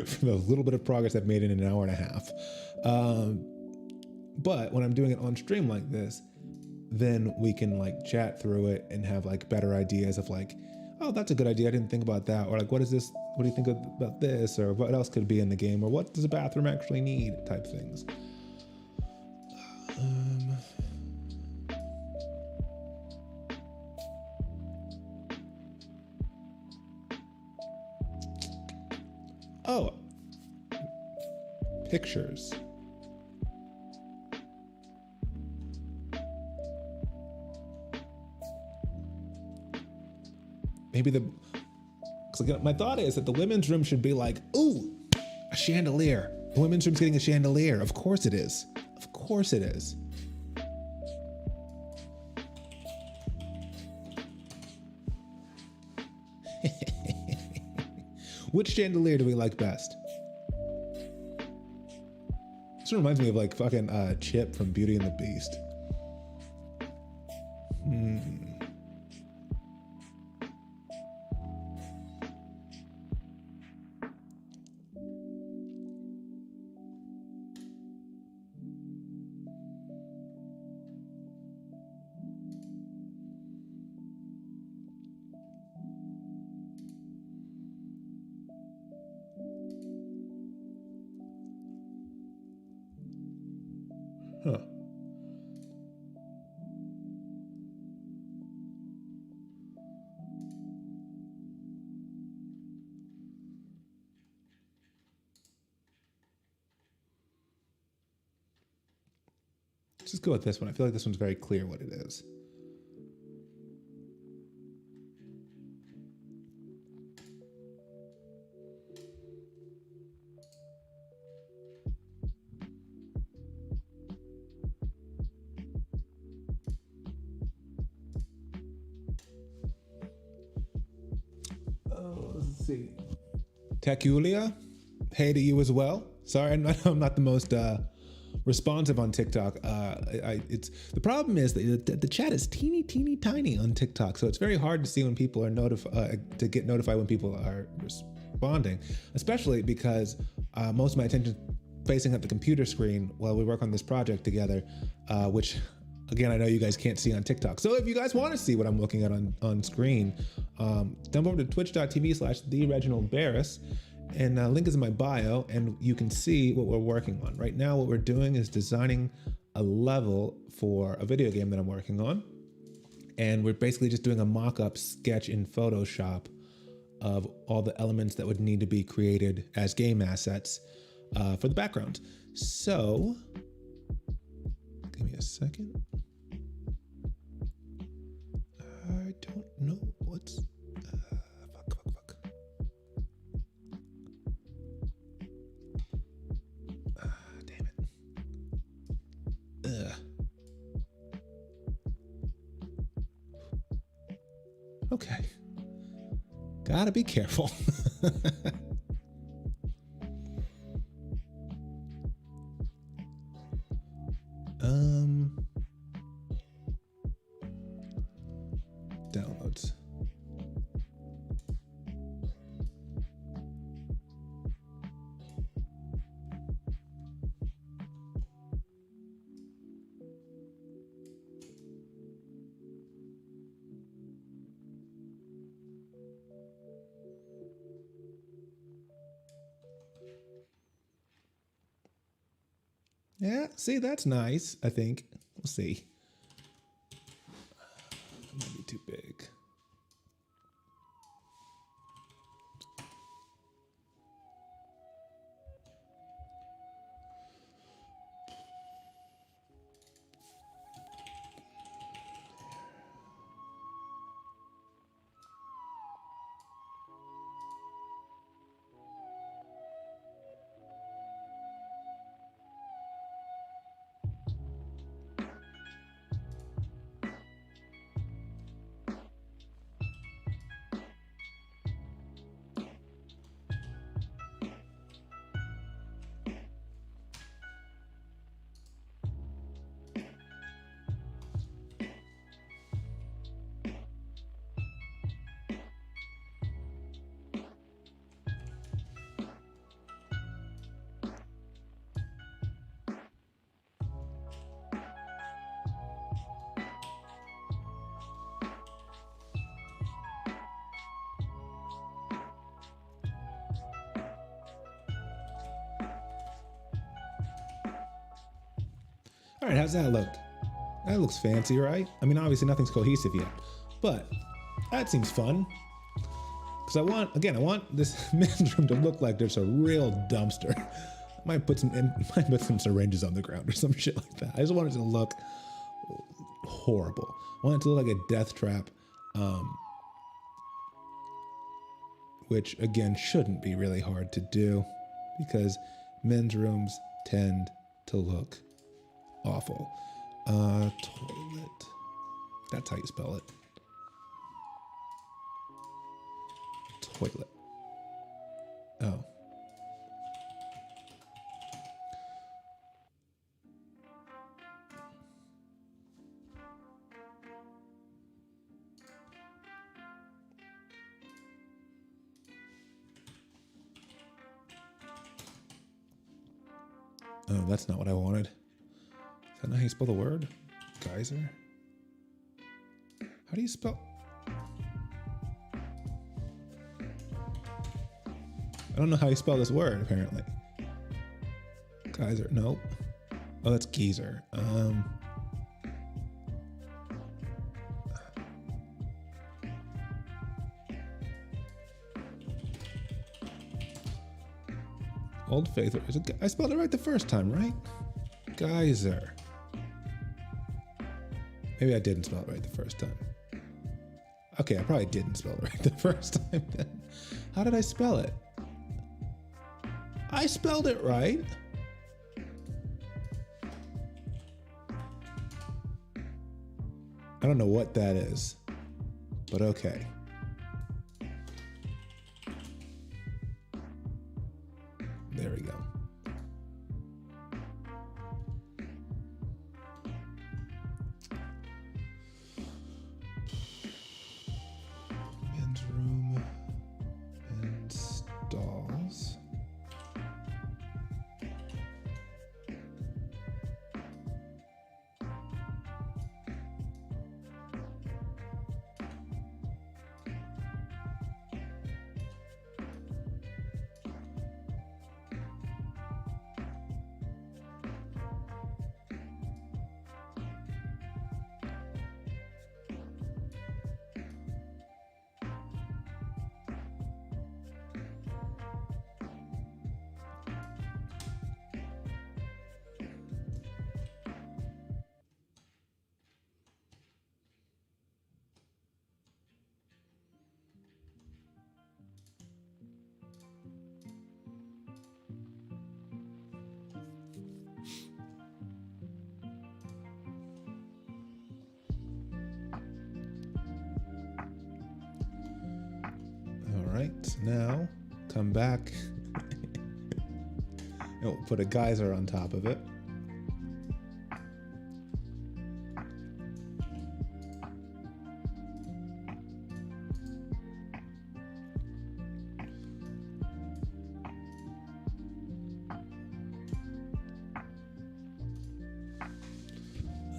for the little bit of progress I've made in an hour and a half. But when I'm doing it on stream like this, then we can like chat through it and have like better ideas of like, oh, that's a good idea, I didn't think about that. Or like, what is this? What do you think about this? Or what else could be in the game? Or what does a bathroom actually need? Type things. Oh, pictures. Maybe my thought is that the women's room should be like, ooh, a chandelier. The women's room's getting a chandelier. Of course it is. Of course it is. Which chandelier do we like best? This reminds me of like fucking Chip from Beauty and the Beast. Huh. Let's just go with this one. I feel like this one's very clear what it is. Let's see. Techulia, hey to you as well. Sorry, I'm not the most responsive on TikTok. It's the problem is that the chat is teeny tiny on TikTok, so it's very hard to see when people are to get notified when people are responding, especially because most of my attention facing at the computer screen while we work on this project together, which again I know you guys can't see on TikTok. So if you guys want to see what I'm looking at on screen, jump over to twitch.tv/TheReginaldBarris. And link is in my bio, and you can see what we're working on. Right now, what we're doing is designing a level for a video game that I'm working on. And we're basically just doing a mock-up sketch in Photoshop of all the elements that would need to be created as game assets for the background. So, give me a second. I don't know what's... Okay. Gotta be careful. Downloads. Yeah, see, that's nice, I think. We'll see. Might be too big. All right, how's that look? That looks fancy, right? I mean, obviously nothing's cohesive yet, but that seems fun. Because I want this men's room to look like there's a real dumpster. Might put some syringes on the ground or some shit like that. I just want it to look horrible. I want it to look like a death trap, which again shouldn't be really hard to do because men's rooms tend to look awful. Toilet. That's how you spell it. Toilet. Oh. Oh, that's not what I wanted. Is that not how you spell the word? Geyser? How do you spell? I don't know how you spell this word, apparently. Geyser, nope. Oh, that's geezer. Old Faith. I spelled it right the first time, right? Geyser. Maybe I didn't spell it right the first time. Okay, I probably didn't spell it right the first time then. How did I spell it? I spelled it right. I don't know what that is, but okay. There we go. Men's room and stalls. All right, now come back. And we'll put a geyser on top of it.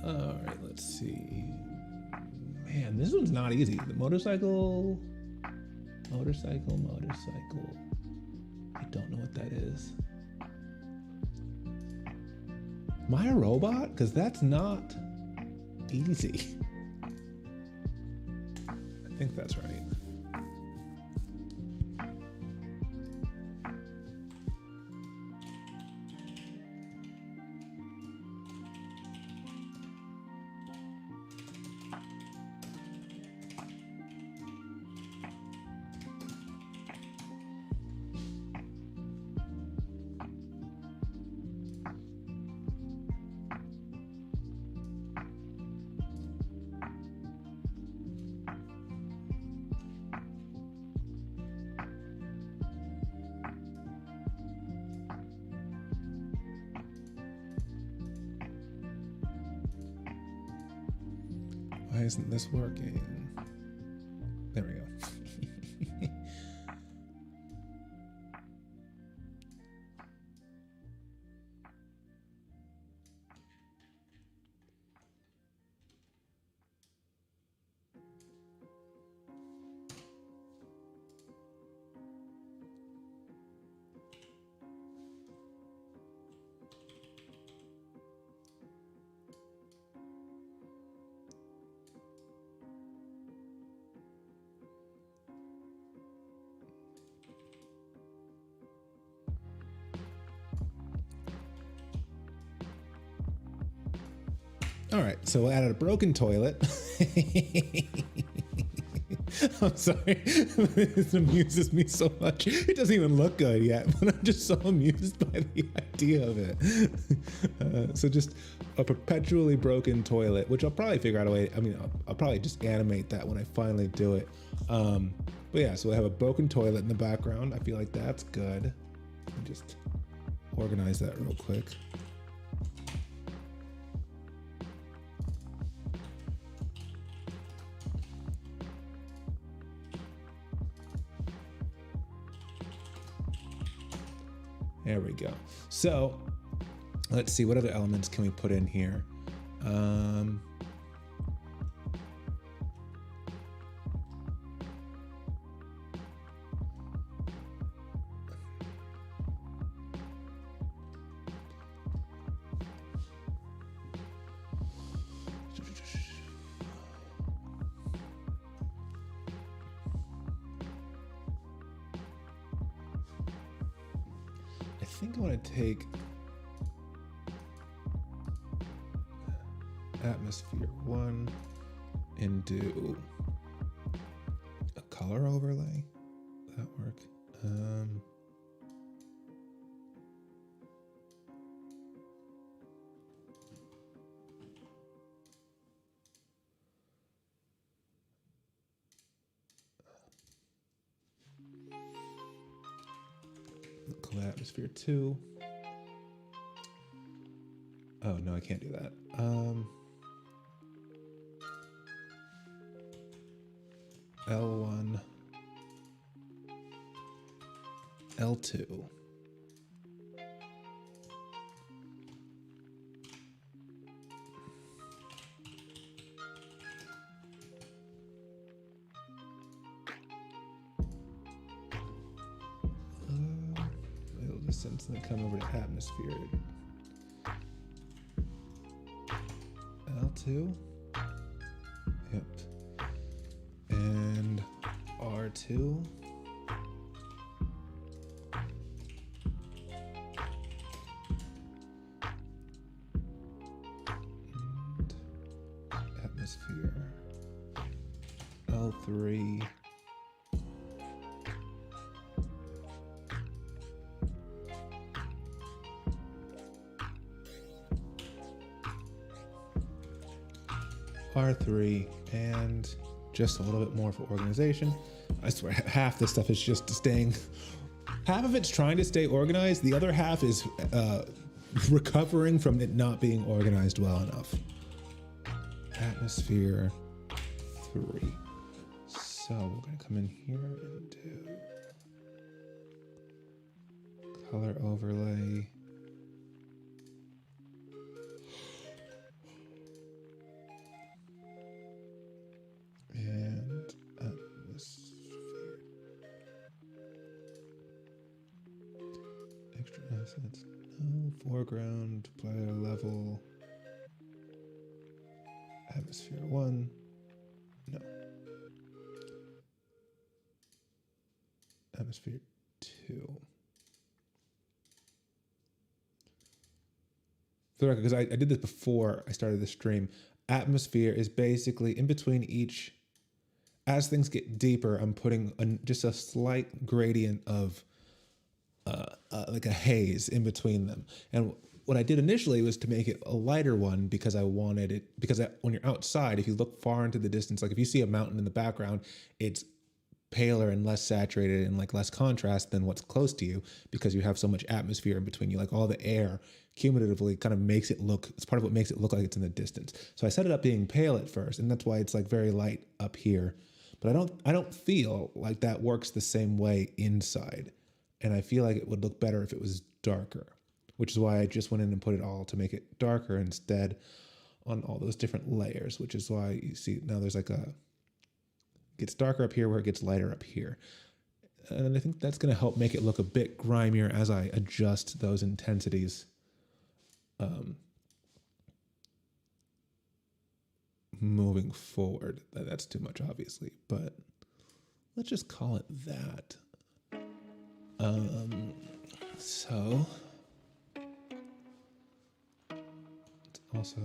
All right, let's see. Man, this one's not easy. The motorcycle. I don't know what that is. Am I a robot? Because that's not easy. I think that's right. Why isn't this working? There we go. All right, so we added a broken toilet. I'm sorry, this amuses me so much. It doesn't even look good yet, but I'm just so amused by the idea of it. So just a perpetually broken toilet, which I'll probably figure out a way. I mean, I'll probably just animate that when I finally do it. But yeah, so we have a broken toilet in the background. I feel like that's good. Let me just organize that real quick. There we go. So let's see, what other elements can we put in here? I think I want to take atmosphere 1 and do a color overlay. Will that work? Call atmosphere 2. Oh no, I can't do that. L1, L2. It'll just instantly come over to atmosphere. L2. Yep. And R2. And atmosphere. L3. R3, and just a little bit more for organization. I swear half this stuff is just staying, half of it's trying to stay organized, the other half is recovering from it not being organized well enough. Atmosphere 3. So we're gonna come in here and do color overlay. And atmosphere. Extra assets. No. Foreground, player level. Atmosphere 1. No. Atmosphere 2. For the record, because I did this before I started the stream. Atmosphere is basically in between each. As things get deeper, I'm putting just a slight gradient of like a haze in between them. And what I did initially was to make it a lighter one because I wanted it, because when you're outside, if you look far into the distance, like if you see a mountain in the background, it's paler and less saturated and like less contrast than what's close to you because you have so much atmosphere in between you. Like all the air cumulatively kind of makes it look, it's part of what makes it look like it's in the distance. So I set it up being pale at first, and that's why it's like very light up here. But I don't feel like that works the same way inside. And I feel like it would look better if it was darker, which is why I just went in and put it all to make it darker instead on all those different layers, which is why you see now there's like it gets darker up here where it gets lighter up here. And I think that's going to help make it look a bit grimier as I adjust those intensities. Moving forward. That's too much, obviously, but let's just call it that. So let's also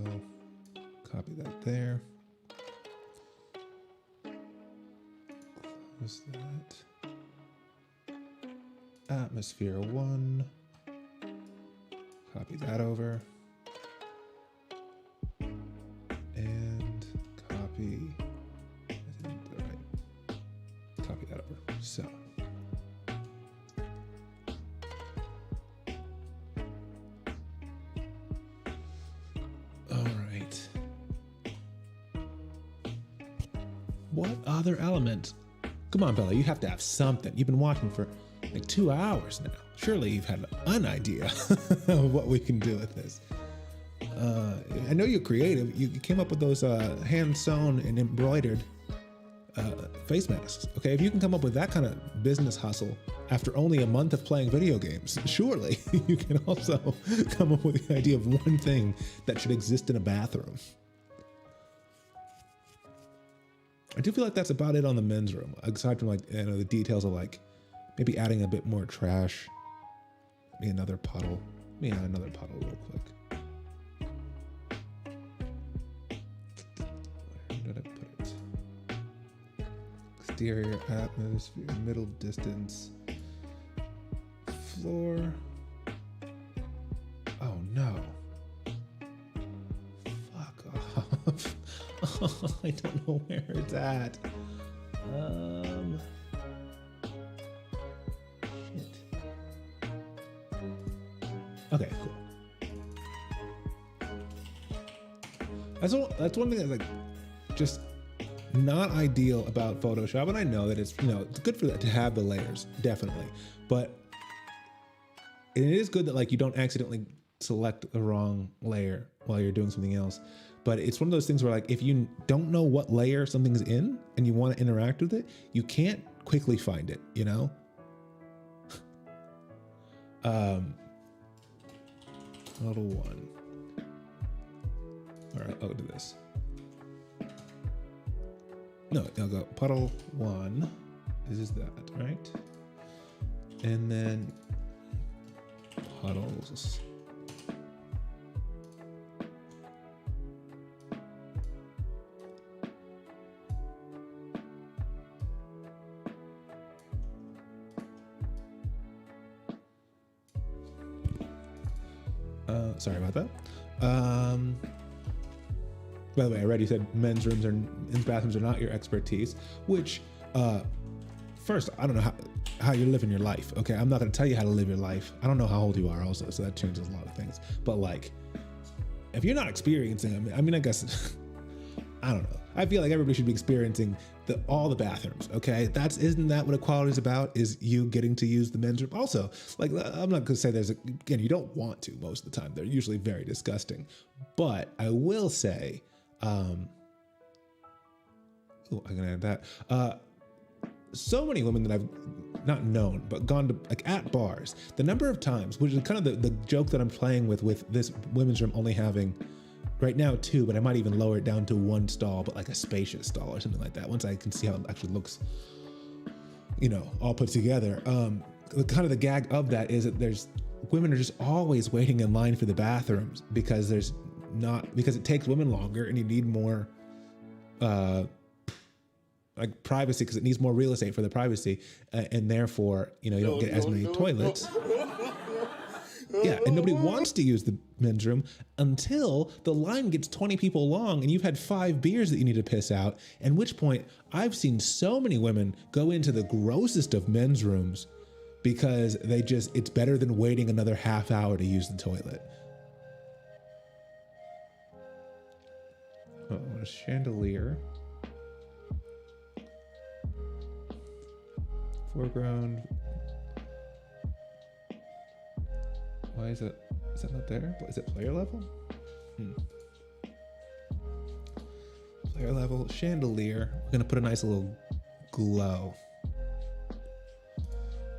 copy that there. Close that. Atmosphere 1. Copy that over. And copy that over. So all right. What other element? Come on, Bella, you have to have something. You've been watching for like 2 hours now. Surely you've had an idea of what we can do with this. I know you're creative. You came up with those hand-sewn and embroidered face masks. Okay, if you can come up with that kind of business hustle after only a month of playing video games, surely you can also come up with the idea of one thing that should exist in a bathroom. I do feel like that's about it on the men's room, aside from like, you know, the details of like maybe adding a bit more trash, maybe another puddle, maybe another puddle real quick. exterior atmosphere, middle distance, floor. Oh no. Fuck off. I don't know where it's at. Shit. Okay, cool. That's one thing that's like just not ideal about Photoshop, and I know that it's it's good for that to have the layers, definitely, but it is good that like you don't accidentally select the wrong layer while you're doing something else. But it's one of those things where like if you don't know what layer something's in and you want to interact with it, you can't quickly find it, you know? Model 1. All right, I'll do this. No, I'll go puddle 1. This is that, right? And then puddles. Sorry about that. By the way, I already said men's rooms and bathrooms are not your expertise, which, first, I don't know how you're living your life, okay? I'm not gonna tell you how to live your life. I don't know how old you are also, so that changes a lot of things. But like, if you're not experiencing them, I mean, I guess, I don't know. I feel like everybody should be experiencing all the bathrooms, okay? Isn't that what equality is about? Is you getting to use the men's room? Also, like, I'm not gonna say again, you don't want to most of the time. They're usually very disgusting. But I will say, oh, I can add that. So many women that I've not known, but gone to like at bars, the number of times, which is kind of the joke that I'm playing with this women's room only having right now 2, but I might even lower it down to 1 stall, but like a spacious stall or something like that. Once I can see how it actually looks, all put together. Kind of the gag of that is that women are just always waiting in line for the bathrooms because it takes women longer and you need more like privacy because it needs more real estate for the privacy, and therefore you don't get as many toilets. Yeah, and nobody wants to use the men's room until the line gets 20 people long and you've had 5 beers that you need to piss out, at which point I've seen so many women go into the grossest of men's rooms because it's better than waiting another half hour to use the toilet. Oh, a chandelier. Foreground. Why is that not there? Is it player level? Player level, chandelier. We're gonna put a nice little glow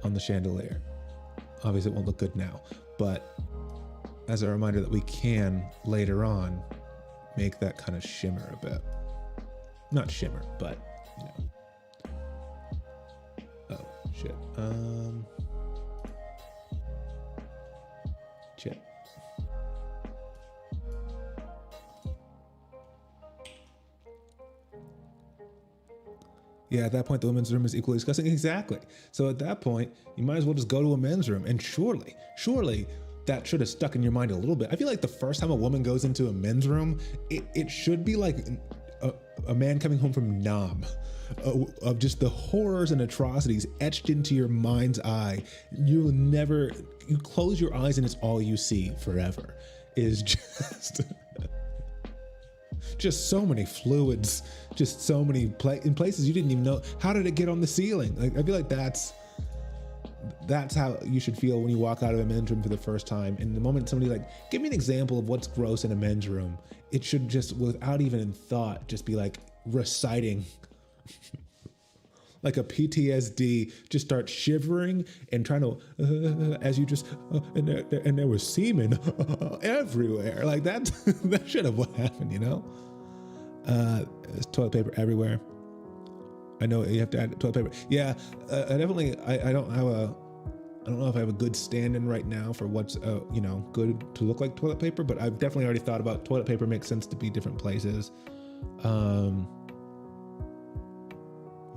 on the chandelier. Obviously it won't look good now, but as a reminder that we can later on make that kind of shimmer a bit. Not shimmer, but Oh, shit. Shit. Yeah, at that point, the women's room is equally disgusting. Exactly. So at that point, you might as well just go to a men's room. And surely that should have stuck in your mind a little bit. I feel like the first time a woman goes into a men's room, it should be like a man coming home from Nam, of just the horrors and atrocities etched into your mind's eye. You close your eyes and it's all you see forever is just so many fluids, just so many in places you didn't even know. How did it get on the ceiling? Like, I feel like that's how you should feel when you walk out of a men's room for the first time. And the moment somebody give me an example of what's gross in a men's room, it should just, without even thought, just be like reciting like a PTSD, just start shivering and trying to, as you just, and there was semen everywhere. Like that should have what happened, There's toilet paper everywhere. I know you have to add toilet paper. Yeah, I definitely, I don't know if I have a good stand-in right now for what's, good to look like toilet paper, but I've definitely already thought about toilet paper makes sense to be different places.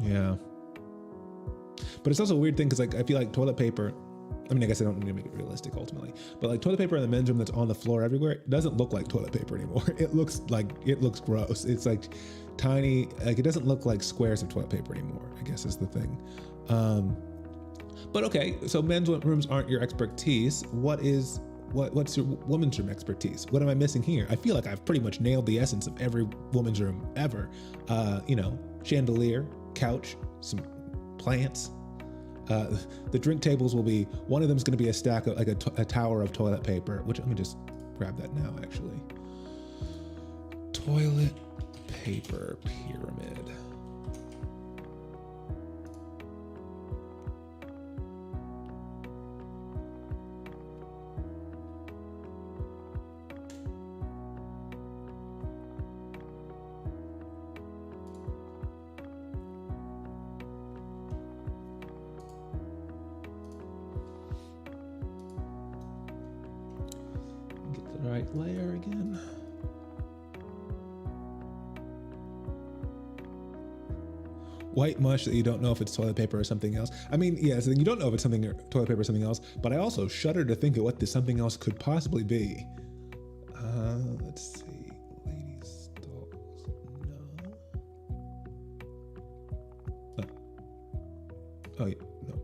Yeah. But it's also a weird thing because like I feel like toilet paper. I mean, I guess I don't need to make it realistic ultimately, but like toilet paper in the men's room that's on the floor everywhere doesn't look like toilet paper anymore. It looks gross. It's like tiny, like it doesn't look like squares of toilet paper anymore, I guess is the thing. But okay, so men's rooms aren't your expertise. What's your women's room expertise? What am I missing here? I feel like I've pretty much nailed the essence of every woman's room ever. Chandelier, couch, some plants. The drink tables will be, one of them is going to be a stack of like a tower of toilet paper, which let me just grab that now actually. Toilet paper pyramid. Right layer again. White mush that you don't know if it's toilet paper or something else. I mean, yeah, so you don't know if it's something toilet paper or something else, but I also shudder to think of what this something else could possibly be. Let's see. Ladies' stalls. No. Oh yeah, no.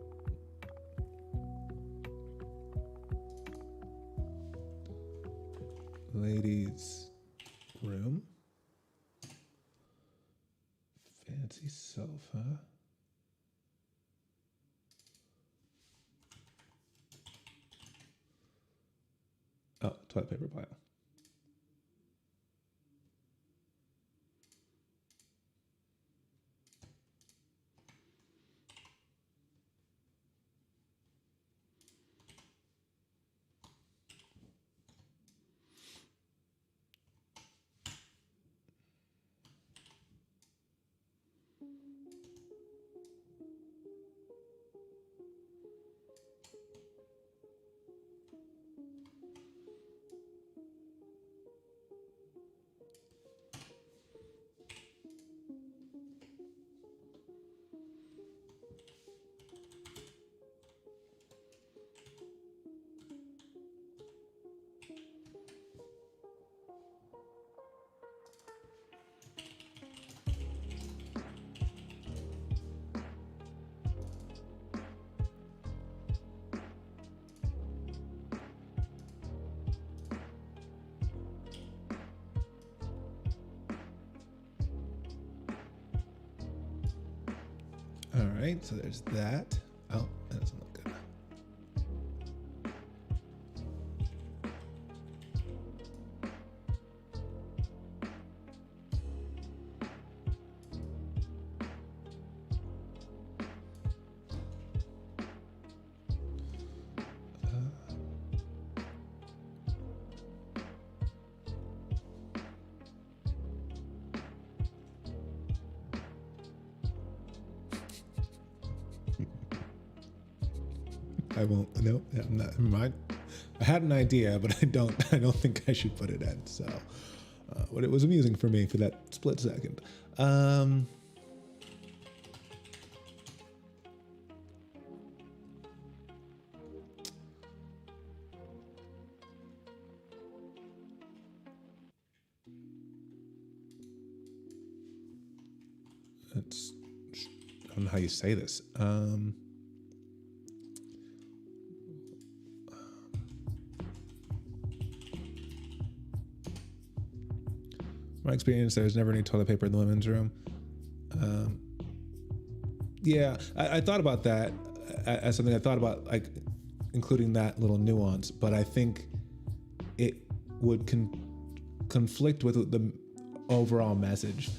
Ladies' room. Fancy sofa. Oh, toilet paper pile. All right, so there's that. Oh, that doesn't look good. I won't. No, I'm not. I had an idea, but I don't think I should put it in. So, but it was amusing for me for that split second. It's, I don't know how you say this. My experience, there's never any toilet paper in the women's room. Yeah, I thought about that as something I thought about, like including that little nuance, but I think it would conflict with the overall message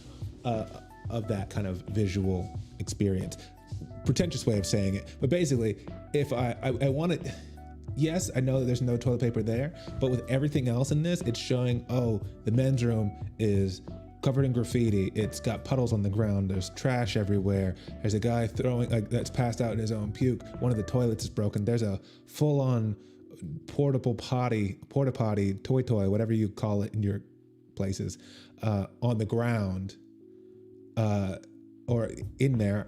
of that kind of visual experience. Pretentious way of saying it, but basically, if I want it. Yes, I know that there's no toilet paper there, but with everything else in this, it's showing, oh, the men's room is covered in graffiti. It's got puddles on the ground. There's trash everywhere. There's a guy throwing, like, that's passed out in his own puke. One of the toilets is broken. There's a full-on porta potty, toy, whatever you call it in your places, on the ground, or in there.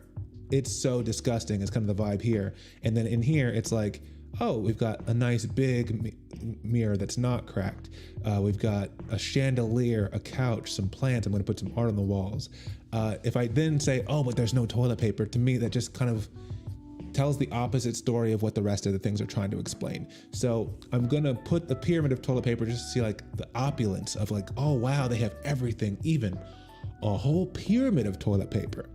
it's so disgusting is kind of the vibe here. And then in here, it's like, oh, we've got a nice big mirror that's not cracked. We've got a chandelier, a couch, some plants. I'm going to put some art on the walls. If I then say, oh, but there's no toilet paper, to me, that just kind of tells the opposite story of what the rest of the things are trying to explain. So I'm going to put the pyramid of toilet paper just to see like the opulence of like, oh, wow, they have everything, even a whole pyramid of toilet paper.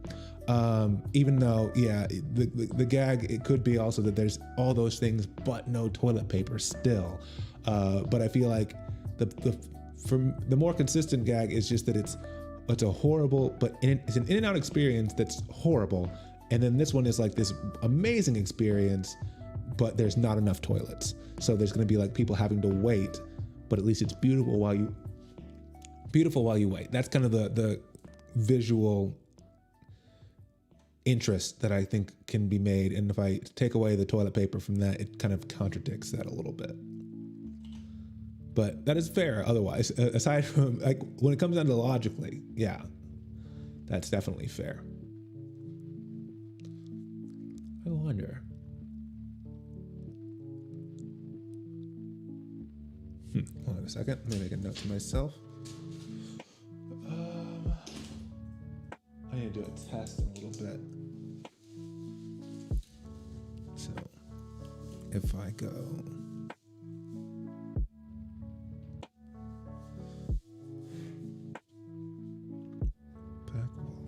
Even though, yeah, the gag, it could be also that there's all those things, but no toilet paper still. But I feel like the more consistent gag is just that it's a horrible, but it's an in and out experience that's horrible. And then this one is like this amazing experience, but there's not enough toilets. So there's going to be like people having to wait, but at least it's beautiful while you wait. That's kind of the visual interest that I think can be made. And if I take away the toilet paper from that, it kind of contradicts that a little bit. But that is fair otherwise. Aside from, like, when it comes down to logically, yeah, that's definitely fair. I wonder. Hold on a second. Let me make a note to myself. I need to do a test in a little bit. So if I go back wall.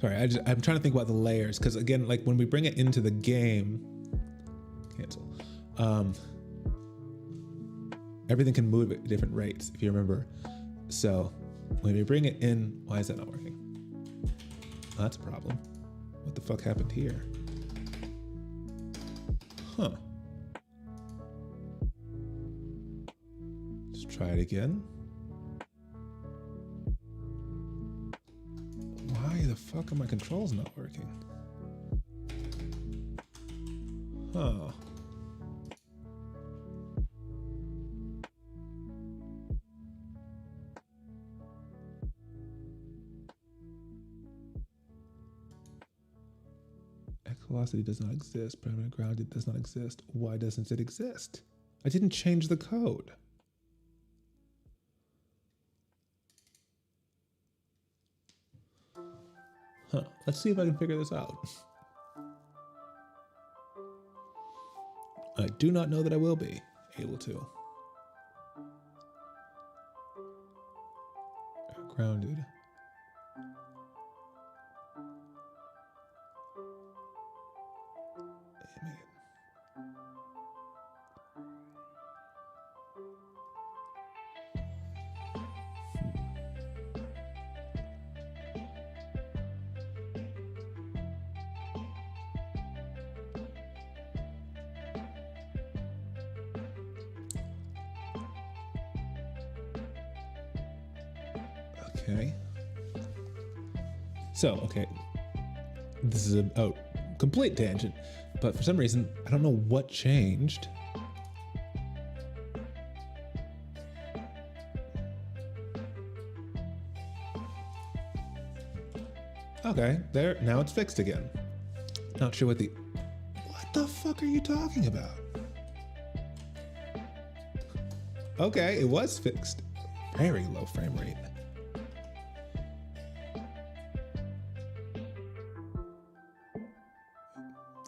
Sorry, I'm trying to think about the layers, because again, like when we bring it into the game, cancel. Everything can move at different rates, if you remember. So when we bring it in, why is that not working? Oh, that's a problem. What the fuck happened here? Huh. Let's try it again. Why the fuck are my controls not working? Huh. X velocity does not exist. Permanent grounded does not exist. Why doesn't it exist? I didn't change the code. Huh. Let's see if I can figure this out. I do not know that I will be able to. Grounded. Okay. So, okay. This is a complete tangent, but for some reason, I don't know what changed. Okay, there, now it's fixed again. Not sure what the fuck are you talking about? Okay, it was fixed. Very low frame rate.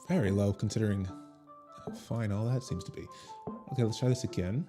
Very low considering how fine all that seems to be. Okay, let's try this again.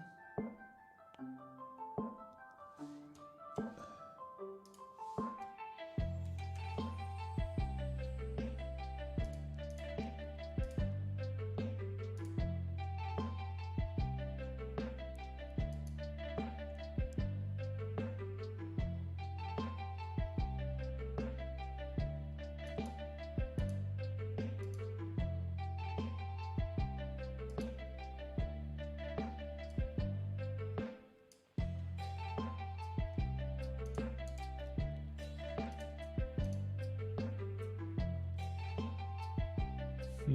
I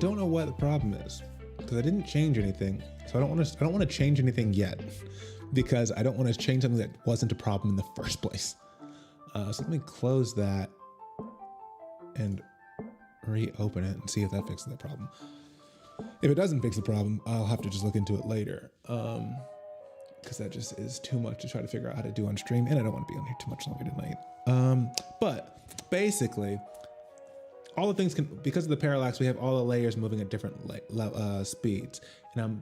don't know what the problem is because I didn't change anything. So I don't want to change anything yet because I don't want to change something that wasn't a problem in the first place. So let me close that and reopen it and see if that fixes the problem. If it doesn't fix the problem, I'll have to just look into it later. Because that just is too much to try to figure out how to do on stream, and I don't want to be on here too much longer tonight. But basically, all the things can, because of the parallax, we have all the layers moving at different speeds. And I'm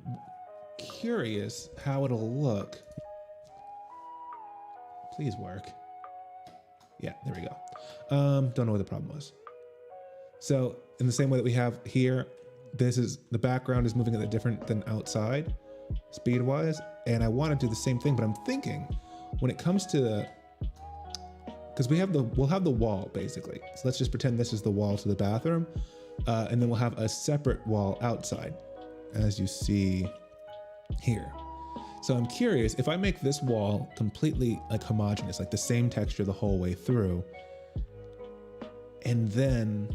curious how it'll look. Please work. Yeah, there we go. Don't know what the problem was. So in the same way that we have here, this is, the background is moving at a different than outside, speed-wise. And I want to do the same thing, but I'm thinking when it comes to the, because we'll have the wall basically. So let's just pretend this is the wall to the bathroom. And then we'll have a separate wall outside, as you see here. So I'm curious, if I make this wall completely like homogeneous, like the same texture the whole way through, and then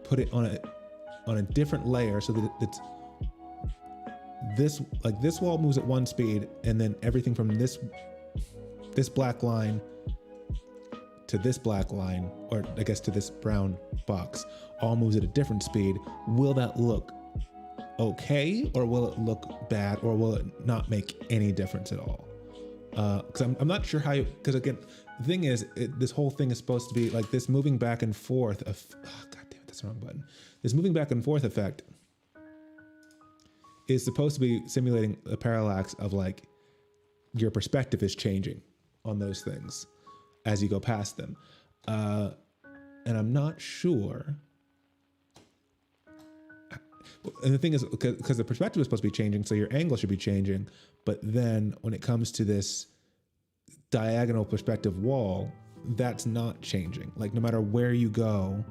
put it on a different layer so that it's this wall moves at one speed, and then everything from this black line to this black line, or I guess to this brown box, all moves at a different speed. Will that look okay, or will it look bad, or will it not make any difference at all? Because I'm not sure how you, because again, the thing is, this whole thing is supposed to be like this moving back and forth of, oh, God damn it, that's the wrong button. This moving back and forth effect is supposed to be simulating a parallax of like your perspective is changing on those things as you go past them. And I'm not sure. And the thing is, because the perspective is supposed to be changing, so your angle should be changing. But then when it comes to this diagonal perspective wall, that's not changing. Like no matter where you go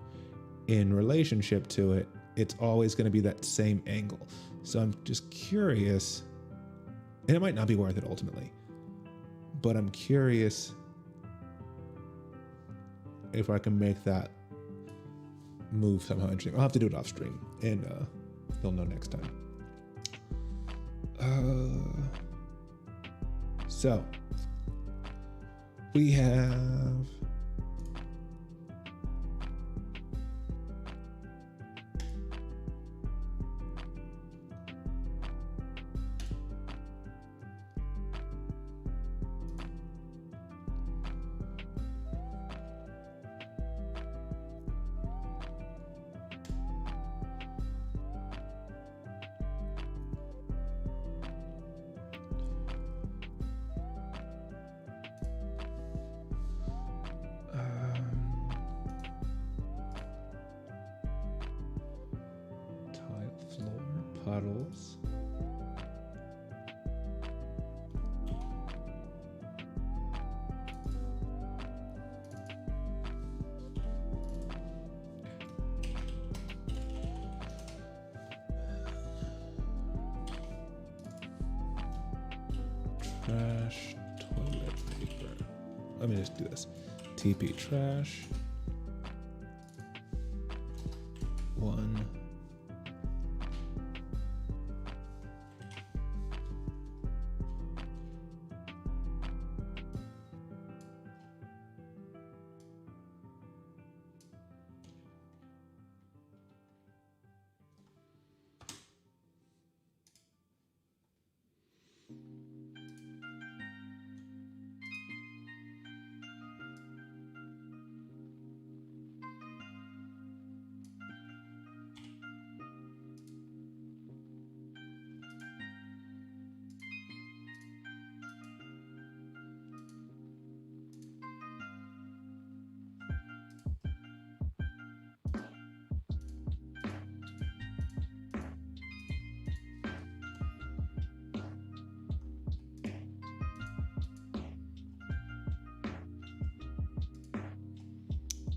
in relationship to it, it's always going to be that same angle. So I'm just curious, and it might not be worth it ultimately, but I'm curious if I can make that move somehow interesting. I'll have to do it off stream, and you'll know next time. So we have puddles. Trash, toilet paper. Let me just do this. TP trash. 1.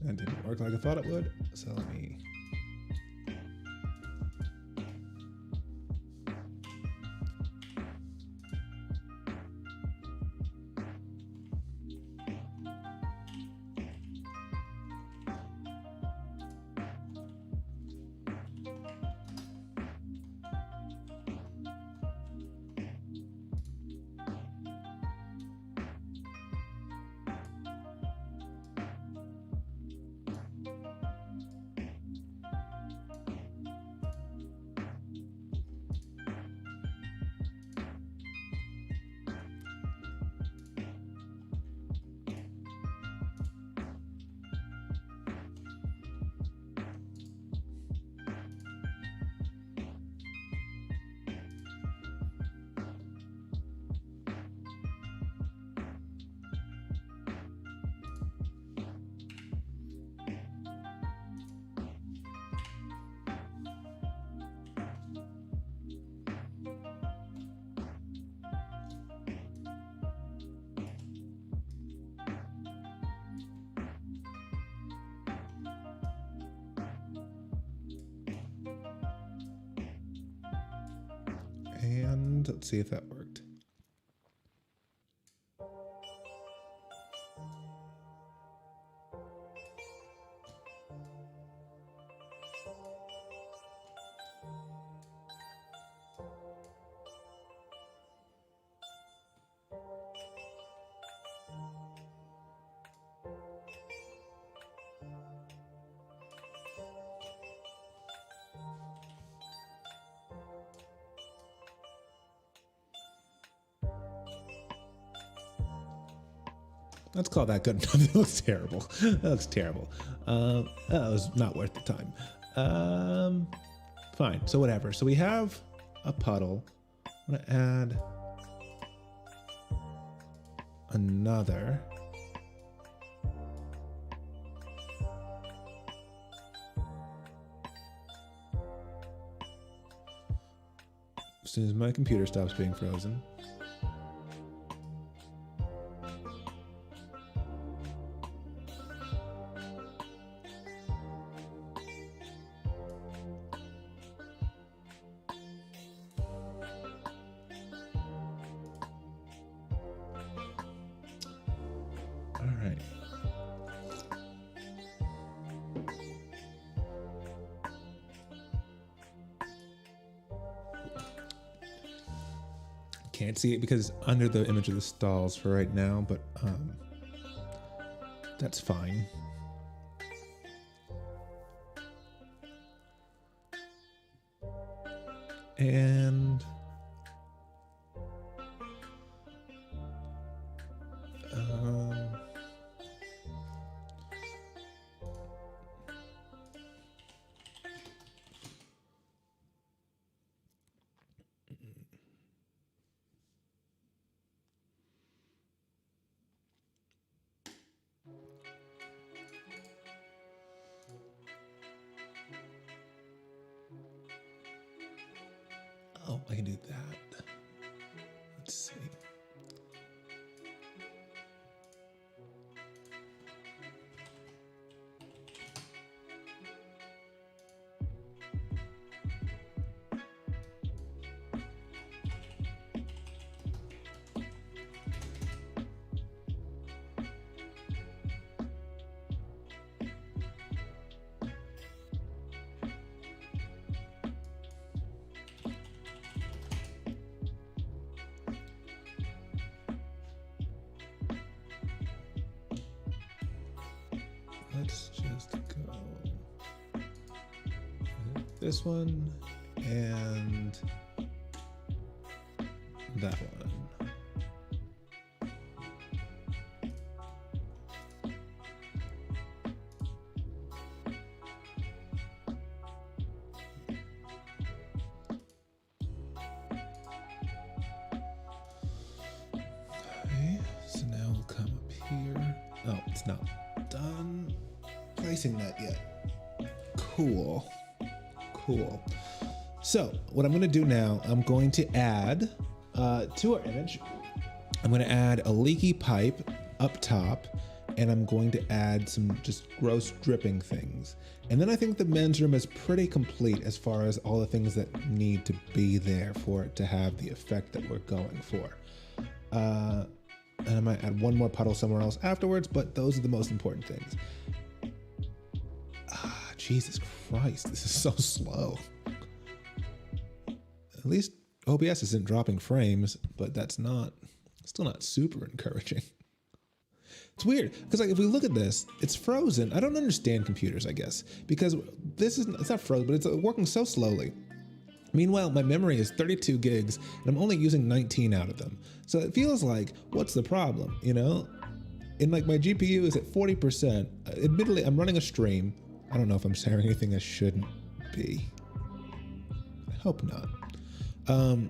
That didn't work like I thought it would. So let me And let's see if that worked. Let's call that good enough. It looks terrible. That looks terrible. That was not worth the time. Fine. So whatever. So we have a puddle. I'm gonna add another. As soon as my computer stops being frozen. Can't see it because it's under the image of the stalls for right now, but that's fine. And oh, I can do that. Let's see. Let's just go this one and that one. Okay, so now we'll come up here. Oh, it's not done placing that yet. Cool. Cool. So what I'm going to do now, I'm going to add to our image, I'm going to add a leaky pipe up top, and I'm going to add some just gross dripping things. And then I think the men's room is pretty complete as far as all the things that need to be there for it to have the effect that we're going for. And I might add one more puddle somewhere else afterwards, but those are the most important things. Ah, Jesus Christ, this is so slow. At least OBS isn't dropping frames, but that's still not super encouraging. It's weird, because like if we look at this, it's frozen. I don't understand computers, I guess, because it's not frozen, but it's working so slowly. Meanwhile, my memory is 32 gigs, and I'm only using 19 out of them. So it feels like, what's the problem, you know? And like my GPU is at 40%. Admittedly, I'm running a stream. I don't know if I'm sharing anything I shouldn't be. I hope not. I'll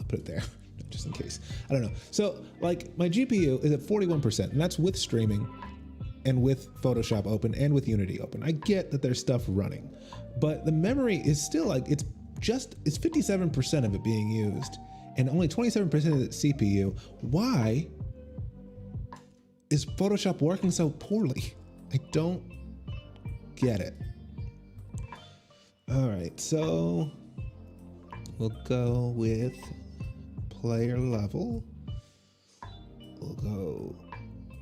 put it there, just in case. I don't know. So like my GPU is at 41%, and that's with streaming and with Photoshop open and with Unity open. I get that there's stuff running, but the memory is still like, it's 57% of it being used and only 27% of the CPU. Why is Photoshop working so poorly? I don't get it. All right, so we'll go with player level. We'll go,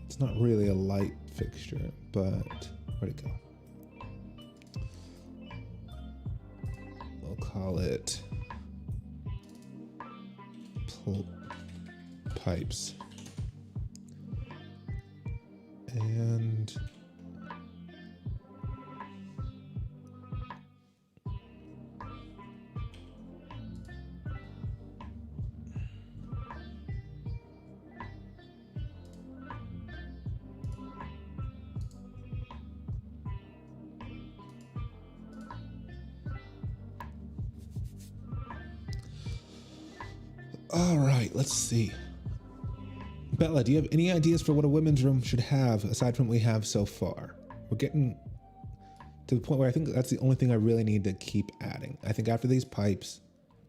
it's not really a light fixture, but where'd it go? We'll call it pipes. And all right, let's see. Bella, do you have any ideas for what a women's room should have aside from what we have so far? We're getting to the point where I think that's the only thing I really need to keep adding. I think after these pipes,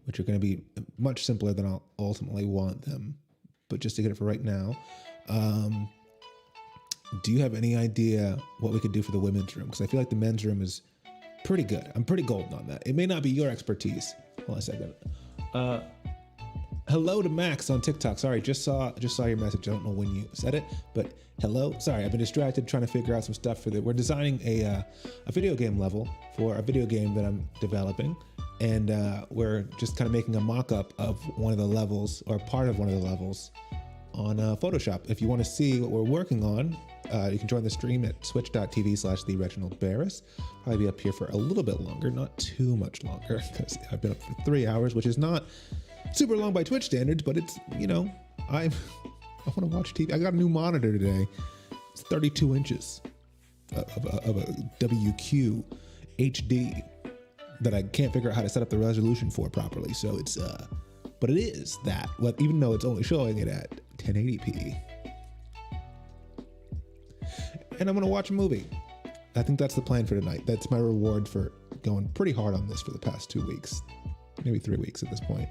which are going to be much simpler than I'll ultimately want them, but just to get it for right now, do you have any idea what we could do for the women's room? Because I feel like the men's room is pretty good. I'm pretty golden on that. It may not be your expertise. Hold on a second. Hello to Max on TikTok. Sorry, just saw your message. I don't know when you said it, but hello. Sorry, I've been distracted trying to figure out some stuff for we're designing a video game level for a video game that I'm developing, and we're just kind of making a mock-up of one of the levels or part of one of the levels on Photoshop. If you want to see what we're working on, you can join the stream at switch.tv/TheReginaldBarris. Probably be up here for a little bit longer, not too much longer, because I've been up for 3 hours, which is not super long by Twitch standards, but it's, you know, I want to watch TV. I got a new monitor today. It's 32 inches of a WQ HD that I can't figure out how to set up the resolution for properly. So it's, but it is that, even though it's only showing it at 1080p. And I'm going to watch a movie. I think that's the plan for tonight. That's my reward for going pretty hard on this for the past 2 weeks, maybe 3 weeks at this point.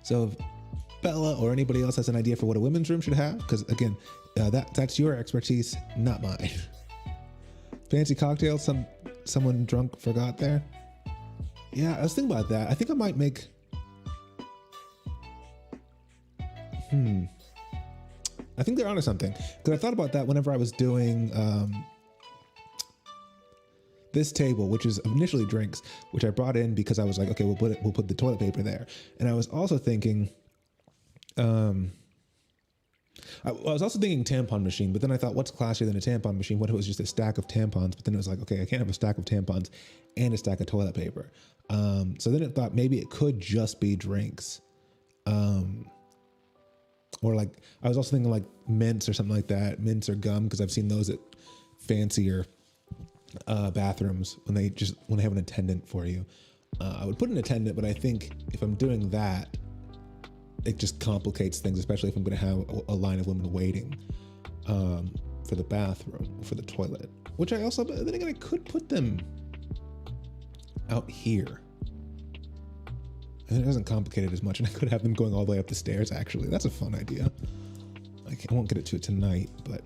So if Bella or anybody else has an idea for what a women's room should have, because again, that's your expertise, not mine. Fancy cocktails, someone drunk forgot there. Yeah, I was thinking about that. I think I might make. I think they're onto something, because I thought about that whenever I was doing this table, which is initially drinks, which I brought in because I was like, okay, we'll put the toilet paper there. And I was also thinking, I was also thinking tampon machine, but then I thought, what's classier than a tampon machine? What if it was just a stack of tampons? But then it was like, okay, I can't have a stack of tampons and a stack of toilet paper. So then it thought maybe it could just be drinks. Or like, I was also thinking like mints or something like that, mints or gum, because I've seen those at fancier bathrooms when they have an attendant for you. I would put an attendant, but I think if I'm doing that, it just complicates things, especially if I'm going to have a line of women waiting for the bathroom, for the toilet. Which I also, then again, I could put them out here. And it doesn't complicate it as much, and I could have them going all the way up the stairs, actually. That's a fun idea. I won't get it to it tonight, but...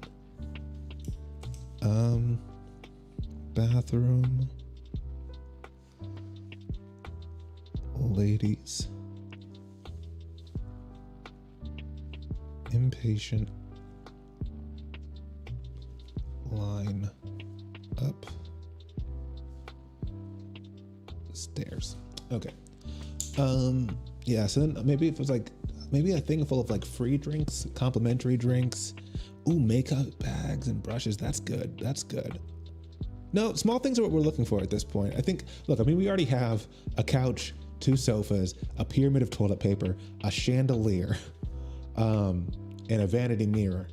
bathroom. Ladies. Impatient. Line up. Stairs. Okay. Yeah, so then maybe if it was like, maybe a thing full of like free drinks, complimentary drinks. Ooh, makeup bags and brushes. That's good. That's good. No, small things are what we're looking for at this point. I think, look, I mean, we already have a couch, 2 sofas, a pyramid of toilet paper, a chandelier, and a vanity mirror.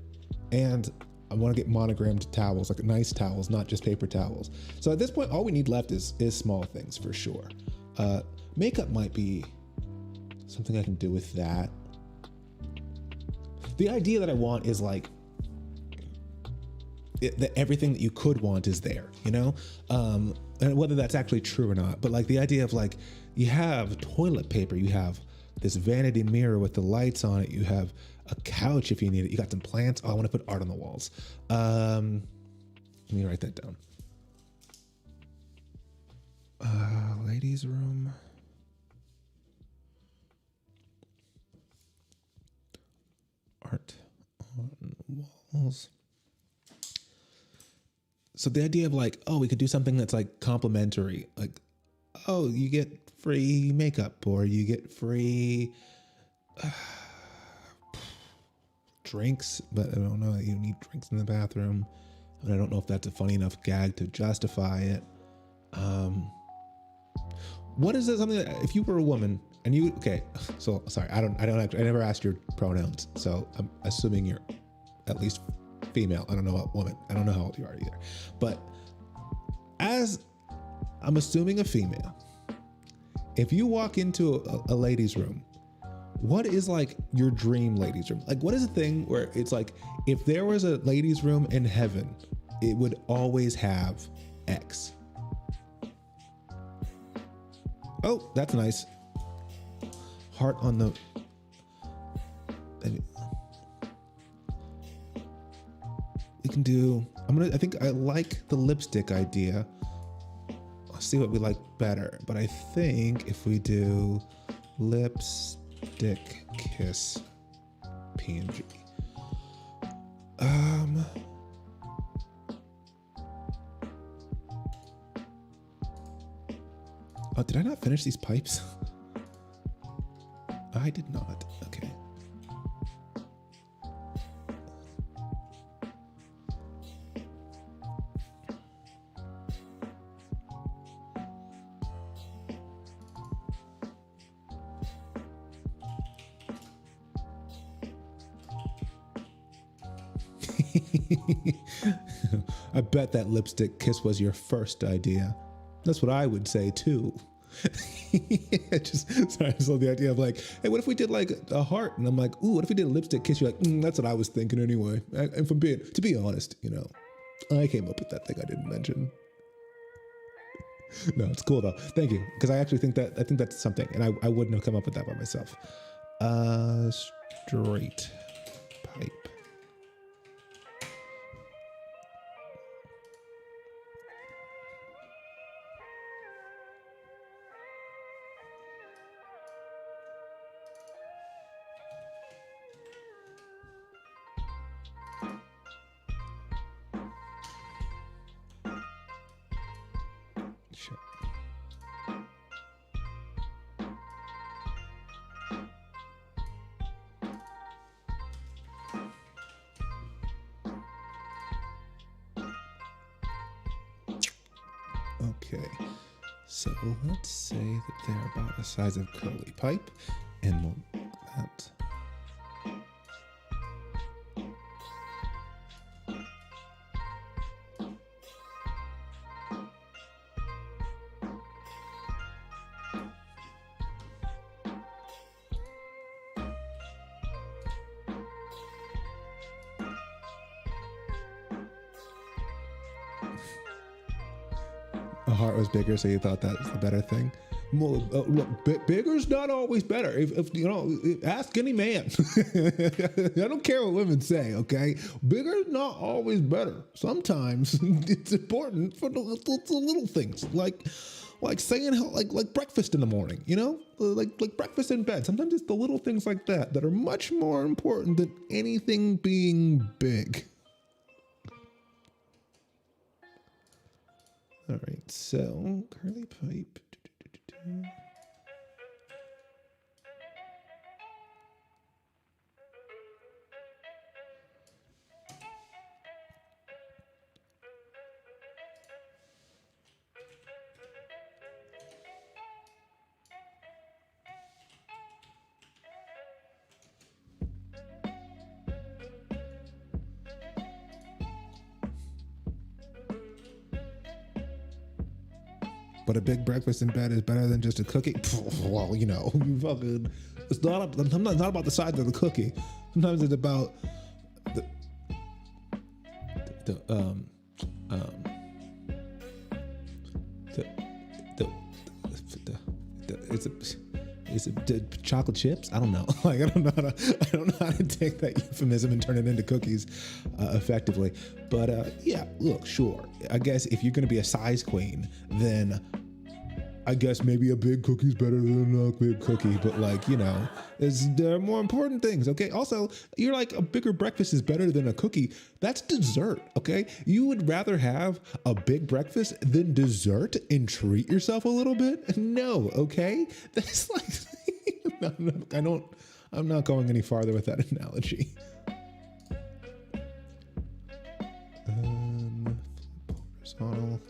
And I want to get monogrammed towels, like nice towels, not just paper towels. So at this point, all we need left is small things for sure. Makeup might be something I can do with that. The idea that I want is like, that everything that you could want is there, you know? And whether that's actually true or not, but like the idea of like, you have toilet paper, you have this vanity mirror with the lights on it, you have a couch if you need it, you got some plants. Oh, I want to put art on the walls. Let me write that down. Ladies' room. Art on walls. So the idea of like, oh, we could do something that's like complimentary, like, oh, you get free makeup or you get free drinks, but I don't know that you need drinks in the bathroom. And I don't know if that's a funny enough gag to justify it. What is it? Something that if you were a woman and you, okay, so sorry, I never asked your pronouns. So I'm assuming you're at least female. I don't know about woman. I don't know how old you are either. But as I'm assuming a female, if you walk into a ladies' room, what is like your dream ladies' room? Like, what is a thing where it's like, if there was a ladies' room in heaven, it would always have X. Oh, that's nice. Heart on the. We can do. I think I like the lipstick idea. I'll see what we like better. But I think if we do lipstick kiss PNG. Oh, did I not finish these pipes? I did not. Okay. I bet that lipstick kiss was your first idea. That's what I would say too. I just love the idea of like, hey, what if we did like a heart? And I'm like, ooh, what if we did a lipstick kiss? You're like, that's what I was thinking anyway. And to be honest, you know, I came up with that thing I didn't mention. No, it's cool though. Thank you. Because I think that's something, and I wouldn't have come up with that by myself. Straight pipe. Okay, so let's say that they're about the size of curly pipe, and we'll that. A heart was bigger, so you thought that was the better thing. Well, look, bigger's not always better. If you know, ask any man. I don't care what women say. Okay, bigger's not always better. Sometimes it's important for the little things, like saying like breakfast in the morning. You know, like breakfast in bed. Sometimes it's the little things like that that are much more important than anything being big. All right, so curly pipe. But a big breakfast in bed is better than just a cookie. Well, you know, you fucking. It's not about the size of the cookie. Sometimes it's about is it chocolate chips? I don't know. Like, I don't know how to take that euphemism and turn it into cookies effectively. But yeah, look, sure. I guess if you're going to be a size queen, then I guess maybe a big cookie's better than a big cookie, but like, you know, there are more important things, okay? Also, you're like, a bigger breakfast is better than a cookie. That's dessert, okay? You would rather have a big breakfast than dessert and treat yourself a little bit? No, okay? That's like, I'm not going any farther with that analogy. Horizontal.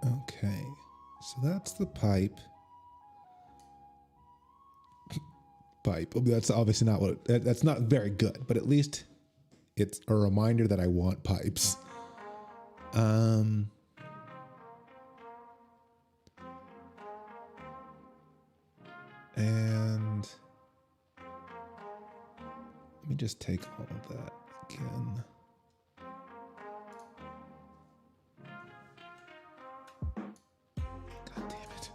Okay, so that's the pipe. That's obviously not that's not very good, but at least it's a reminder that I want pipes. And let me just take all of that again. God damn it.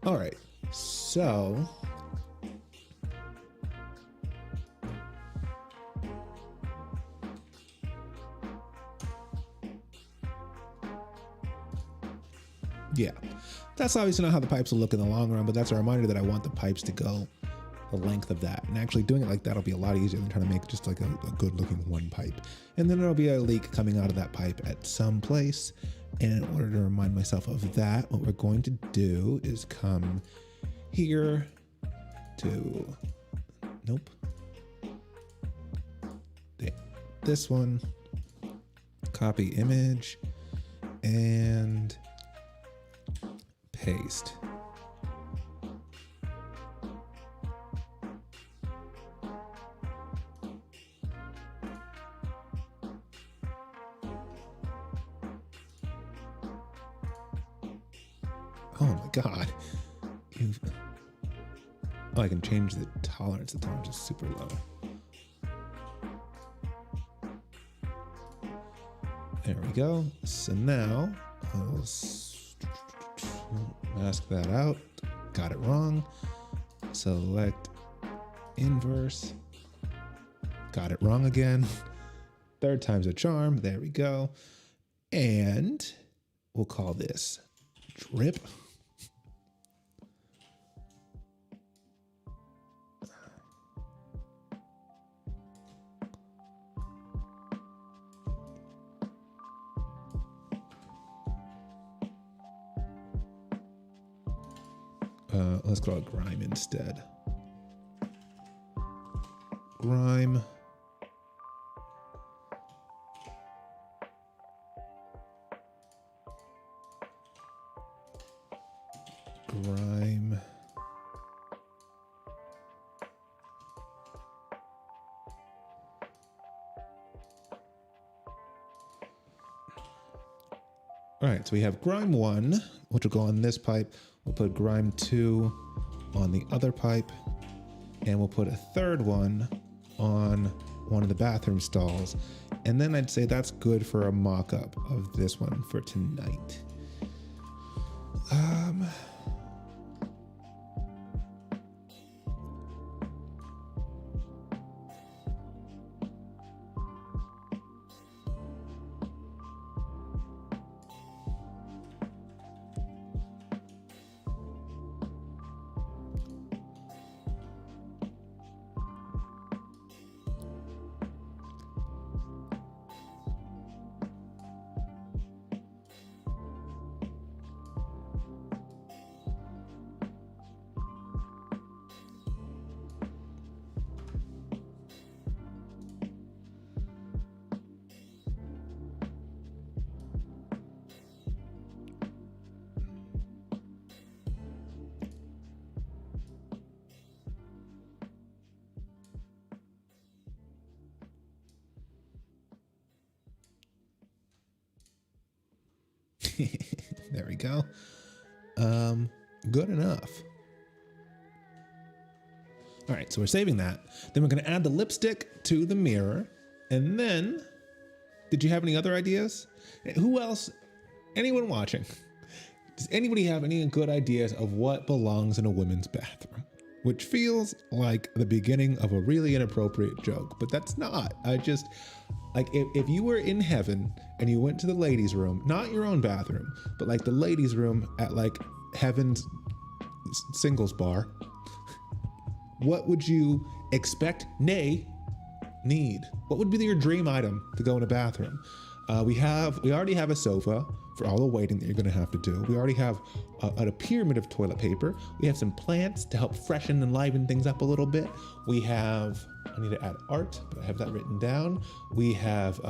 All right, so yeah, that's obviously not how the pipes will look in the long run, but that's a reminder that I want the pipes to go the length of that. And actually doing it like that will be a lot easier than trying to make just like a good looking one pipe. And then there'll be a leak coming out of that pipe at some place. And in order to remind myself of that, what we're going to do is come here to, nope, this one, copy image, and paste. Oh my God. Oh, I can change the tolerance. The tolerance is super low. There we go. So now I'll mask that out. Got it wrong. Select inverse. Got it wrong again. Third time's a charm. There we go. And we'll call this drip. Let's call it grime instead. Grime. Grime. All right, so we have grime 1, which will go on this pipe. We'll put grime 2 on the other pipe, and we'll put a third one on one of the bathroom stalls. And then I'd say that's good for a mock-up of this one for tonight. There we go. Good enough. All right, so we're saving that. Then we're going to add the lipstick to the mirror. And then, did you have any other ideas? Who else? Anyone watching? Does anybody have any good ideas of what belongs in a women's bathroom? Which feels like the beginning of a really inappropriate joke, but that's not. Like if you were in heaven and you went to the ladies' room, not your own bathroom, but like the ladies' room at like heaven's singles bar, what would you expect, nay, need? What would be your dream item to go in a bathroom? We already have a sofa for all the waiting that you're gonna have to do. We already have a pyramid of toilet paper. We have some plants to help freshen and liven things up a little bit. We have, I need to add art, but I have that written down. We have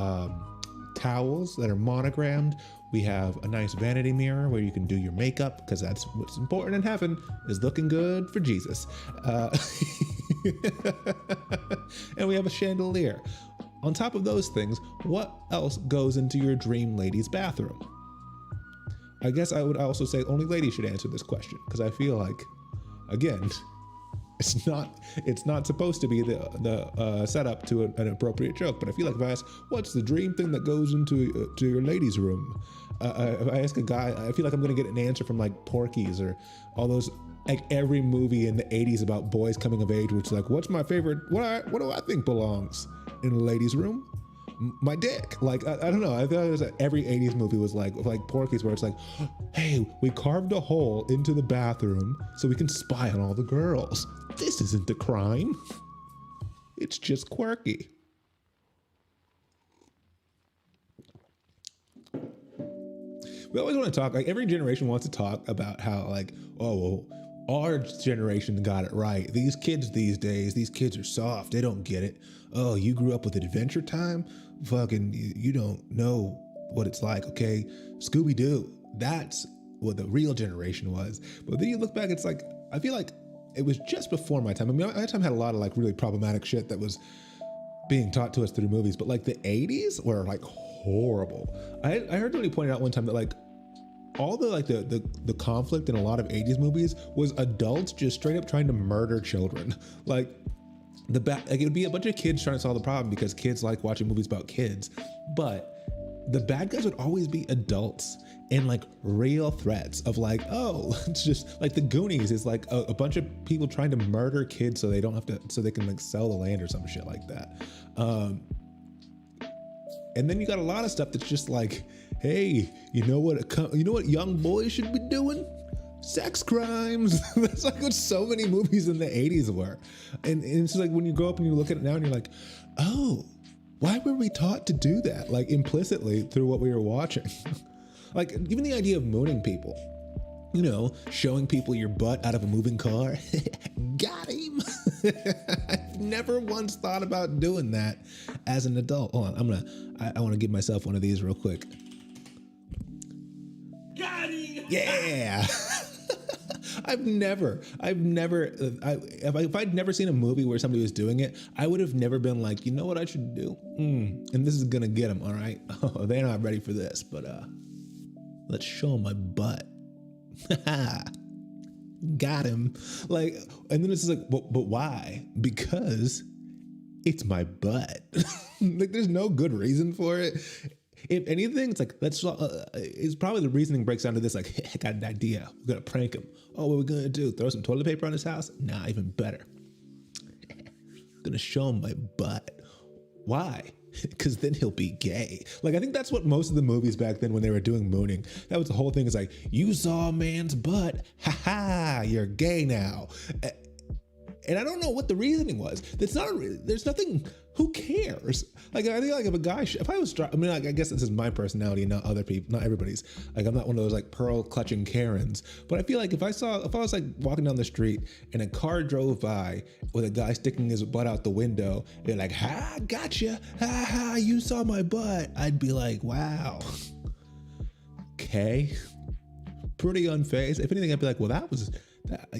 towels that are monogrammed. We have a nice vanity mirror where you can do your makeup, because that's what's important in heaven, is looking good for Jesus. And we have a chandelier. On top of those things, what else goes into your dream lady's bathroom? I guess I would also say only ladies should answer this question, because I feel like, again, it's not supposed to be the setup to an appropriate joke. But I feel like if I ask, what's the dream thing that goes into to your ladies' room? If I ask a guy, I feel like I'm gonna get an answer from like Porky's or all those, like every movie in the 80s about boys coming of age, which is like, what's my favorite? What do I think belongs in a ladies' room? My dick. Like, I don't know. I feel like it was like every 80s movie was like Porky's, where it's like, hey, we carved a hole into the bathroom so we can spy on all the girls. This isn't a crime. It's just quirky. We always want to talk, like every generation wants to talk about how like, oh, well, our generation got it right. These kids these days, these kids are soft. They don't get it. Oh, you grew up with Adventure Time? Fucking, you don't know what it's like, okay? Scooby-Doo. That's what the real generation was. But then you look back, it's like, I feel like it was just before my time. I mean, my time had a lot of like really problematic shit that was being taught to us through movies, but like the 80s were like horrible. I heard somebody pointed out one time that like all the like the conflict in a lot of 80s movies was adults just straight up trying to murder children. Like like it would be a bunch of kids trying to solve the problem because kids like watching movies about kids, but the bad guys would always be adults and like real threats of like, oh, it's just like the Goonies is like a bunch of people trying to murder kids so they don't have to, so they can like sell the land or some shit like that. And then you got a lot of stuff that's just like, hey, you know what young boys should be doing? Sex crimes. That's like what so many movies in the 80s were. And it's like when you grow up and you look at it now and you're like, oh, why were we taught to do that? Like implicitly through what we were watching. Like even the idea of mooning people, you know, showing people your butt out of a moving car. Got him. I've never once thought about doing that as an adult. Hold on, I want to give myself one of these real quick. Got him. Yeah. If I'd never seen a movie where somebody was doing it, I would have never been like, you know what I should do? And this is gonna get them, all right? Oh, they're not ready for this, but let's show them my butt. Got him. Like, and then it's just like, but why? Because it's my butt. Like, there's no good reason for it. If anything, it's like, it's probably the reasoning breaks down to this, like, I got an idea. We're going to prank him. Oh, what are we going to do? Throw some toilet paper on his house? Nah, even better. Going to show him my butt. Why? Because then he'll be gay. Like, I think that's what most of the movies back then when they were doing mooning, that was the whole thing, is like, you saw a man's butt. Ha ha, you're gay now. And I don't know what the reasoning was. There's nothing, who cares? Like, I think like if a guy, if I was, I mean, like, I guess this is my personality, not other people, not everybody's. Like, I'm not one of those like pearl clutching Karens, but I feel like if I was like walking down the street and a car drove by with a guy sticking his butt out the window, they're like, ha, gotcha, ha ha, you saw my butt. I'd be like, wow, okay, pretty unfazed. If anything, I'd be like, well,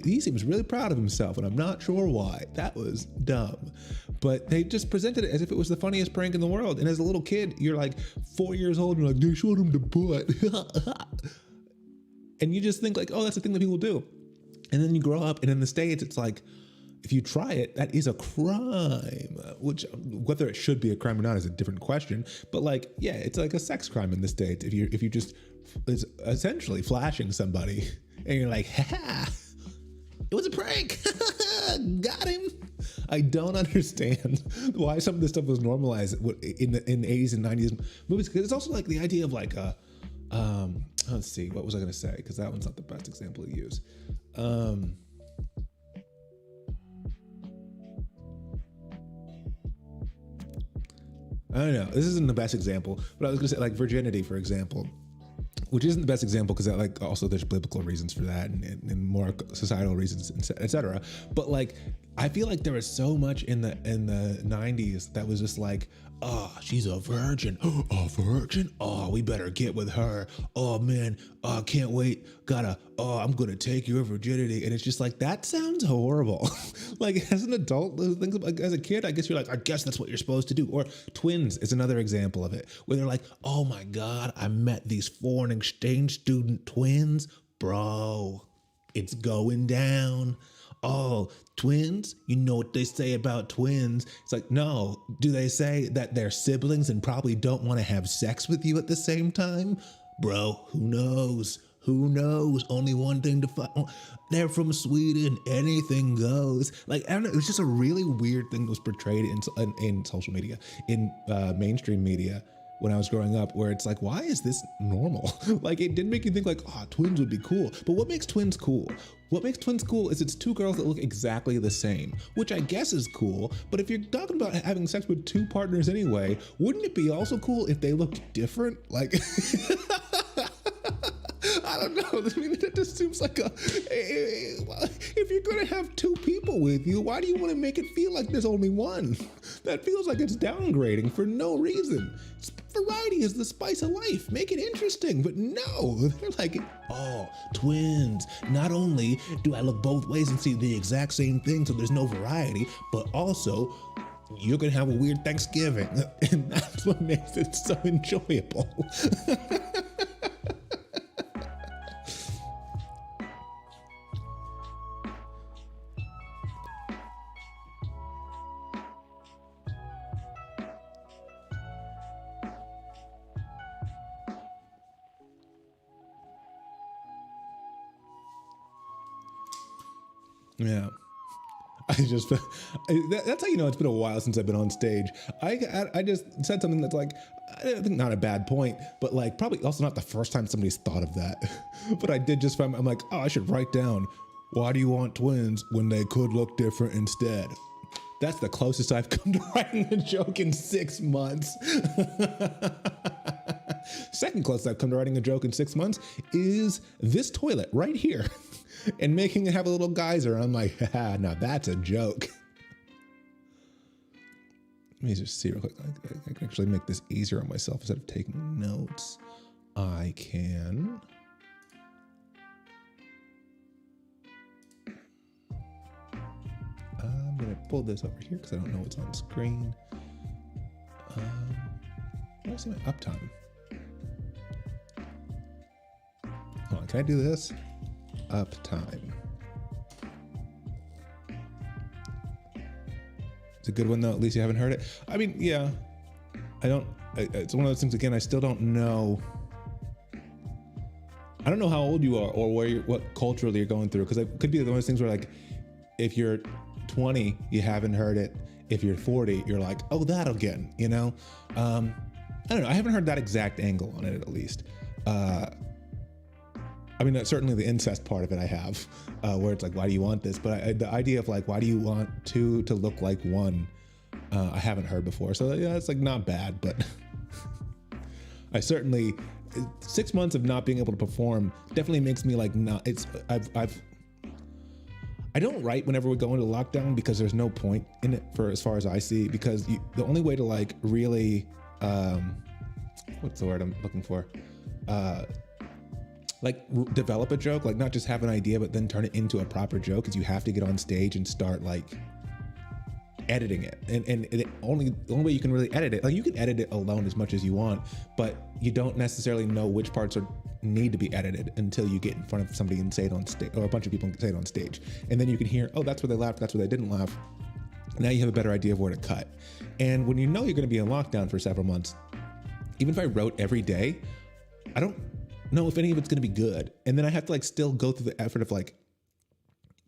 he seems really proud of himself, and I'm not sure why. That was dumb. But they just presented it as if it was the funniest prank in the world. And as a little kid, you're like 4 years old, and you're like, they showed him the butt. And you just think like, oh, that's the thing that people do. And then you grow up, and in the States, it's like, if you try it, that is a crime, which whether it should be a crime or not is a different question. But like, yeah, it's like a sex crime in the States. If you just, it's essentially flashing somebody and you're like, ha, it was a prank. Got him. I don't understand why some of this stuff was normalized in the 80s and 90s movies, because it's also like the idea of like let's see, what was I going to say? Because that one's not the best example to use. I don't know. This isn't the best example, but I was going to say like virginity, for example, which isn't the best example because like also there's biblical reasons for that and more societal reasons, etc. But like, I feel like there was so much in the 90s that was just like, oh, she's a virgin. A virgin? Oh, we better get with her. Oh man, can't wait. I'm gonna take your virginity. And it's just like, that sounds horrible. Like as an adult, like as a kid, I guess you're like, I guess that's what you're supposed to do. Or Twins is another example of it, where they're like, oh my God, I met these foreign exchange student twins. Bro, it's going down. Oh, twins? You know what they say about twins? It's like, no. Do they say that they're siblings and probably don't want to have sex with you at the same time? Bro, who knows? Who knows? Only one thing to find. They're from Sweden. Anything goes. Like, I don't know. It was just a really weird thing that was portrayed in social media, in mainstream media when I was growing up, where it's like, why is this normal? Like, it didn't make you think like, oh, twins would be cool. But what makes twins cool? What makes twins cool is it's two girls that look exactly the same, which I guess is cool. But if you're talking about having sex with two partners anyway, wouldn't it be also cool if they looked different? Like, I don't know. I mean, that just seems like if you're going to have two people with you, why do you want to make it feel like there's only one? That feels like it's downgrading for no reason. Variety is the spice of life. Make it interesting. But no, they're like, oh, twins. Not only do I look both ways and see the exact same thing, so there's no variety, but also you're going to have a weird Thanksgiving. And that's what makes it so enjoyable. Yeah. That's how you know it's been a while since I've been on stage. I just said something that's like, I think not a bad point, but like probably also not the first time somebody's thought of that. But I did just find, I'm like, oh, I should write down, why do you want twins when they could look different instead? That's the closest I've come to writing a joke in 6 months. Second closest I've come to writing a joke in 6 months is this toilet right here. And making it have a little geyser. I'm like, haha, now that's a joke. Let me just see real quick. I can actually make this easier on myself instead of taking notes. I can. I'm going to pull this over here because I don't know what's on screen. I don't see my uptime. Hold on, can I do this? Uptime. It's a good one though. At least you haven't heard it. I mean, yeah. It's one of those things. Again, I still don't know. I don't know how old you are or what culturally you're going through. Because it could be one of those things where, like, if you're 20, you haven't heard it. If you're 40, you're like, oh, that again. You know. I don't know. I haven't heard that exact angle on it, at least. I mean, certainly the incest part of it I have, where it's like, why do you want this? But the idea of like, why do you want two to look like one? I haven't heard before. So yeah, it's like not bad, but I certainly, 6 months of not being able to perform definitely makes me like, I don't write whenever we go into lockdown because there's no point in it for as far as I see, because the only way to like really, what's the word I'm looking for? Like develop a joke, like not just have an idea, but then turn it into a proper joke, is you have to get on stage and start like editing it. And the only way you can really edit it, like you can edit it alone as much as you want, but you don't necessarily know which parts need to be edited until you get in front of somebody and say it on stage, or a bunch of people and say it on stage. And then you can hear, oh, that's where they laughed, that's where they didn't laugh. Now you have a better idea of where to cut. And when you know you're gonna be in lockdown for several months, even if I wrote every day, I don't know if any of it's going to be good. And then I have to like still go through the effort of like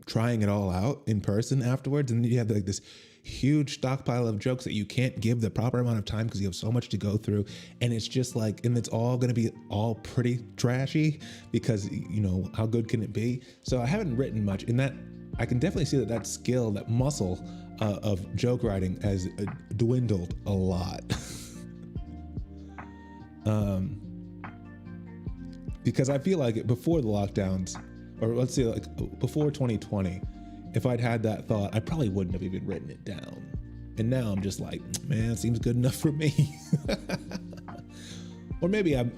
trying it all out in person afterwards. And then you have like this huge stockpile of jokes that you can't give the proper amount of time because you have so much to go through. And it's just like, and it's all going to be all pretty trashy because, you know, how good can it be? So I haven't written much, and that I can definitely see that skill, that muscle of joke writing has dwindled a lot. Because I feel like before the lockdowns, or let's say like before 2020, if I'd had that thought, I probably wouldn't have even written it down. And now I'm just like, man, it seems good enough for me. Or maybe I'm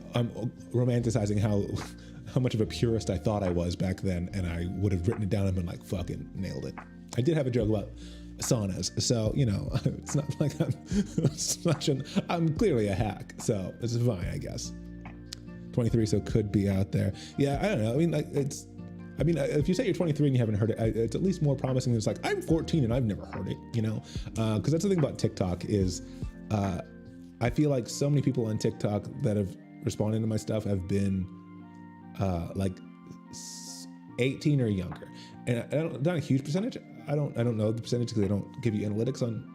romanticizing how much of a purist I thought I was back then, and I would have written it down and been like, fucking nailed it. I did have a joke about saunas, so you know, it's not like I'm clearly a hack, so it's fine, I guess. 23, so could be out there. Yeah, I don't know. I mean, like, if you say you're 23 and you haven't heard it, it's at least more promising than it's like, I'm 14 and I've never heard it, you know? Because that's the thing about TikTok is, I feel like so many people on TikTok that have responded to my stuff have been like 18 or younger. And not a huge percentage. I don't know the percentage because they don't give you analytics on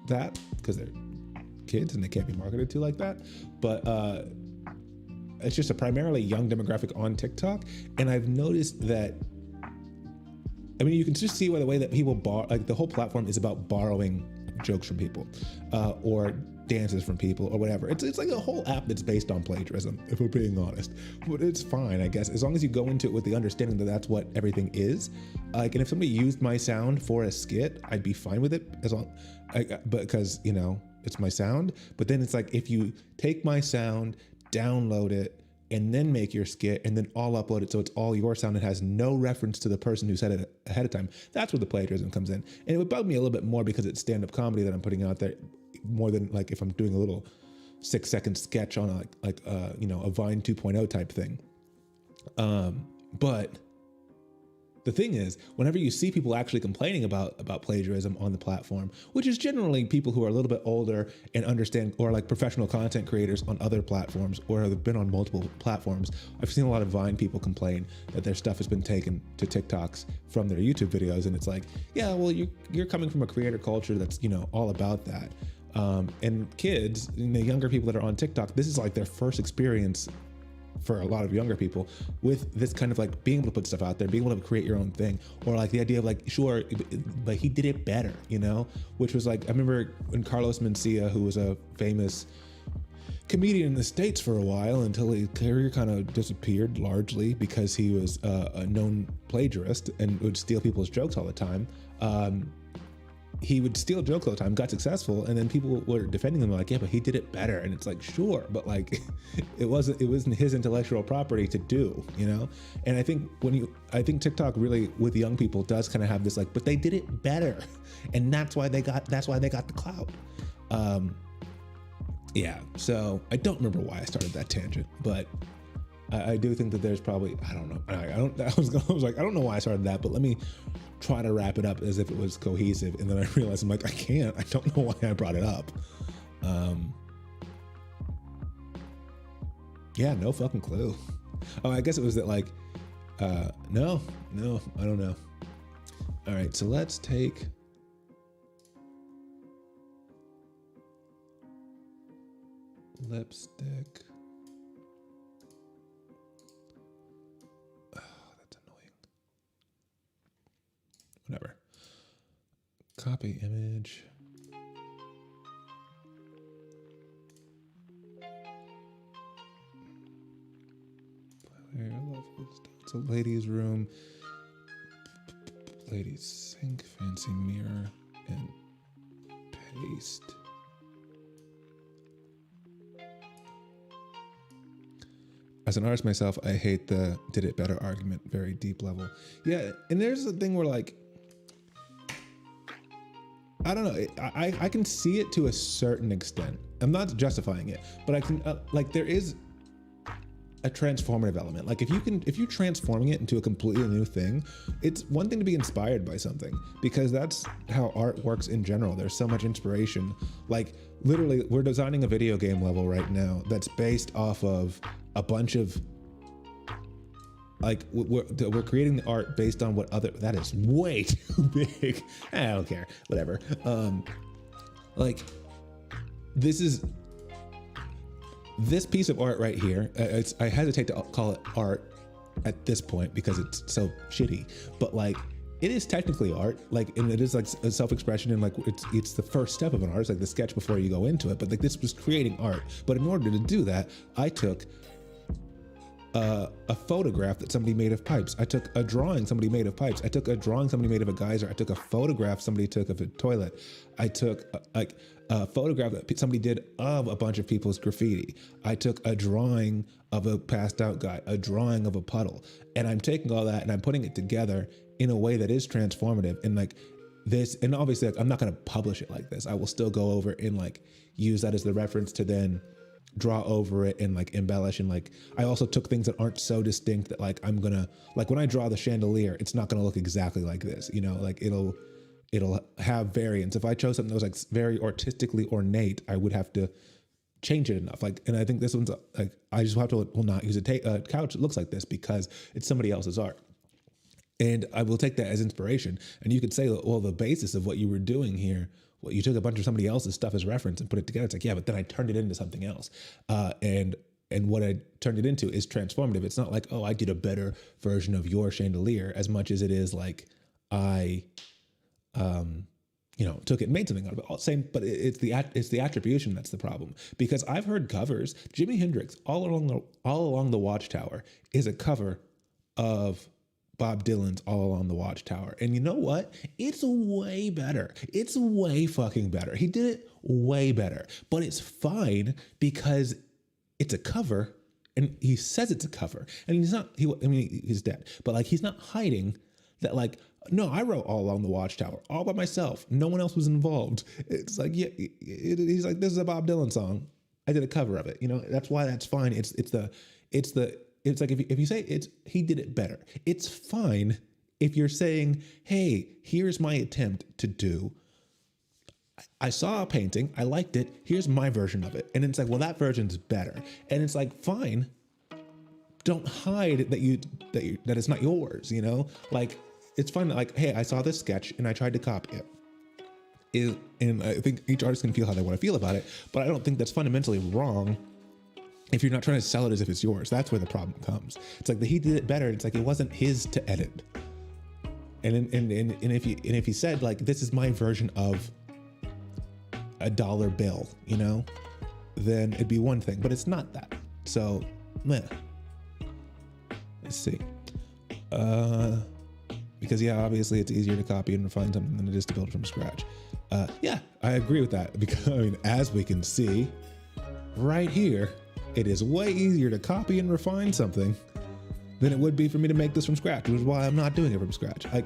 that because they're kids and they can't be marketed to like that. But it's just a primarily young demographic on TikTok. And I've noticed that, I mean, you can just see by the way that people like the whole platform is about borrowing jokes from people or dances from people or whatever. It's like a whole app that's based on plagiarism, if we're being honest. But it's fine, I guess, as long as you go into it with the understanding that that's what everything is. Like, and if somebody used my sound for a skit, I'd be fine with it because, you know, it's my sound. But then it's like, if you take my sound, download it, and then make your skit, and then all upload it so it's all your sound and has no reference to the person who said it ahead of time, that's where the plagiarism comes in. And it would bug me a little bit more because it's stand-up comedy that I'm putting out there, more than like if I'm doing a little 6-second sketch on you know, a Vine 2.0 type thing. But the thing is, whenever you see people actually complaining about plagiarism on the platform, which is generally people who are a little bit older and understand, or like professional content creators on other platforms, or have been on multiple platforms, I've seen a lot of Vine people complain that their stuff has been taken to TikToks from their YouTube videos, and it's like, yeah, well, you're coming from a creator culture that's, you know, all about that. And kids, and the younger people that are on TikTok, this is like their first experience for a lot of younger people with this kind of like being able to put stuff out there, being able to create your own thing, or like the idea of like, sure, but he did it better, you know, which was like, I remember when Carlos Mencia, who was a famous comedian in the States for a while until his career kind of disappeared largely because he was a known plagiarist and would steal people's jokes all the time. He would steal jokes all the time, got successful, and then people were defending him like, yeah, but he did it better. And it's like, sure, but like, it wasn't his intellectual property to do, you know? And I think I think TikTok really with young people does kind of have this like, but they did it better. And that's why they got the clout. Yeah, so I don't remember why I started that tangent, but I do think that there's probably, I don't know. I was like, I don't know why I started that, but let me try to wrap it up as if it was cohesive. And then I realized I'm like, I don't know why I brought it up. Yeah, no fucking clue. Oh, I guess it was that like, no, I don't know. All right, so let's take lipstick. Whatever. Copy image. It's a ladies' room. Ladies' sink, fancy mirror, and paste. As an artist myself, I hate the did it better argument, very deep level. Yeah, and there's a thing where like, I don't know. I can see it to a certain extent. I'm not justifying it, but I can like there is a transformative element. Like if you're transforming it into a completely new thing, it's one thing to be inspired by something because that's how art works in general. There's so much inspiration. Like literally, we're designing a video game level right now that's based off of a bunch of like we're creating the art based on what other, that is way too big. I don't care, whatever. Like this piece of art right here, I hesitate to call it art at this point because it's so shitty, but like it is technically art, like, and it is like a self-expression, and like it's the first step of an art. It's like the sketch before you go into it, but like this was creating art. But in order to do that, I took a photograph that somebody made of pipes. I took a drawing somebody made of pipes. I took a drawing somebody made of a geyser. I took a photograph somebody took of a toilet. I took a photograph that somebody did of a bunch of people's graffiti. I took a drawing of a passed out guy, a drawing of a puddle. And I'm taking all that and I'm putting it together in a way that is transformative. And like this, and obviously like, I'm not gonna publish it like this. I will still go over and like use that as the reference to then draw over it and like embellish. And like I also took things that aren't so distinct that like I'm gonna, like when I draw the chandelier, it's not gonna look exactly like this, you know, like it'll have variance. If I chose something that was like very artistically ornate, I would have to change it enough. Like, and I think this one's like, I just have to, will not use a couch that looks like this because it's somebody else's art. And I will take that as inspiration. And you could say, well, the basis of what you were doing here, well, you took a bunch of somebody else's stuff as reference and put it together. It's like, yeah, but then I turned it into something else. And what I turned it into is transformative. It's not like, oh, I did a better version of your chandelier, as much as it is like I, took it and made something out of it. Same, but it's the attribution that's the problem. Because I've heard covers. Jimi Hendrix, all along the Watchtower, is a cover of Bob Dylan's All Along the Watchtower. And you know what? It's way better. It's way fucking better. He did it way better. But it's fine because it's a cover and he says it's a cover. And he's dead. But like he's not hiding that like, no, I wrote All Along the Watchtower all by myself. No one else was involved. It's like, yeah, he's like, this is a Bob Dylan song. I did a cover of it. You know, that's why that's fine. It's like if you say he did it better, it's fine if you're saying, hey, here's my attempt to do, I saw a painting, I liked it, here's my version of it. And it's like, well, that version's better. And it's like, fine, don't hide that it's not yours, you know? Like, it's fun, like, hey, I saw this sketch and I tried to copy it. And I think each artist can feel how they want to feel about it, but I don't think that's fundamentally wrong if you're not trying to sell it as if it's yours. That's where the problem comes. It's like he did it better. It's like it wasn't his to edit. And if he said like, this is my version of a dollar bill, you know, then it'd be one thing, but it's not that. So, meh. Let's see. Because yeah, obviously it's easier to copy and refine something than it is to build from scratch. Yeah, I agree with that, because I mean, as we can see right here, it is way easier to copy and refine something than it would be for me to make this from scratch, which is why I'm not doing it from scratch. I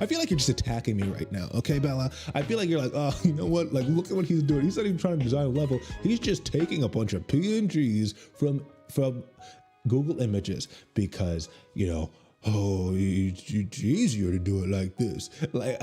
feel like you're just attacking me right now, okay, Bella? I feel like you're like, oh, you know what? Like, look at what he's doing. He's not even trying to design a level. He's just taking a bunch of PNGs from Google Images because, you know, oh, it's easier to do it like this. Like,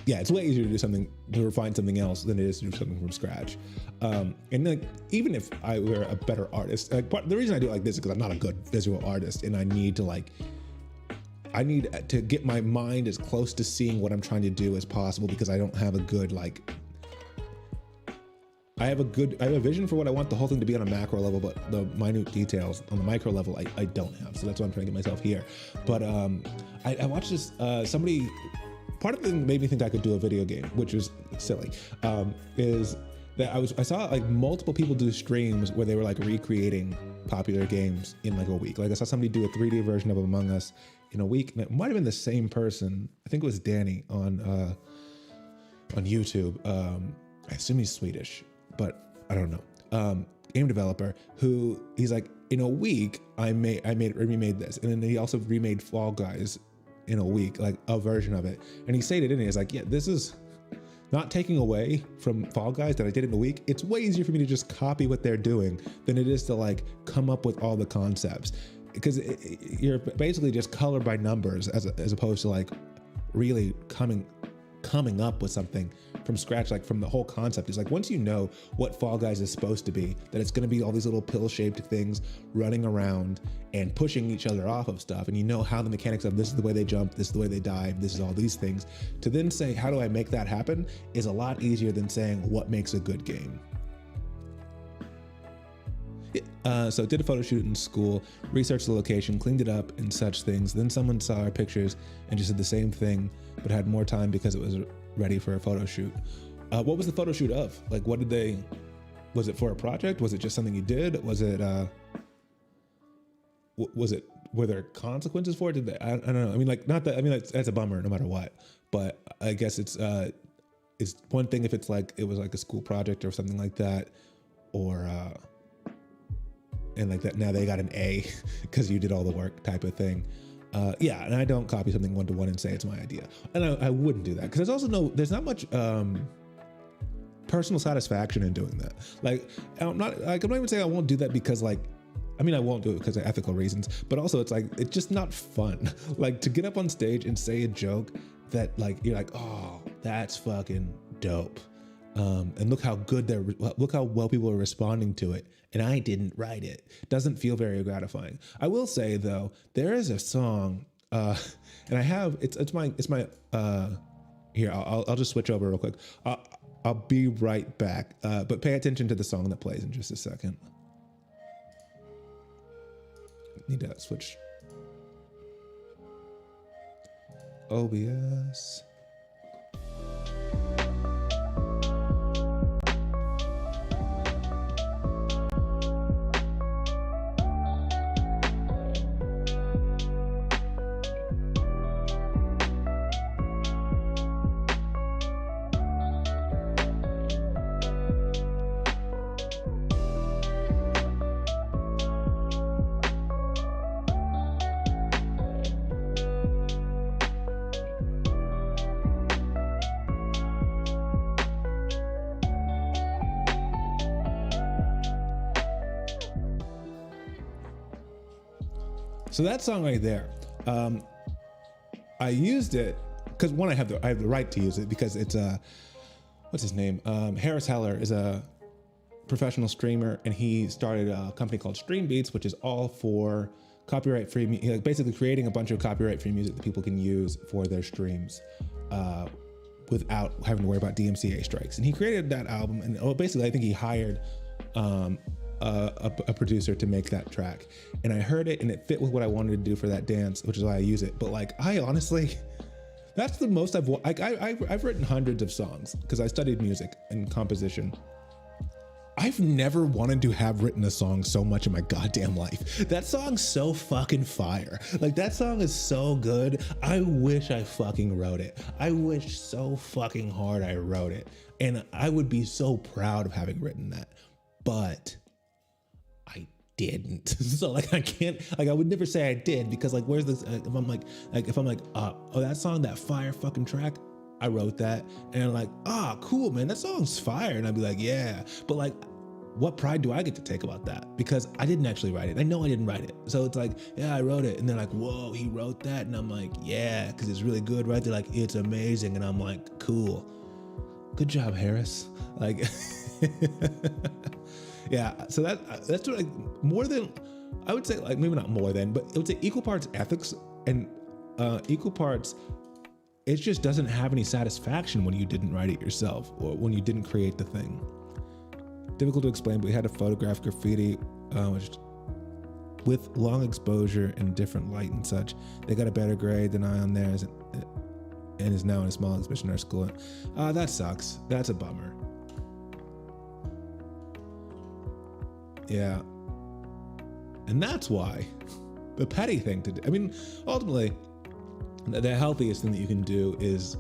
yeah, it's way easier to do something, to refine something else than it is to do something from scratch. And like, even if I were a better artist, like the reason I do it like this is because I'm not a good visual artist, and I need to get my mind as close to seeing what I'm trying to do as possible, because I don't have a good, like, I have a vision for what I want the whole thing to be on a macro level, but the minute details on the micro level, I don't have. So that's why I'm trying to get myself here. But I watched this, somebody, part of it made me think I could do a video game, which was silly, is that I saw like multiple people do streams where they were like recreating popular games in like a week. Like I saw somebody do a 3D version of Among Us in a week, and it might have been the same person. I think it was Danny on YouTube. I assume he's Swedish, but I don't know. Game developer who he's like, in a week I remade this, and then he also remade Fall Guys in a week, like a version of it. And he stated in it, he's like, yeah, this is not taking away from Fall Guys that I did in a week. It's way easier for me to just copy what they're doing than it is to like come up with all the concepts, because you're basically just color by numbers as opposed to like really coming up with something from scratch, like from the whole concept. Is like, once you know what Fall Guys is supposed to be, that it's going to be all these little pill-shaped things running around and pushing each other off of stuff, and you know how the mechanics of this is the way they jump, this is the way they dive, this is all these things, to then say, how do I make that happen, is a lot easier than saying what makes a good game. So did a photo shoot in school, researched the location, cleaned it up and such things. Then someone saw our pictures and just did the same thing, but had more time because it was ready for a photo shoot. What was the photo shoot of? Like, what did they, was it for a project? Was it just something you did? Was it, were there consequences for it? Did they, I don't know. I mean, like, not that, I mean, like, that's a bummer no matter what, but I guess it's one thing if it's like, it was like a school project or something like that, or, and like that, now they got an A because you did all the work type of thing. Yeah, and I don't copy something one-to-one and say it's my idea. And I wouldn't do that, because there's not much personal satisfaction in doing that. Like, I'm not even saying I won't do that because, like, I mean, I won't do it because of ethical reasons, but also it's like, it's just not fun. Like, to get up on stage and say a joke that, like, you're like, oh, that's fucking dope. And look how well people are responding to it, and I didn't write it. Doesn't feel very gratifying. I will say though, there is a song, and I have it's my here. I'll just switch over real quick. I'll be right back. But pay attention to the song that plays in just a second. Need to switch. OBS. So that song right there, I used it because one, I have the right to use it because it's what's his name? Harris Heller is a professional streamer, and he started a company called Stream Beats, which is all for copyright-free, like basically creating a bunch of copyright-free music that people can use for their streams without having to worry about DMCA strikes. And he created that album, and basically I think he hired a producer to make that track. And I heard it, and it fit with what I wanted to do for that dance, which is why I use it. But like, I honestly, that's the most I've written hundreds of songs because I studied music and composition. I've never wanted to have written a song so much in my goddamn life. That song's so fucking fire. Like, that song is so good. I wish I fucking wrote it. I wish so fucking hard I wrote it. And I would be so proud of having written that. But I didn't. So like, I can't, like, I would never say I did because like, where's this, if I'm like, oh, that song, that fire fucking track, I wrote that, and I'm like, cool, man, that song's fire. And I'd be like, yeah. But like, what pride do I get to take about that? Because I didn't actually write it. I know I didn't write it. So it's like, yeah, I wrote it. And they're like, whoa, he wrote that. And I'm like, yeah, because it's really good, right? They're like, it's amazing. And I'm like, cool. Good job, Harris. Like, yeah. So that's what more than, I would say, like, maybe not more than, but it would say equal parts ethics and equal parts, it just doesn't have any satisfaction when you didn't write it yourself or when you didn't create the thing. Difficult to explain, but we had to photograph graffiti with long exposure and different light and such. They got a better grade than I on theirs and is now in a small exhibition in our school. That sucks. That's a bummer. Yeah. And that's why the petty thing to do, I mean, ultimately, the healthiest thing that you can do is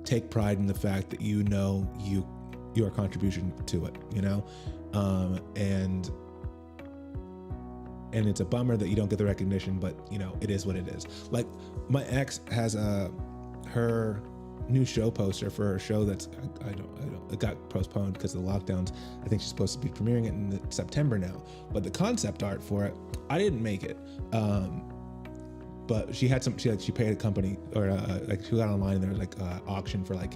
take pride in the fact that you know your contribution to it, you know, and it's a bummer that you don't get the recognition, but you know, it is what it is. Like, my ex has her new show poster for her show that's it got postponed because of the lockdowns. I think she's supposed to be premiering it in September now, but the concept art for it, I didn't make it. But she had she paid a company, or like she got online and there was like auction for like,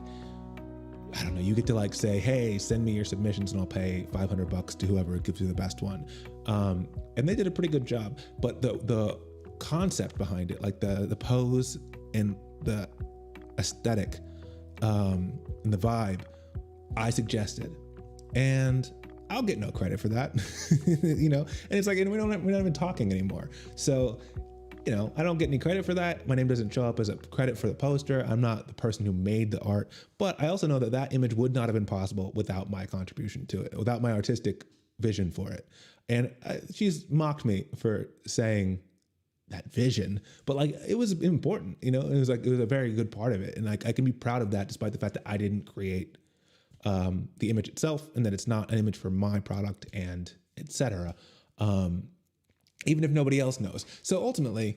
I don't know, you get to like say, hey, send me your submissions and I'll pay $500 to whoever gives you the best one. And they did a pretty good job, but the concept behind it, like the pose and the aesthetic and the vibe, I suggested, and I'll get no credit for that, you know. And it's like, and we're not even talking anymore. So, you know, I don't get any credit for that. My name doesn't show up as a credit for the poster. I'm not the person who made the art, but I also know that that image would not have been possible without my contribution to it, without my artistic vision for it. And she's mocked me for saying that vision, but like, it was important, you know. It was like, it was a very good part of it, and like, I can be proud of that despite the fact that I didn't create the image itself, and that it's not an image for my product, and etc. Even if nobody else knows. So ultimately,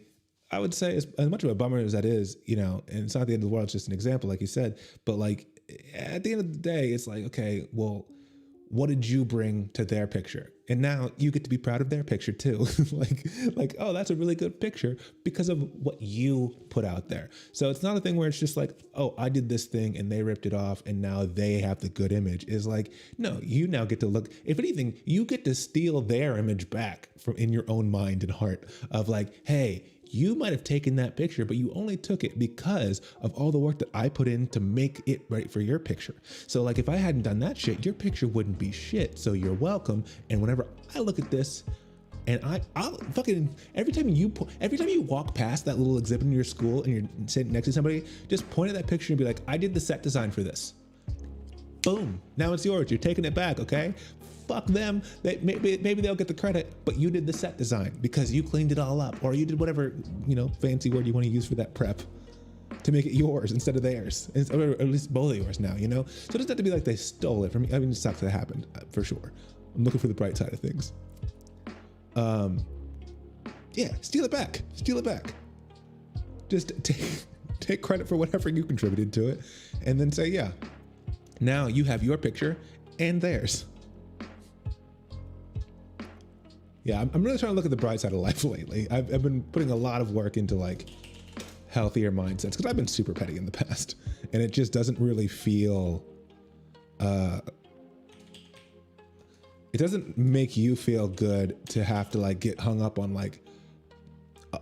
I would say, as much of a bummer as that is, you know, and it's not the end of the world, it's just an example, like you said, but like, at the end of the day, it's like, okay, well, what did you bring to their picture? And now you get to be proud of their picture too. like, oh, that's a really good picture because of what you put out there. So it's not a thing where it's just like, oh, I did this thing and they ripped it off and now they have the good image. It's like, no, you now get to look, if anything, you get to steal their image back from in your own mind and heart of like, hey, you might have taken that picture, but you only took it because of all the work that I put in to make it right for your picture. So like, if I hadn't done that shit, your picture wouldn't be shit. So you're welcome. And whenever I look at this, and I'll fucking, every time you walk past that little exhibit in your school and you're sitting next to somebody, just point at that picture and be like, I did the set design for this. Boom. Now it's yours. You're taking it back. Okay. Fuck them. Maybe they'll get the credit, but you did the set design because you cleaned it all up, or you did whatever, you know, fancy word you want to use for that prep to make it yours instead of theirs, or at least both of yours now, you know? So it doesn't have to be like they stole it from me. I mean, it sucks that happened, for sure. I'm looking for the bright side of things. Yeah, steal it back. Steal it back. Just take credit for whatever you contributed to it, and then say, yeah, now you have your picture and theirs. Yeah, I'm really trying to look at the bright side of life lately. I've been putting a lot of work into like healthier mindsets because I've been super petty in the past, and it just doesn't really feel. It doesn't make you feel good to have to like get hung up on like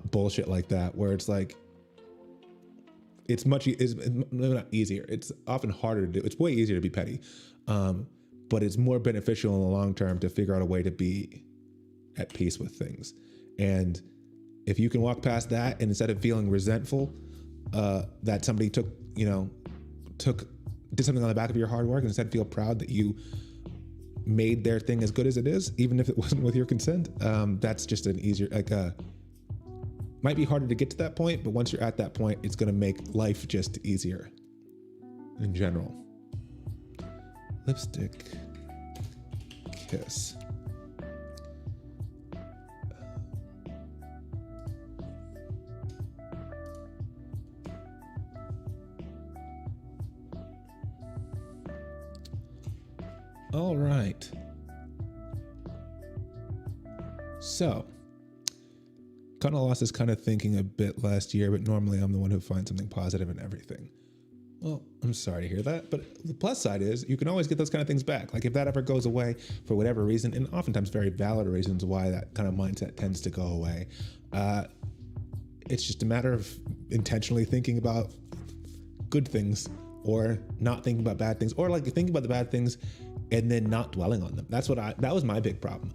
bullshit like that, where it's like it's not easier. It's often harder to do. It's way easier to be petty, but it's more beneficial in the long term to figure out a way to be at peace with things. And if you can walk past that, and instead of feeling resentful that somebody did something on the back of your hard work, and instead feel proud that you made their thing as good as it is, even if it wasn't with your consent, that's just an easier, might be harder to get to that point, but once you're at that point, it's going to make life just easier in general. Lipstick kiss. All right. So, kind of lost this kind of thinking a bit last year, but normally I'm the one who finds something positive in everything. Well, I'm sorry to hear that, but the plus side is you can always get those kind of things back. Like if that ever goes away for whatever reason, and oftentimes very valid reasons why that kind of mindset tends to go away, it's just a matter of intentionally thinking about good things or not thinking about bad things, or like thinking about the bad things and then not dwelling on them. That was my big problem.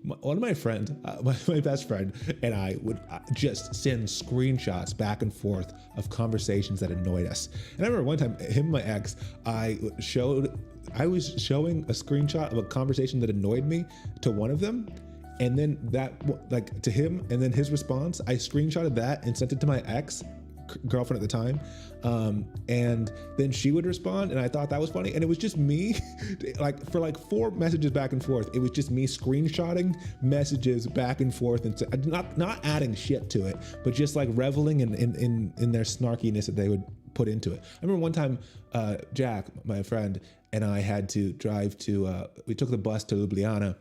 One of my friends, my best friend, and I would just send screenshots back and forth of conversations that annoyed us. And I remember one time, him and my ex, I was showing a screenshot of a conversation that annoyed me to one of them, and then that, to him, and then his response, I screenshotted that and sent it to my ex girlfriend at the time, and then she would respond, and I thought that was funny, and it was just me for 4 messages back and forth, it was just me screenshotting messages back and forth, and not adding shit to it, but just like reveling in their snarkiness that they would put into it. I remember one time Jack, my friend, and I had to drive to we took the bus to Ljubljana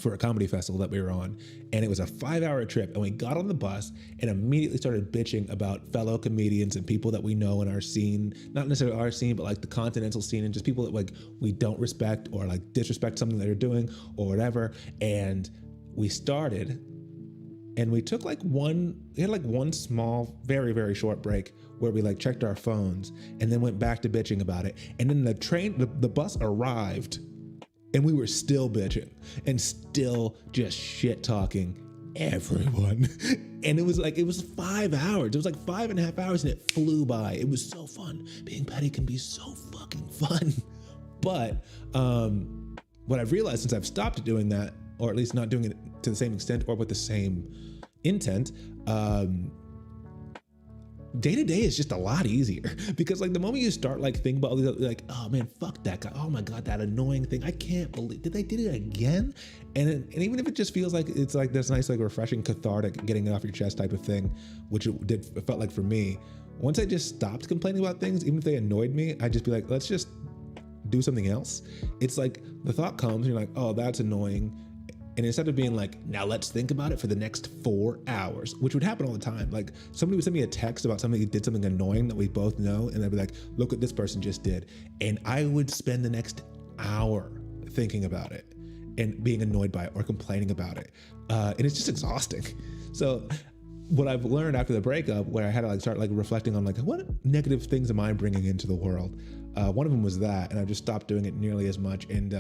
for a comedy festival that we were on, and it was a 5-hour trip, and we got on the bus and immediately started bitching about fellow comedians and people that we know in our scene, not necessarily our scene, but like the continental scene, and just people that like we don't respect or like disrespect something that they're doing or whatever. And we started, and we took we had one small, very, very short break where we like checked our phones and then went back to bitching about it. And then the bus arrived, and we were still bitching and still just shit talking everyone. And it was 5 hours. It was like 5.5 hours, and it flew by. It was so fun. Being petty can be so fucking fun. But what I've realized since I've stopped doing that, or at least not doing it to the same extent or with the same intent, day to day is just a lot easier, because like the moment you start like thinking about all these, like, oh man, fuck that guy, oh my god, that annoying thing, I can't believe did it again, and even if it just feels like it's like this nice, like refreshing, cathartic, getting it off your chest type of thing, which it felt like for me, once I just stopped complaining about things, even if they annoyed me, I'd just be like, let's just do something else. It's like the thought comes and you're like, oh, that's annoying. And instead of being like, now let's think about it for the next 4 hours, which would happen all the time. Like somebody would send me a text about somebody who did something annoying that we both know, and they'd be like, look what this person just did. And I would spend the next hour thinking about it and being annoyed by it or complaining about it. And it's just exhausting. So what I've learned after the breakup, where I had to like start like reflecting on like, what negative things am I bringing into the world? One of them was that, and I just stopped doing it nearly as much. And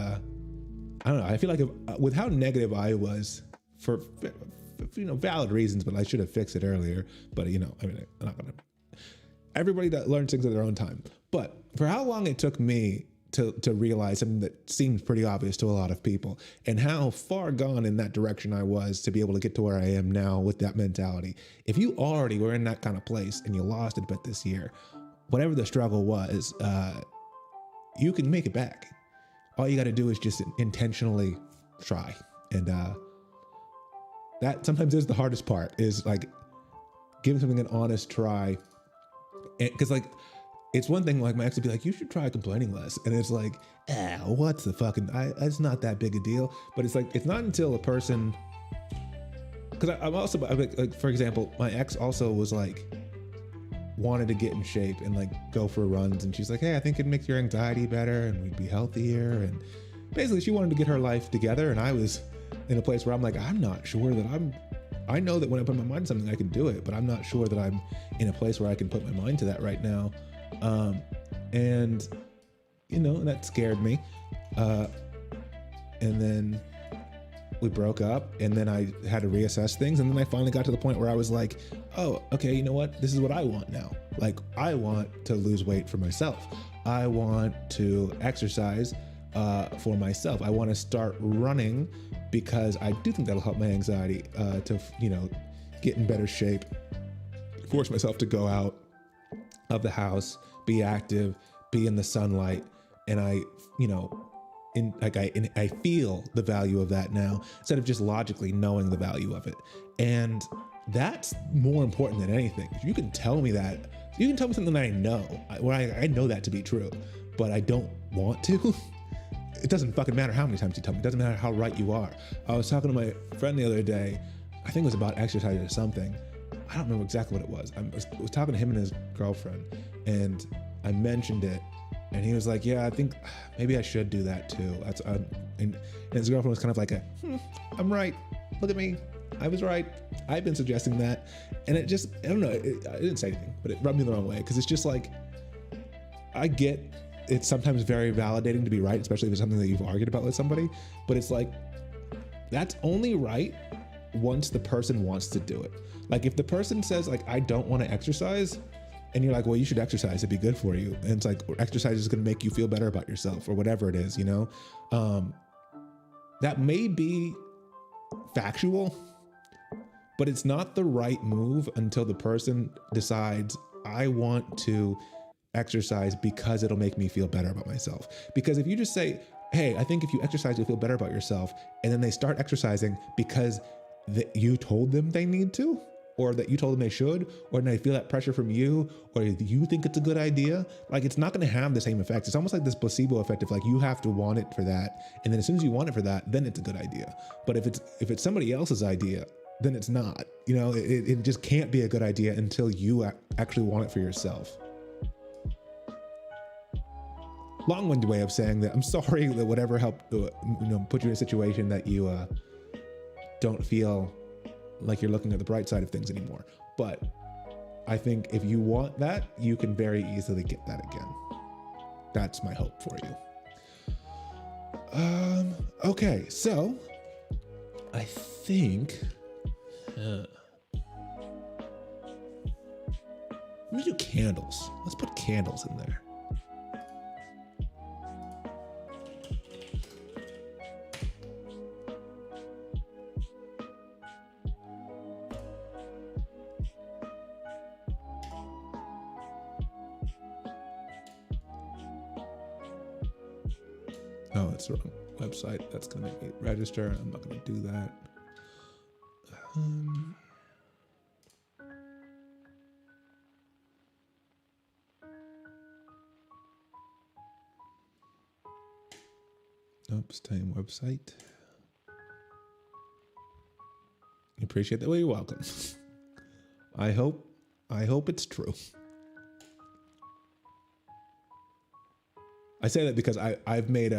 I don't know. I feel like with how negative I was for valid reasons, but I should have fixed it earlier. But I'm not gonna. Everybody that learns things at their own time. But for how long it took me to realize something that seemed pretty obvious to a lot of people, and how far gone in that direction I was to be able to get to where I am now with that mentality. If you already were in that kind of place and you lost it a bit this year, whatever the struggle was, you can make it back. All you got to do is just intentionally try. And that sometimes is the hardest part, is like giving something an honest try. Because like it's one thing, like my ex would be like, you should try complaining less. And it's like, what's the fucking, it's not that big a deal. But it's like, it's not until a person, because I'm also, like, for example, my ex also was like, wanted to get in shape and like go for runs. And she's like, hey, I think it'd make your anxiety better and we'd be healthier. And basically she wanted to get her life together. And I was in a place where I'm like, I'm not sure that I know that when I put my mind to something, I can do it, but I'm not sure that I'm in a place where I can put my mind to that right now. And you know, that scared me. And then we broke up, and then I had to reassess things. And then I finally got to the point where I was like, oh, okay, you know what? This is what I want now. Like, I want to lose weight for myself. I want to exercise for myself. I want to start running because I do think that'll help my anxiety to, you know, get in better shape, force myself to go out of the house, be active, be in the sunlight. And I, you know, I feel the value of that now instead of just logically knowing the value of it. And that's more important than anything. If you can tell me that, you can tell me something that I know, where I know that to be true, but I don't want to. It doesn't fucking matter how many times you tell me. It doesn't matter how right you are. I was talking to my friend the other day. I think it was about exercise or something. I don't remember exactly what it was. I was talking to him and his girlfriend, and I mentioned it. And he was like, yeah, I think maybe I should do that too. And his girlfriend was kind of like, I'm right. Look at me. I was right. I've been suggesting that. And it just, I don't know. I didn't say anything, but it rubbed me the wrong way. Cause it's just like, I get it's sometimes very validating to be right, especially if it's something that you've argued about with somebody. But it's like, that's only right once the person wants to do it. Like if the person says like, I don't want to exercise, and you're like, well, you should exercise, it'd be good for you. And it's like, exercise is gonna make you feel better about yourself or whatever it is, you know? That may be factual, but it's not the right move until the person decides, I want to exercise because it'll make me feel better about myself. Because if you just say, hey, I think if you exercise, you'll feel better about yourself, and then they start exercising because you told them they need to, or that you told them they should, or they feel that pressure from you, or you think it's a good idea, like it's not gonna have the same effect. It's almost like this placebo effect of like, you have to want it for that. And then as soon as you want it for that, then it's a good idea. But if it's somebody else's idea, then it's not, you know, it just can't be a good idea until you actually want it for yourself. Long-winded way of saying that I'm sorry that whatever helped, you know, put you in a situation that you don't feel like you're looking at the bright side of things anymore. But I think if you want that, you can very easily get that again. That's my hope for you. Okay, so I think let me do candles. Let's put candles in there. Oh, it's the wrong website. That's gonna make me register. I'm not gonna do that. Oops, time website. Appreciate that. Well, you're welcome. I hope it's true. I say that because I've made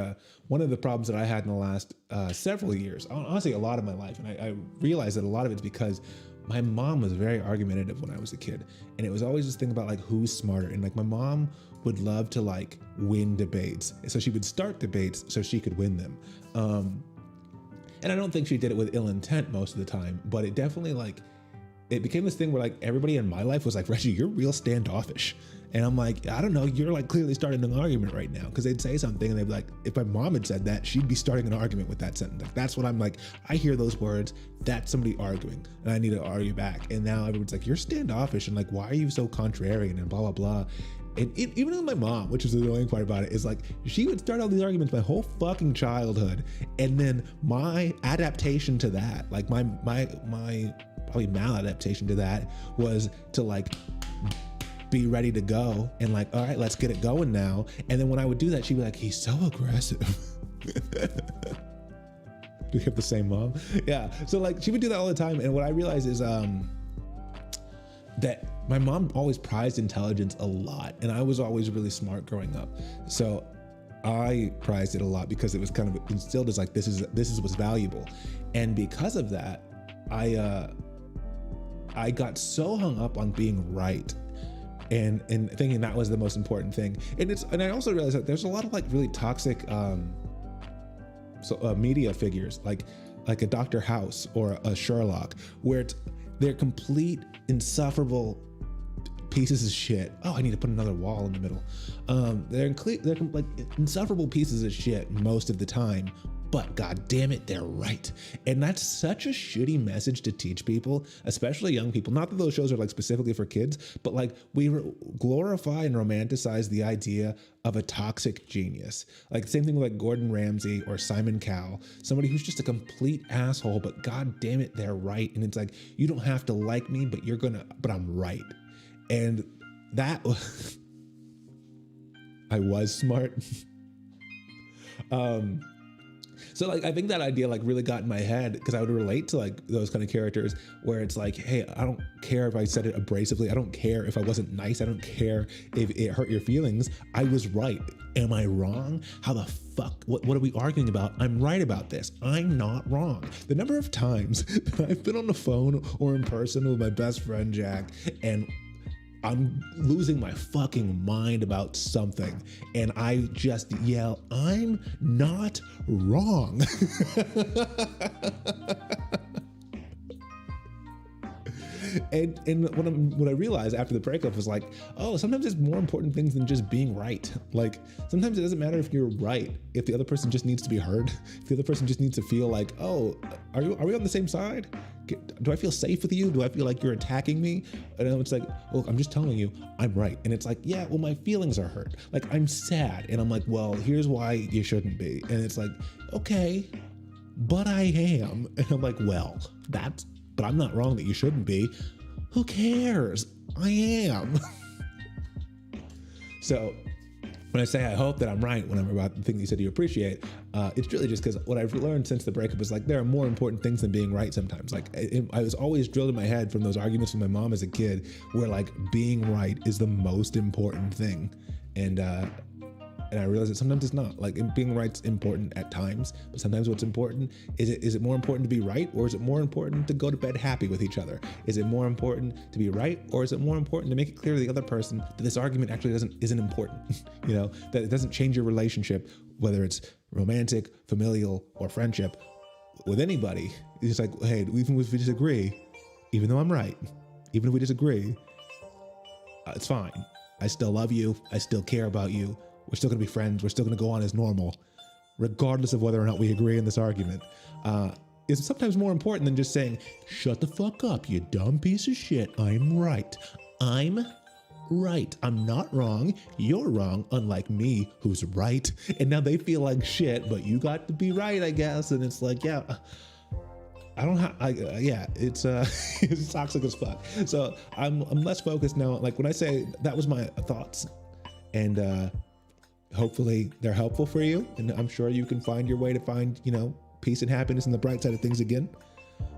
one of the problems that I had in the last several years, honestly, a lot of my life. And I realized that a lot of it's because my mom was very argumentative when I was a kid. And it was always this thing about like, who's smarter? And like my mom would love to like win debates. So she would start debates so she could win them. And I don't think she did it with ill intent most of the time, but it definitely like, it became this thing where like everybody in my life was like, Reggie, you're real standoffish. And I'm like, I don't know, you're like clearly starting an argument right now. Cause they'd say something and they'd be like, if my mom had said that, she'd be starting an argument with that sentence. Like, that's what I'm like, I hear those words, that's somebody arguing and I need to argue back. And now everyone's like, you're standoffish and like, why are you so contrarian and blah, blah, blah. And even with my mom, which is the annoying part about it, is like, she would start all these arguments my whole fucking childhood. And then my adaptation to that, like my probably maladaptation to that was to like be ready to go and like, all right, let's get it going now. And then when I would do that, she'd be like, he's so aggressive. Do we have the same mom? Yeah. So like she would do that all the time. And what I realized is that my mom always prized intelligence a lot. And I was always really smart growing up. So I prized it a lot because it was kind of instilled as like, this is what's valuable. And because of that, I got so hung up on being right and thinking that was the most important thing. And I also realized that there's a lot of like really toxic media figures like a Dr. House or a Sherlock, where they're complete insufferable pieces of shit. Oh, I need to put another wall in the middle. They're like insufferable pieces of shit most of the time, but god damn it, they're right. And that's such a shitty message to teach people, especially young people. Not that those shows are like specifically for kids, but like we glorify and romanticize the idea of a toxic genius. Like same thing with like Gordon Ramsay or Simon Cowell, somebody who's just a complete asshole, but god damn it, they're right. And it's like, you don't have to like me, but but I'm right. And that I was smart. So like, I think that idea like really got in my head because I would relate to like those kind of characters where it's like, hey, I don't care if I said it abrasively. I don't care if I wasn't nice. I don't care if it hurt your feelings. I was right. Am I wrong? How the fuck? What are we arguing about? I'm right about this. I'm not wrong. The number of times that I've been on the phone or in person with my best friend, Jack, and I'm losing my fucking mind about something and I just yell, I'm not wrong. And what I realized after the breakup was like, oh, sometimes it's more important things than just being right. Like sometimes it doesn't matter if you're right, if the other person just needs to be heard, if the other person just needs to feel like, oh, are we on the same side? Do I feel safe with you? Do I feel like you're attacking me? And it's like, well, I'm just telling you, I'm right. And it's like, yeah, well, my feelings are hurt. Like I'm sad. And I'm like, well, here's why you shouldn't be. And it's like, okay, but I am. And I'm like, well, but I'm not wrong that you shouldn't be. Who cares? I am. So when I say I hope that I'm right when I'm about the thing that you said you appreciate, it's really just because what I've learned since the breakup is like there are more important things than being right sometimes. Like I was always drilled in my head from those arguments with my mom as a kid where like being right is the most important thing. And I realized that sometimes it's not. Like being right's important at times, but sometimes what's important is it more important to be right, or is it more important to go to bed happy with each other? Is it more important to be right, or is it more important to make it clear to the other person that this argument actually isn't important? You know, that it doesn't change your relationship, whether it's romantic, familial, or friendship with anybody. It's like, hey, even if we disagree, even though I'm right, even if we disagree, it's fine. I still love you. I still care about you. We're still going to be friends. We're still going to go on as normal, regardless of whether or not we agree in this argument. Is sometimes more important than just saying, shut the fuck up, you dumb piece of shit. I'm right. I'm right. I'm not wrong. You're wrong, unlike me, who's right. And now they feel like shit, but you got to be right, I guess. And it's like, yeah, I don't have, yeah, it's it's toxic as fuck. So I'm less focused now. Like when I say that was my thoughts, and hopefully they're helpful for you. And I'm sure you can find your way to find, you know, peace and happiness and the bright side of things again.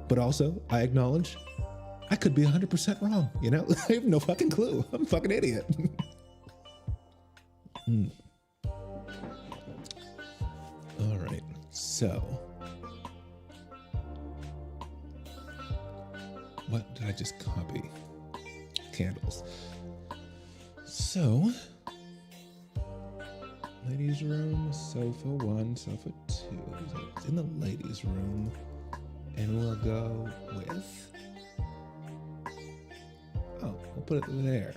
But also I acknowledge I could be 100% wrong. You know, I have no fucking clue. I'm a fucking idiot. All right. So what did I just copy? Candles. So ladies' room, sofa 1, sofa 2. So it's in the ladies' room. And we'll go with, oh, we'll put it there.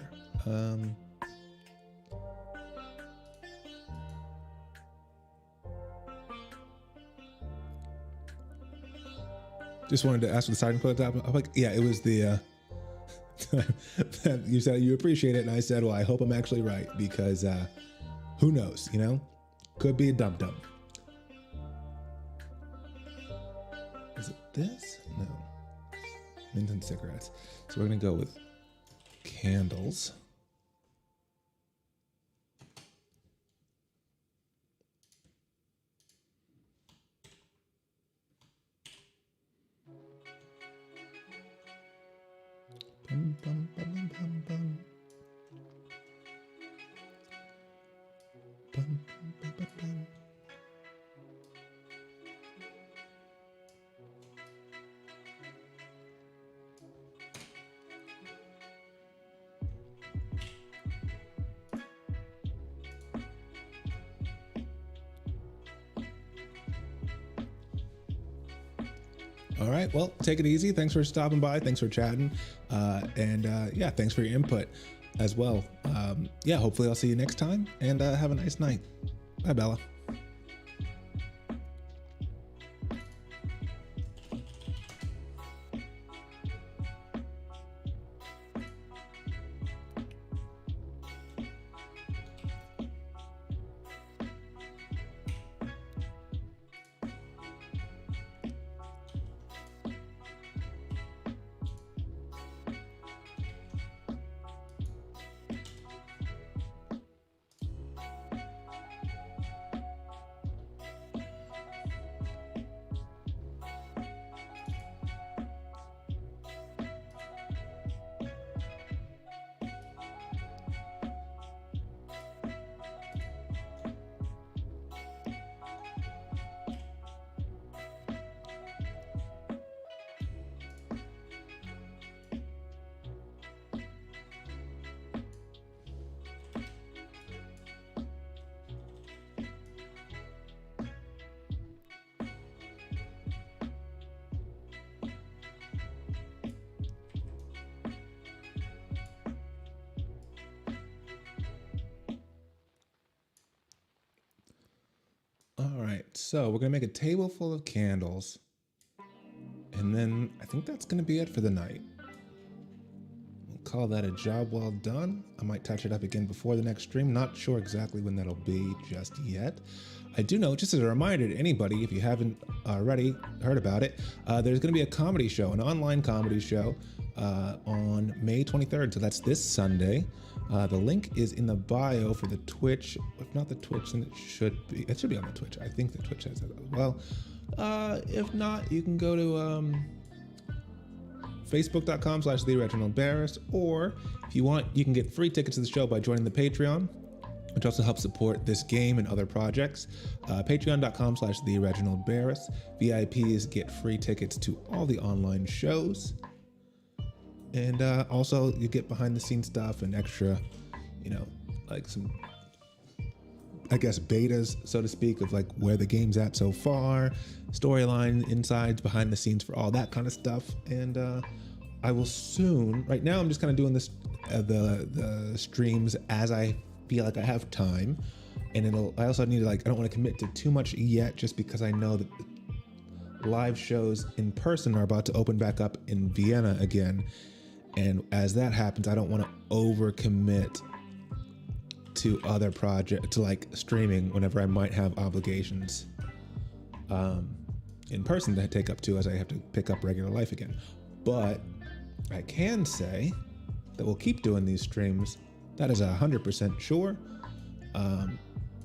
Just wanted to ask for the starting point at the top. I'm like, yeah, it was the, you said you appreciate it. And I said, well, I hope I'm actually right because, who knows, you know? Could be a dum-dum. Is it this? No. Mint and cigarettes. So we're gonna go with candles. bum, bum, bum, bum. Bum, bum, bum, bum, bum. All right. Well, take it easy. Thanks for stopping by. Thanks for chatting. Yeah, thanks for your input as well. Yeah, hopefully I'll see you next time, and have a nice night. Bye, Bella. All right, so we're gonna make a table full of candles, and then I think that's gonna be it for the night. We'll call that a job well done. I might touch it up again before the next stream. Not sure exactly when that'll be just yet. I do know, just as a reminder to anybody, if you haven't already heard about it, there's gonna be a comedy show, an online comedy show on May 23rd. So that's this Sunday. The link is in the bio for the Twitch. If not the Twitch, then it should be. It should be on the Twitch. I think the Twitch has it as well. If not, you can go to facebook.com/TheReginaldBarris, or if you want, you can get free tickets to the show by joining the Patreon, which also helps support this game and other projects. Patreon.com/TheReginaldBarris. VIPs get free tickets to all the online shows. And also you get behind the scenes stuff and extra, like some, I guess, betas, so to speak, of like where the game's at so far, storyline, insides, behind the scenes for all that kind of stuff. And I will soon, right now I'm just kind of doing this, the streams as I feel like I have time. And I also need to I don't want to commit to too much yet, just because I know that live shows in person are about to open back up in Vienna again. And as that happens, I don't want to overcommit to other project, to like streaming whenever I might have obligations in person to take up to, as I have to pick up regular life again. But I can say that we'll keep doing these streams. That is 100% sure,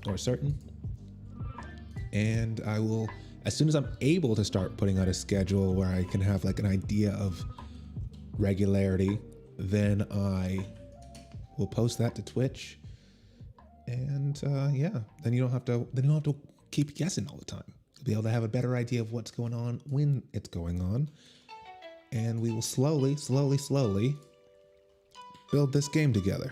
or certain. And I will, as soon as I'm able to start putting out a schedule where I can have like an idea of regularity, then I will post that to Twitch, and yeah, then you don't have to keep guessing all the time. You'll be able to have a better idea of what's going on when it's going on, and we will slowly build this game together.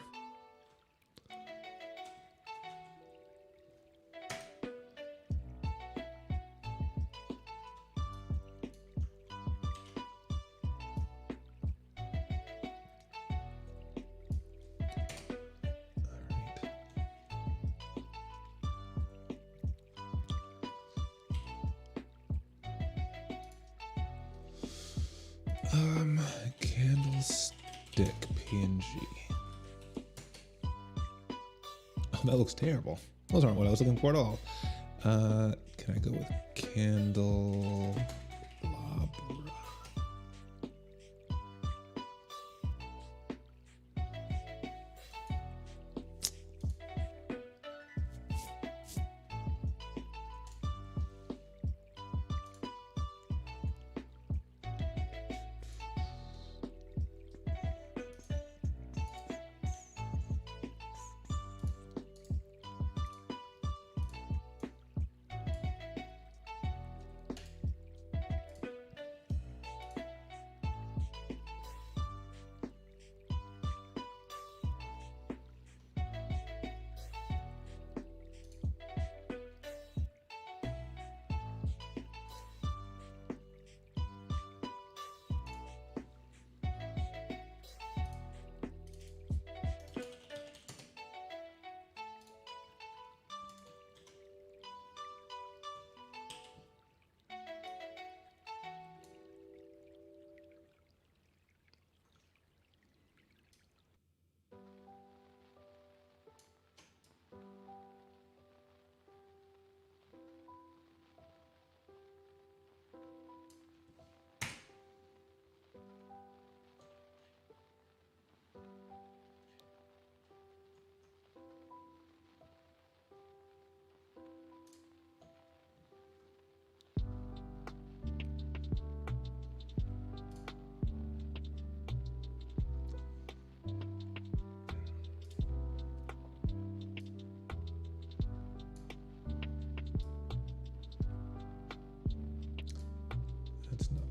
Candlestick PNG. Oh, that looks terrible. Those aren't what I was looking for at all. Can I go with candelabra?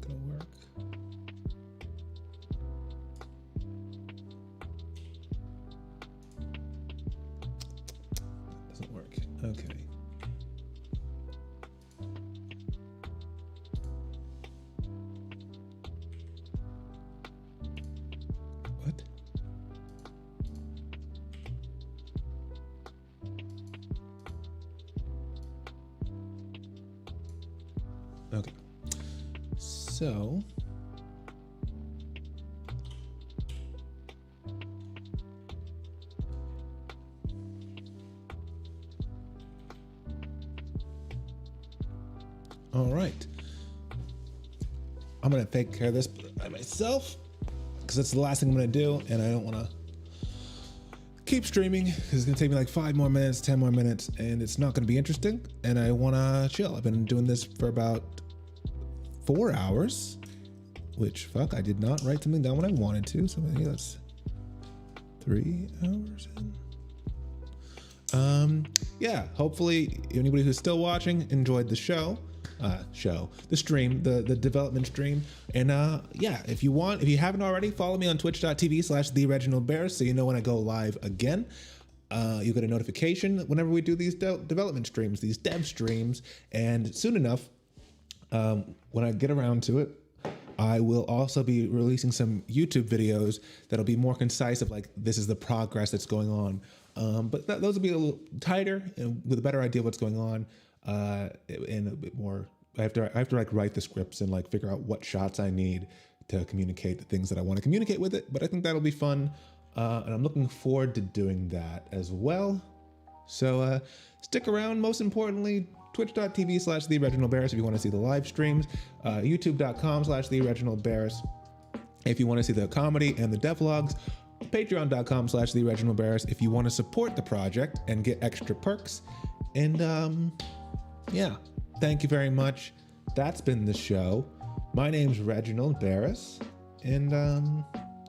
gonna work. Doesn't work. Okay. What? Okay. So all right. I'm gonna take care of this by myself because that's the last thing I'm gonna do, and I don't want to keep streaming because it's gonna take me like 5 more minutes, 10 more minutes, and it's not gonna be interesting. And I want to chill. I've been doing this for about 4 hours, which fuck, I did not write something down when I wanted to. So maybe that's 3 hours in. Yeah. Hopefully, anybody who's still watching enjoyed the the stream, the development stream. And yeah, if you haven't already, follow me on twitch.tv/TheReginaldBears so you know when I go live again. You get a notification whenever we do these development streams, these dev streams. And soon enough, when I get around to it, I will also be releasing some YouTube videos that'll be more concise of like, this is the progress that's going on. But those will be a little tighter and with a better idea of what's going on. And a bit more, I have to like write the scripts and like figure out what shots I need to communicate the things that I want to communicate with it. But I think that'll be fun. And I'm looking forward to doing that as well. So stick around. Most importantly, twitch.tv/TheReginaldBears if you want to see the live streams, youtube.com/TheReginaldBears if you want to see the comedy and the devlogs, patreon.com/TheReginaldBears if you want to support the project and get extra perks. And yeah, thank you very much. That's been the show. My name's Reginald Barris, and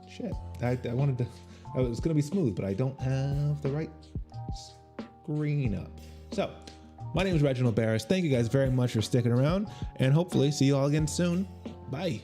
shit, I wanted to, I was gonna be smooth, but I don't have the right screen up. So my name is Reginald Barris. Thank you guys very much for sticking around, and hopefully see you all again soon. Bye.